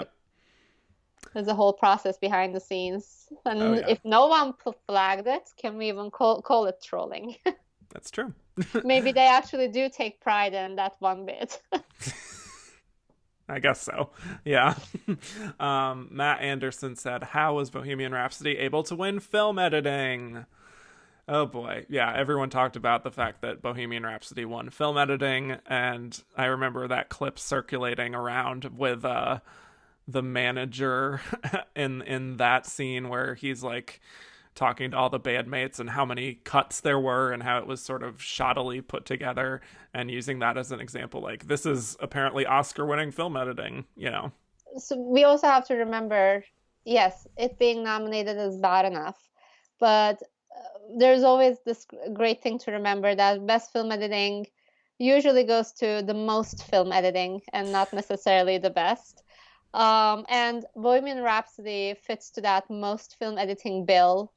there's a whole process behind the scenes, and if no one flagged it, can we even call it trolling? That's true. Maybe they actually do take pride in that one bit. I guess so. Yeah. Matt Anderson said, how was Bohemian Rhapsody able to win film editing? Oh boy. Yeah, everyone talked about the fact that Bohemian Rhapsody won film editing, and I remember that clip circulating around with the manager in that scene where he's like talking to all the bandmates and how many cuts there were and how it was sort of shoddily put together, and using that as an example, like, this is apparently Oscar-winning film editing, you know. So we also have to remember, yes, it being nominated is bad enough, but there's always this great thing to remember that best film editing usually goes to the most film editing and not necessarily the best. And Bohemian Rhapsody fits to that most film editing bill,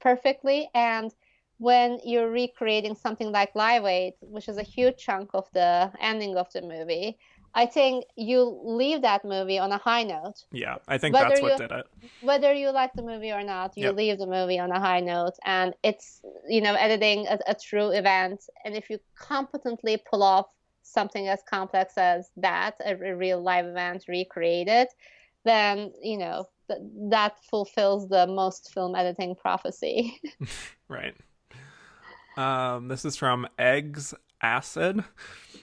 perfectly. And when you're recreating something like Live Aid, which is a huge chunk of the ending of the movie, I think you leave that movie on a high note. Yeah, I think that's what did it. Whether you like the movie or not, you leave the movie on a high note, and it's, editing a true event. And if you competently pull off something as complex as that, a real live event recreated, then, that fulfills the most film editing prophecy. Right. This is from Eggs Acid,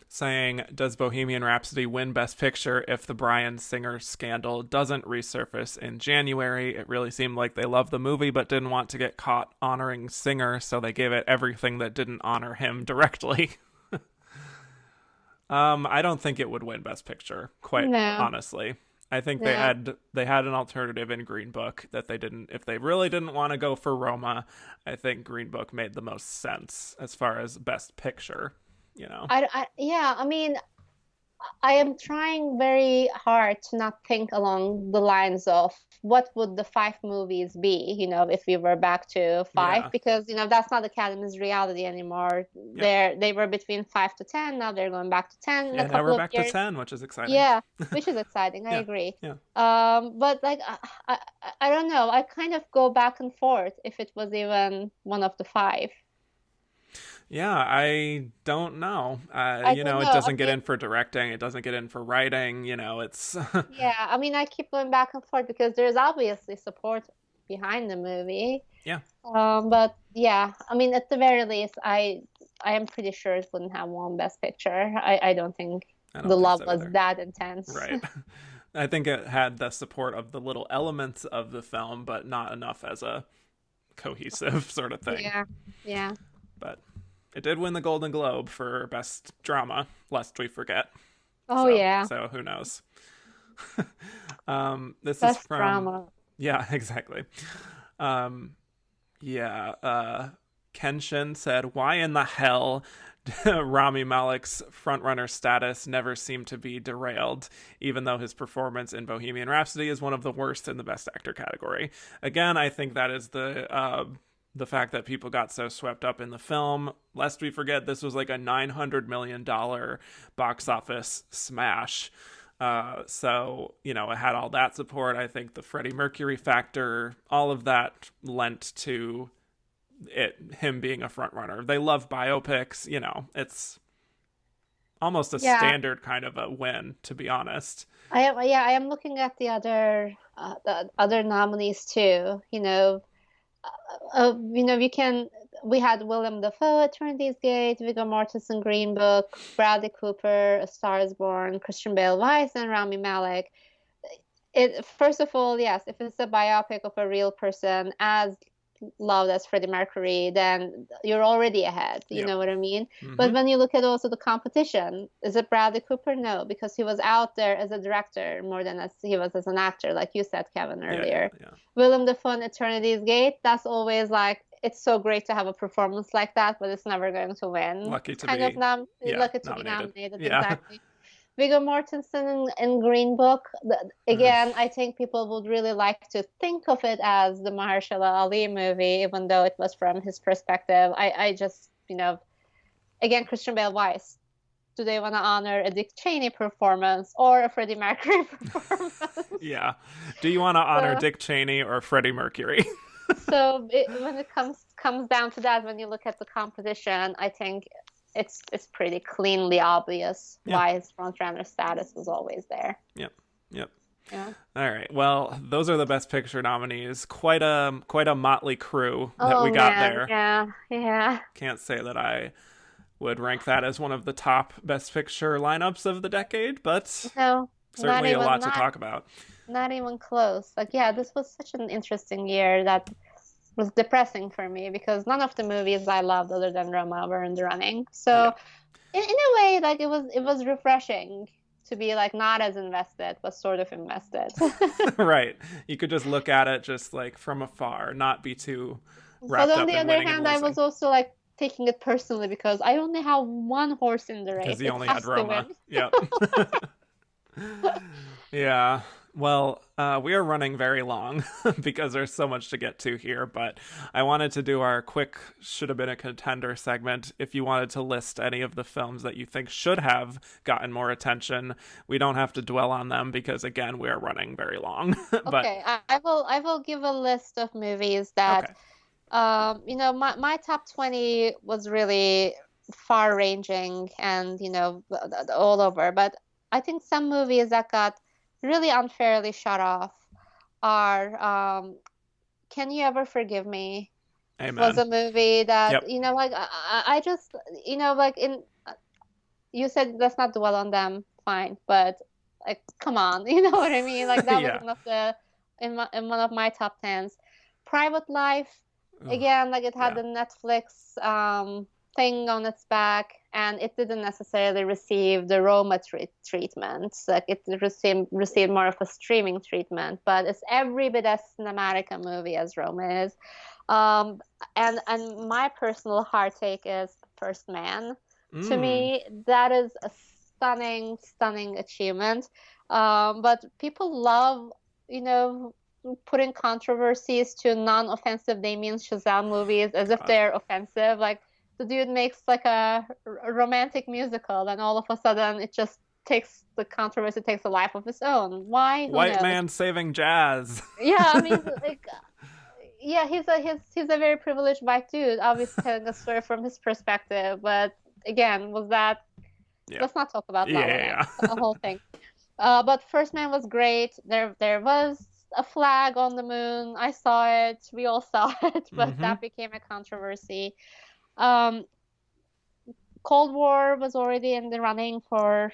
saying, does Bohemian Rhapsody win Best Picture if the Bryan Singer scandal doesn't resurface in January? It really seemed like they loved the movie but didn't want to get caught honoring Singer, so they gave it everything that didn't honor him directly. I don't think it would win Best Picture, quite honestly. I think they had an alternative in Green Book that they didn't. If they really didn't want to go for Roma, I think Green Book made the most sense as far as Best Picture. You know. I mean, I am trying very hard to not think along the lines of what would the 5 movies be, if we were back to 5, because, that's not Academy's reality anymore. They were between 5 to 10. Now they're going back to 10 in a couple now we're of back years. to 10, which is exciting. Yeah, which is exciting. I agree. Yeah. But like, I don't know. I kind of go back and forth if it was even one of the 5. Yeah, I don't know. It doesn't get in for directing. It doesn't get in for writing. It's... Yeah, I mean, I keep going back and forth because there's obviously support behind the movie. Yeah. But yeah, I mean, at the very least, I am pretty sure it wouldn't have won Best Picture. I don't think the love was that intense. Right. I think it had the support of the little elements of the film, but not enough as a cohesive sort of thing. Yeah. But it did win the Golden Globe for Best Drama, lest we forget. So who knows? This Best is from drama. Yeah, exactly. Kenshin said, "Why in the hell Rami Malek's frontrunner status never seemed to be derailed, even though his performance in Bohemian Rhapsody is one of the worst in the Best Actor category?" Again, I think that is the fact that people got so swept up in the film. Lest we forget, this was like a $900 million box office smash. So, it had all that support. I think the Freddie Mercury factor, all of that lent to him being a front runner. They love biopics, it's almost a standard kind of a win, to be honest. I am looking at the other nominees too. We had Willem Dafoe, Eternity's Gate, Viggo Mortensen, Green Book, Bradley Cooper, A Star Is Born, Christian Bale, Vice, and Rami Malek. First of all, yes, if it's a biopic of a real person as loved as Freddie Mercury, then you're already ahead. You know what I mean? Mm-hmm. But when you look at also the competition, is it Bradley Cooper? No, because he was out there as a director more than as he was as an actor, like you said, Kevin, earlier. Yeah. Willem Dafoe, Eternity's Gate, that's always like, it's so great to have a performance like that, but it's never going to win. Lucky to be nominated. Yeah. Exactly. Viggo Mortensen in Green Book, again, I think people would really like to think of it as the Mahershala Ali movie, even though it was from his perspective. I just, again, Christian Bale, Vice. Do they want to honor a Dick Cheney performance or a Freddie Mercury performance? Yeah. Do you want to honor Dick Cheney or Freddie Mercury? So when it comes down to that, when you look at the composition, I think it's pretty cleanly obvious why his frontrunner status was always there. Yep. Yeah. All right. Well, those are the Best Picture nominees. Quite a motley crew that we got there. Yeah. Can't say that I would rank that as one of the top Best Picture lineups of the decade, but certainly a lot to talk about. Not even close. This was such an interesting year that was depressing for me because none of the movies I loved other than Roma were in the running. So in a way, it was refreshing to be not as invested, but sort of invested. Right. You could just look at it just from afar, not be too wrapped up in winning and losing. But on the other hand, I was also taking it personally because I only have one horse in the race. Because you only had Roma. Yeah. Yeah. Well, we are running very long because there's so much to get to here, but I wanted to do our quick should have been a contender segment. If you wanted to list any of the films that you think should have gotten more attention, we don't have to dwell on them because, again, we are running very long. But, okay, I will give a list of movies that, my top 20 was really far-ranging and, all over, but I think some movies that got really unfairly shut off are Can You Ever Forgive Me? Amen. Was a movie that I just in you said let's not dwell on them, fine, but like, come on, you know what I mean? Like that was Yeah. one of the in one of my top tens. Private Life, Ugh, again, like it had yeah. the Netflix thing on its back, and it didn't necessarily receive the Roma treatment. Like it received more of a streaming treatment, but it's every bit as cinematic a movie as Roma is. Um, and my personal heart take is First Man. To Mm. me, that is a stunning, stunning achievement. But people love, you know, putting controversies to non-offensive Damien Chazelle movies as if God. they're offensive. Like the dude makes like a romantic musical, and all of a sudden it just takes the controversy takes a life of its own. Why? Who White knows? man saving jazz. Yeah, I mean, like, yeah, he's a very privileged white dude, obviously telling a story from his perspective. But again, was that? Yeah. Let's not talk about La La Yeah, Land, yeah. the whole thing. But First Man was great. There was a flag on the moon. I saw it. We all saw it, but Mm-hmm. that became a controversy. Um, Cold War was already in the running for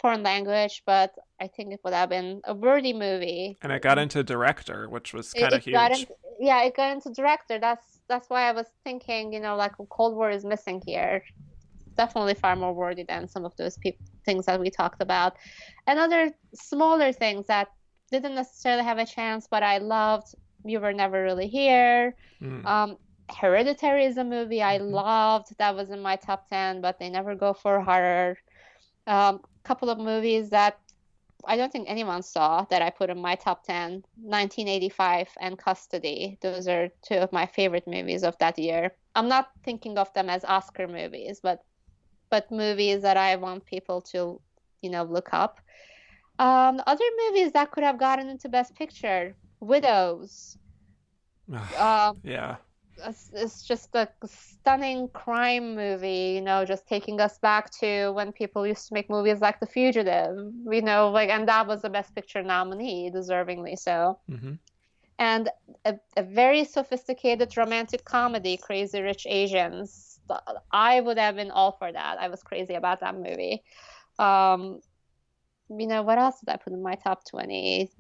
foreign language, but I think it would have been a worthy movie. And it got into director, which was It, kind of it got huge. into yeah, it got into director. That's why I was thinking, like Cold War is missing here. Definitely far more worthy than some of those things that we talked about. And other smaller things that didn't necessarily have a chance, but I loved. You Were Never Really Here. Mm. Um, Hereditary is a movie I Mm-hmm. loved. That was in my top 10, but they never go for horror. Couple of movies that I don't think anyone saw that I put in my top 10, 1985 and Custody. Those are two of my favorite movies of that year. I'm not thinking of them as Oscar movies, but movies that I want people to, look up. Other movies that could have gotten into Best Picture, Widows. Um, Yeah. it's just a stunning crime movie, just taking us back to when people used to make movies like The Fugitive, like, and that was the Best Picture nominee, deservingly so. Mm-hmm. And a very sophisticated romantic comedy, Crazy Rich Asians. I would have been all for that. I was crazy about that movie. Um, what else did I put in my top 20?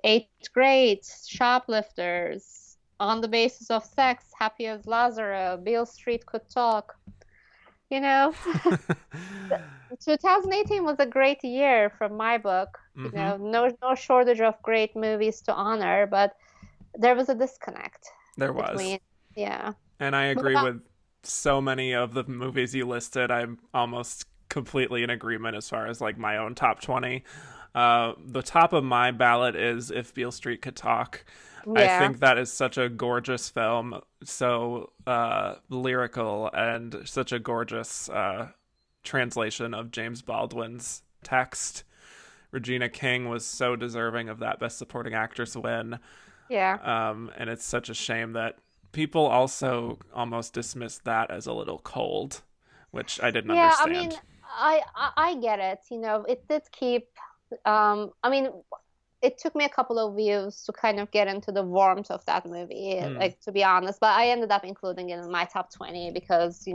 Eighth Grade, Shoplifters, On the Basis of Sex, Happy as Lazaro, Beale Street Could Talk. You know, 2018 was a great year from my book. Mm-hmm. No shortage of great movies to honor, but there was a disconnect There was. between, yeah. And I What agree about, with so many of the movies you listed. I'm almost completely in agreement as far as like my own top 20. The top of my ballot is If Beale Street Could Talk. I yeah, think that is such a gorgeous film, so lyrical, and such a gorgeous translation of James Baldwin's text. Regina King was so deserving of that Best Supporting Actress win. yeah. And it's such a shame that people also almost dismissed that as a little cold, which I didn't Yeah, I mean, understand. I get it. It did keep. I mean, it took me a couple of views to kind of get into the warmth of that movie, Mm, like to be honest. But I ended up including it in my top 20 because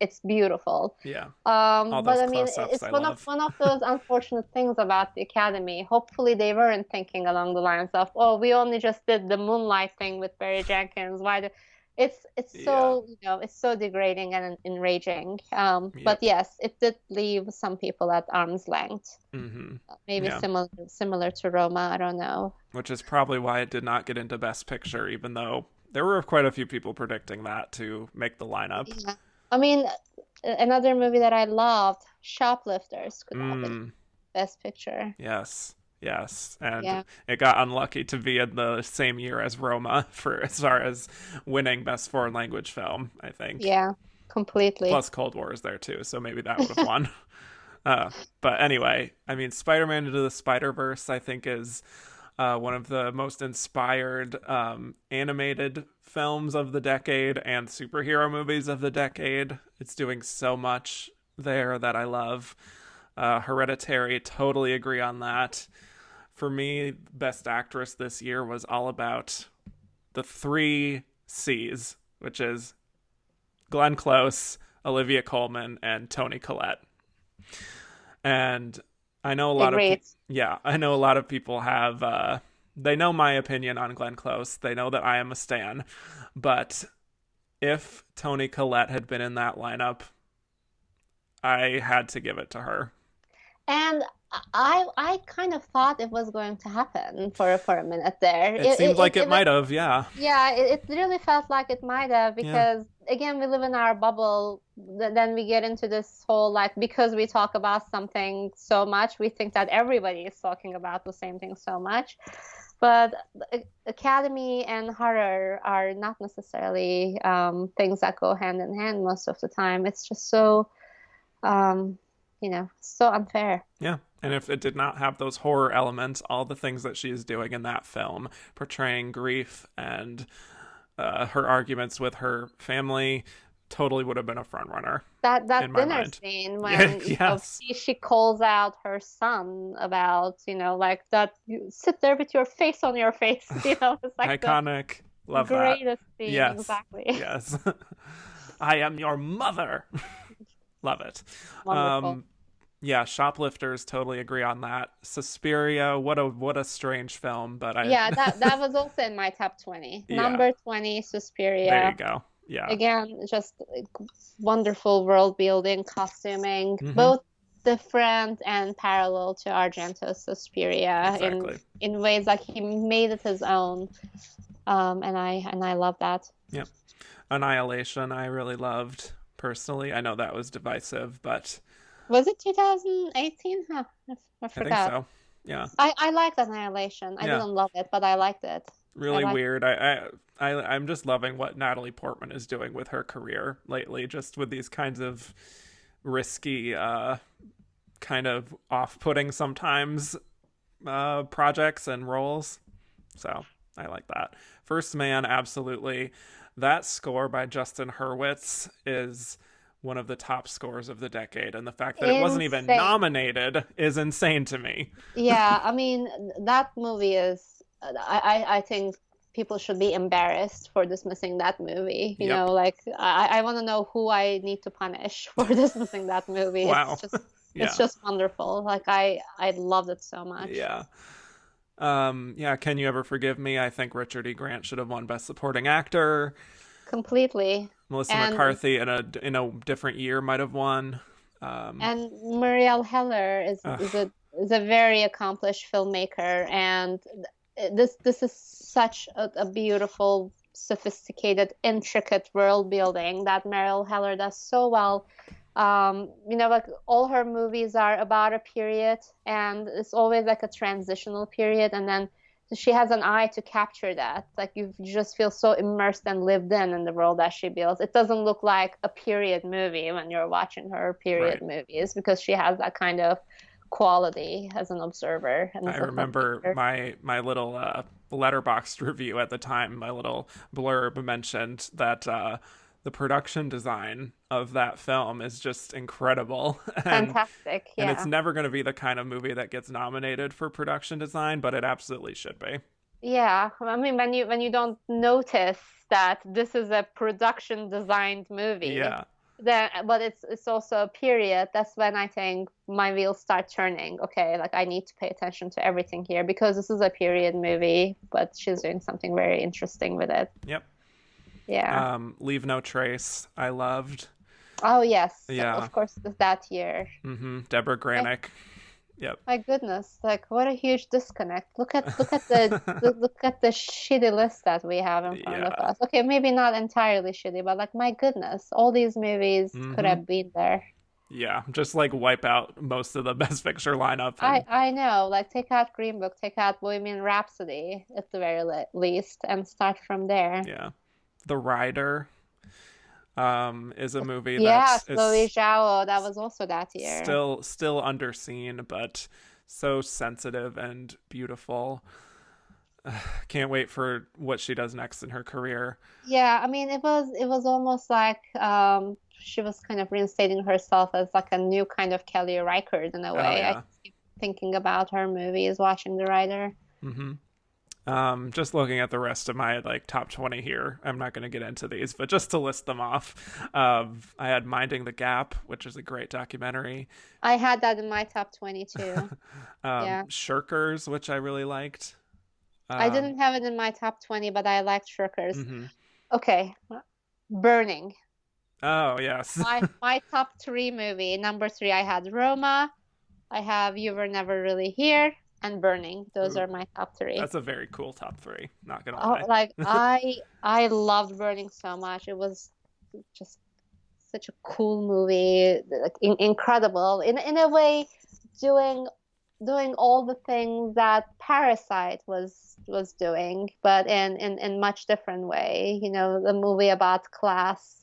it's beautiful. yeah, all But those I mean, close-ups it's I one of love. one of those unfortunate things about the Academy. Hopefully, they weren't thinking along the lines of, "Oh, we only just did the Moonlight thing with Barry Jenkins. Why do?" It's Yeah, so it's so degrading and enraging. But yep. yes, it did leave some people at arm's length. Mm-hmm. Maybe Yeah, similar to Roma. I don't know. which is probably why it did not get into Best Picture, even though there were quite a few people predicting that to make the lineup. Yeah. I mean, another movie that I loved, Shoplifters, could have been Mm, Best Picture. yes, yes, and Yeah. it got unlucky to be in the same year as Roma for as far as winning Best Foreign Language Film, I think. Yeah, completely. Plus Cold War is there too, so maybe that would have won. Uh, but anyway, I mean, Spider-Man Into the Spider-Verse, I think, is one of the most inspired animated films of the decade and superhero movies of the decade. It's doing so much there that I love. Hereditary, totally agree on that. For me, Best Actress this year was all about the three C's, which is Glenn Close, Olivia Colman and Toni Collette. And I know a lot of Agreed. people, yeah, I know a lot of people have, they know my opinion on Glenn Close. They know that I am a stan. But if Toni Collette had been in that lineup, I had to give it to her. And I kind of thought it was going to happen for a minute there. It seemed like it might have, yeah. Yeah, it really felt like it might have Yeah. because again we live in our bubble. Then we get into this whole like because we talk about something so much, we think that everybody is talking about the same thing so much. But academy and horror are not necessarily things that go hand in hand most of the time. It's just so um, so unfair. Yeah. And if it did not have those horror elements, all the things that she is doing in that film, portraying grief and her arguments with her family, totally would have been a front runner That in my dinner mind. scene Yeah, when yes. she calls out her son about like that you sit there with your face on your face, it's like the Iconic. Love that. greatest scene. Yes. Exactly. Yes. I am your mother. Love it. Wonderful. Yeah, Shoplifters, totally agree on that. Suspiria, what a strange film, but I Yeah, that was also in my top 20. yeah, Number 20, there you Suspiria. go. Yeah. Again, just like, wonderful world building, costuming, Hmm. both different and parallel to Argento's Suspiria Exactly. in ways like he made it his own. And I love that. Yep. Annihilation, I really loved personally. I know that was divisive, but Was it 2018? Huh, I I think forgot. so. Yeah. I liked Annihilation. I Yeah. didn't love it, but I liked it. I Really liked weird. I'm just loving what Natalie Portman is doing with her career lately, just with these kinds of risky, kind of off-putting sometimes projects and roles. So I like that. First Man, absolutely. That score by Justin Hurwitz is one of the top scores of the decade, and the fact that it wasn't even insane. nominated is insane to me. Yeah, I mean that movie is. I think people should be embarrassed for dismissing that movie. Yep. Like I want to know who I need to punish for dismissing that movie. Wow. It's Yeah. just wonderful. Like I loved it so much. Yeah. Yeah, Can You Ever Forgive Me? I think Richard E. Grant should have won Best Supporting Actor. Completely. Melissa And McCarthy in a different year might have won. Um, and Muriel Heller ugh, is a very accomplished filmmaker, and this is such a beautiful, sophisticated, intricate world building that Muriel Heller does so well. Like all her movies are about a period, and it's always like a transitional period, and then she has an eye to capture that. Like you just feel so immersed and lived in the world that she builds. It doesn't look like a period movie when you're watching her period right. movies because she has that kind of quality as an observer and I as a remember filmmaker. my little letterboxed review at the time. My little blurb mentioned that the production design of that film is just incredible, Fantastic, and it's yeah. never going to be the kind of movie that gets nominated for production design, but it absolutely should be. Yeah, I mean when you don't notice that this is a production designed movie, Yeah. then but it's also a period, that's when I think my wheels start turning. Okay, like I need to pay attention to everything here because this is a period movie, but she's doing something very interesting with it. Yep. Yeah. Leave No Trace. I loved. Oh yes, Yeah. of course, that year. Deborah Eh, Granick. Yep. My goodness, like what a huge disconnect. Look at the shitty list that we have in front of Yeah. us. Okay, maybe not entirely shitty, but like my goodness, all these movies could hmm have been there. Yeah. Just like wipe out most of the Best Picture lineup I and I know, like take out Green Book, take out Bohemian Rhapsody at the very least, and start from there. yeah. The Rider is a movie Yeah, that Chloe is Zhao, that was also that year. still underseen, but so sensitive and beautiful. Can't wait for what she does next in her career. Yeah, I mean it was almost like she was kind of reinstating herself as like a new kind of Kelly Reichardt in a Oh way. I yeah. keep thinking about her movies, watching The Writer. hmm Just looking at the rest of my like top 20 here, I'm not going to get into these, but just to list them off, I had Minding the Gap, which is a great documentary. I had that in my top 20 too. Yeah. Shirkers, which I really liked. I Um, didn't have it in my top 20, but I liked Shirkers. mhm. Okay. Burning. Oh, yes. My top three movie. Number three, I had Roma. I have You Were Never Really Here and Burning. Those Ooh, are my top three. that's a very cool top three, not going to Oh, lie. like I loved Burning so much. It was just such a cool movie, like incredible in a way, doing doing all the things that Parasite was doing, but in much different way. You know, the movie about class,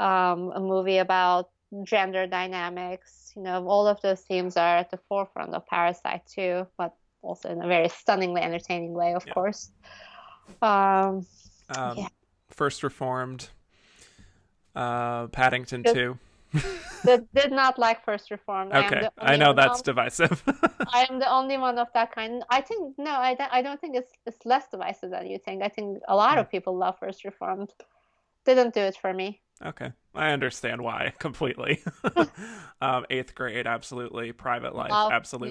a movie about gender dynamics. You know, all of those themes are at the forefront of Parasite too, but also in a very stunningly entertaining way, of Yeah. course. Um, yeah. First Reformed, Paddington Just 2. did not like First Reformed. Okay, I know that's Only, divisive. I am the only one of that kind. I think no, I don't think it's less divisive than you think. I think a lot of people love First Reformed. Didn't do it for me. Okay, I understand why completely. Eighth grade, absolutely. Private life, absolutely.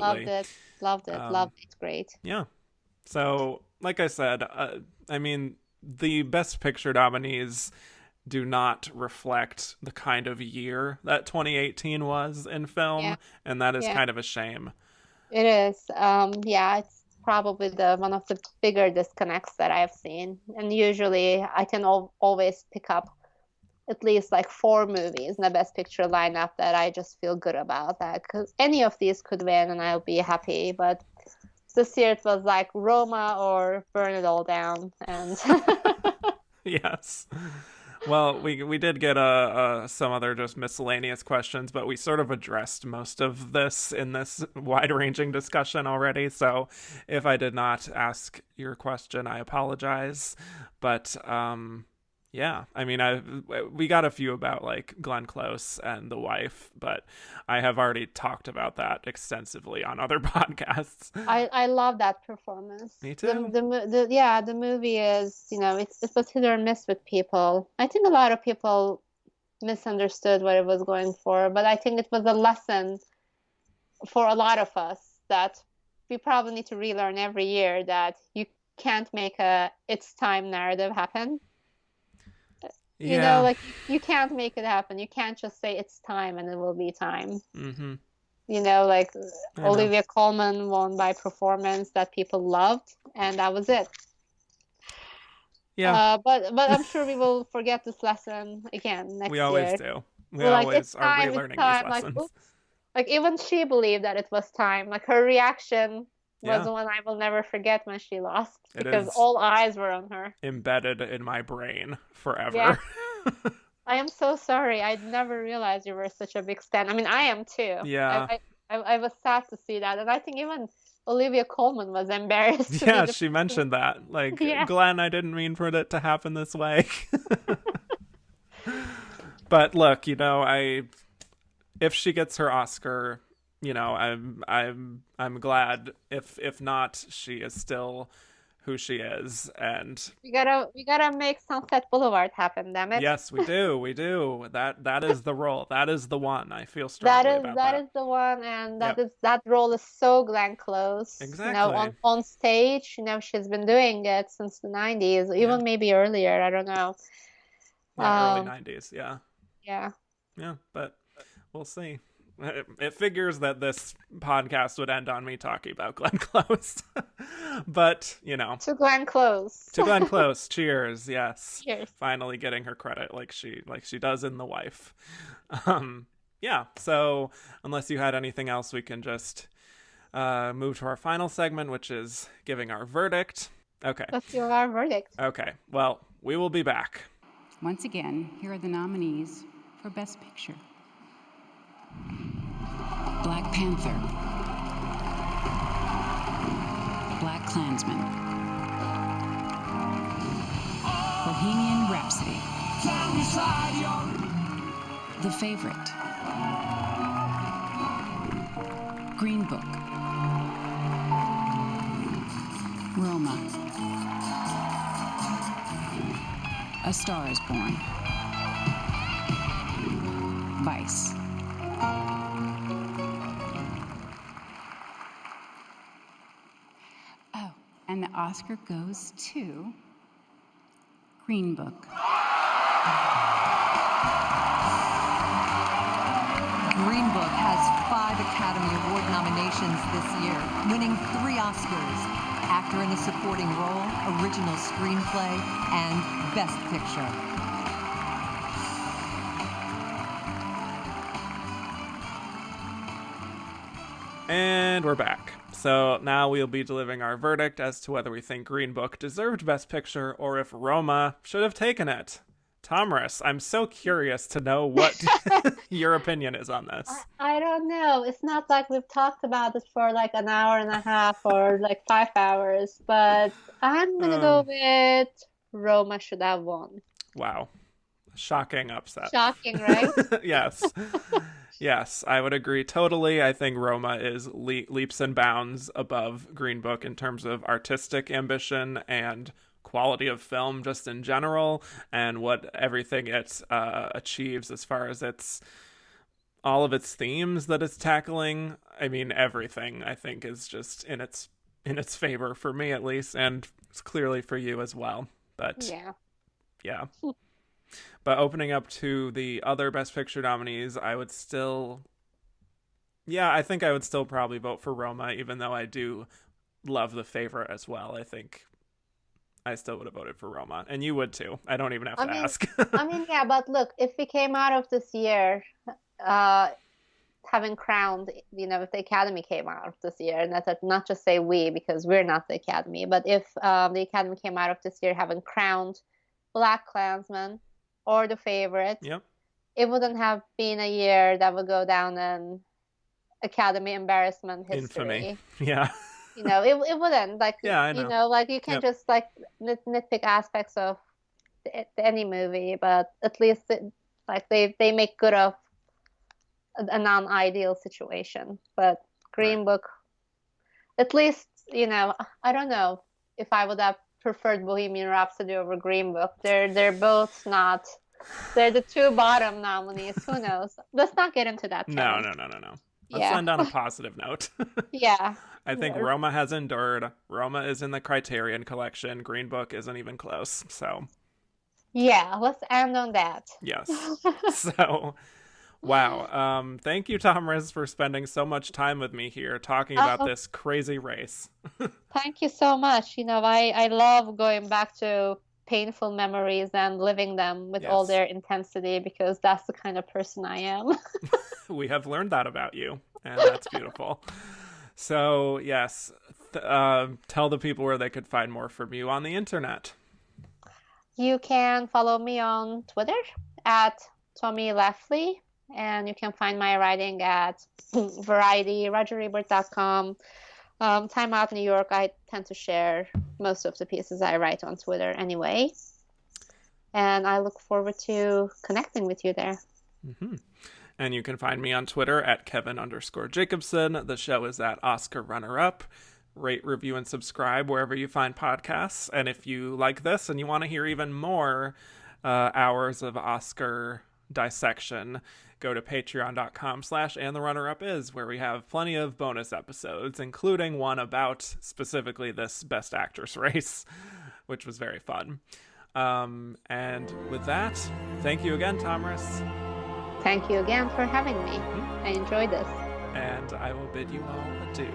Loved it. It's great. Yeah. So, like I said, I mean, the Best Picture nominees do not reflect the kind of year that 2018 was in film, Yeah. and that is Yeah. kind of a shame. It is. Yeah, it's probably the one of the bigger disconnects that I've seen. And usually I can always pick up at least like 4 movies in the Best Picture lineup that I just feel good about. That because any of these could win and I'll be happy. But this year it was like Roma or Burn It All Down, and Yes. Well, we did get some other just miscellaneous questions, but we sort of addressed most of this in this wide-ranging discussion already. So if I did not ask your question, I apologize. But yeah, I mean, we got a few about like Glenn Close and the wife, but I have already talked about that extensively on other podcasts. I love that performance. Me too. The movie is, you know, it was hit or miss with people. I think a lot of people misunderstood what it was going for, but I think it was a lesson for a lot of us that we probably need to relearn every year that you can't make a it's time narrative happen. You know, like you can't make it happen. You can't just say it's time and it will be time. Mm-hmm. You know, like I Olivia Colman won by performance that people loved, and that was it. Yeah. But I'm sure we will forget this lesson again next year. We always do. We We're like, always it's are time, relearning it's time. these lessons. Like, oops. Like even she believed that it was time. Like her reaction was Yeah. one I will never forget when she lost It because is all eyes were on her. embedded in my brain forever. Yeah. I am so sorry. I'd never realized you were such a big stan. I mean, I am too. Yeah. I was sad to see that, and I think even Olivia Colman was embarrassed. Yeah, she mentioned that. Like, Yeah. Glenn, I didn't mean for it to happen this way. But look, you know, if she gets her Oscar, you know, I'm glad. If not, she is still who she is, and we gotta make Sunset Boulevard happen, damn it. yes, we do. That is the role. That is the one. I feel strongly about that. That is the one, and that role is so Glenn Close. Exactly. You know, on stage, you know, she's been doing it since the 90s, even maybe earlier. I don't know. Yeah, early 90s. Yeah. Yeah. Yeah, but we'll see. It figures that this podcast would end on me talking about Glenn Close. But, you know. To Glenn Close. To Glenn Close. Cheers. Yes. Cheers. Finally getting her credit like she does in The Wife. Yeah, so unless you had anything else, we can just move to our final segment, which is giving our verdict. Okay. Let's give our verdict. Okay. Well, we will be back. Once again, here are the nominees for Best Picture. Black Panther, Black Klansman, Bohemian Rhapsody, The Favorite, Green Book, Roma, A Star is Born. Vice. Oh, and the Oscar goes to Green Book. Green Book has 5 Academy Award nominations this year, winning 3 Oscars: Actor in a Supporting Role, Original Screenplay, and Best Picture. And we're back. So now we'll be delivering our verdict as to whether we think Green Book deserved Best Picture or if Roma should have taken it. Tomris, I'm so curious to know what your opinion is on this. I don't know. It's not like we've talked about it for like an hour and a half or like 5 hours, but I'm gonna go with Roma should have won. Wow. Shocking upset. Shocking, right? Yes. Yes, I would agree totally. I think Roma is leaps and bounds above Green Book in terms of artistic ambition and quality of film just in general, and what everything it achieves as far as all of its themes that it's tackling. I mean, everything I think is just in its favor for me at least, and it's clearly for you as well. But yeah. But opening up to the other Best Picture nominees, I think I would still probably vote for Roma, even though I do love The Favorite as well. I think I still would have voted for Roma, and you would too. I don't even have to ask. Yeah, but look, if we came out of this year having crowned, if the Academy came out of this year, and that's not just say we, because we're not the Academy, but if the Academy came out of this year having crowned BlacKkKlansman or The Favorite, yep, it wouldn't have been a year that would go down in Academy embarrassment history. Infamy. Yeah. It wouldn't. Like, yeah, I know. You can't just like nitpick aspects of any movie, but at least they make good of a non-ideal situation. But Green Book, at least, I don't know if I would have preferred Bohemian Rhapsody over Green Book. They're both not. They're the 2 bottom nominees. Who knows? Let's not get into that. No. Let's end on a positive note. Yeah. I think Roma has endured. Roma is in the Criterion Collection. Green Book isn't even close. So. Yeah, let's end on that. Yes. So, wow. Thank you, Tomris, for spending so much time with me here talking about this crazy race. Thank you so much. I love going back to painful memories and living them with all their intensity, because that's the kind of person I am. We have learned that about you, and that's beautiful. So, yes, tell the people where they could find more from you on the internet. You can follow me on Twitter at Tomris Laffly, and you can find my writing at Variety, RogerEbert.com. Time Out New York, I tend to share most of the pieces I write on Twitter anyway. And I look forward to connecting with you there. Mm-hmm. And you can find me on Twitter at Kevin_Jacobson. The show is at Oscar Runner Up. Rate, review, and subscribe wherever you find podcasts. And if you like this and you want to hear even more hours of Oscar dissection, go to patreon.com/andtherunnerup is, where we have plenty of bonus episodes, including one about specifically this Best Actress race, which was very fun. And with that, thank you again, Tomris. Thank you again for having me. I enjoyed this. And I will bid you all adieu.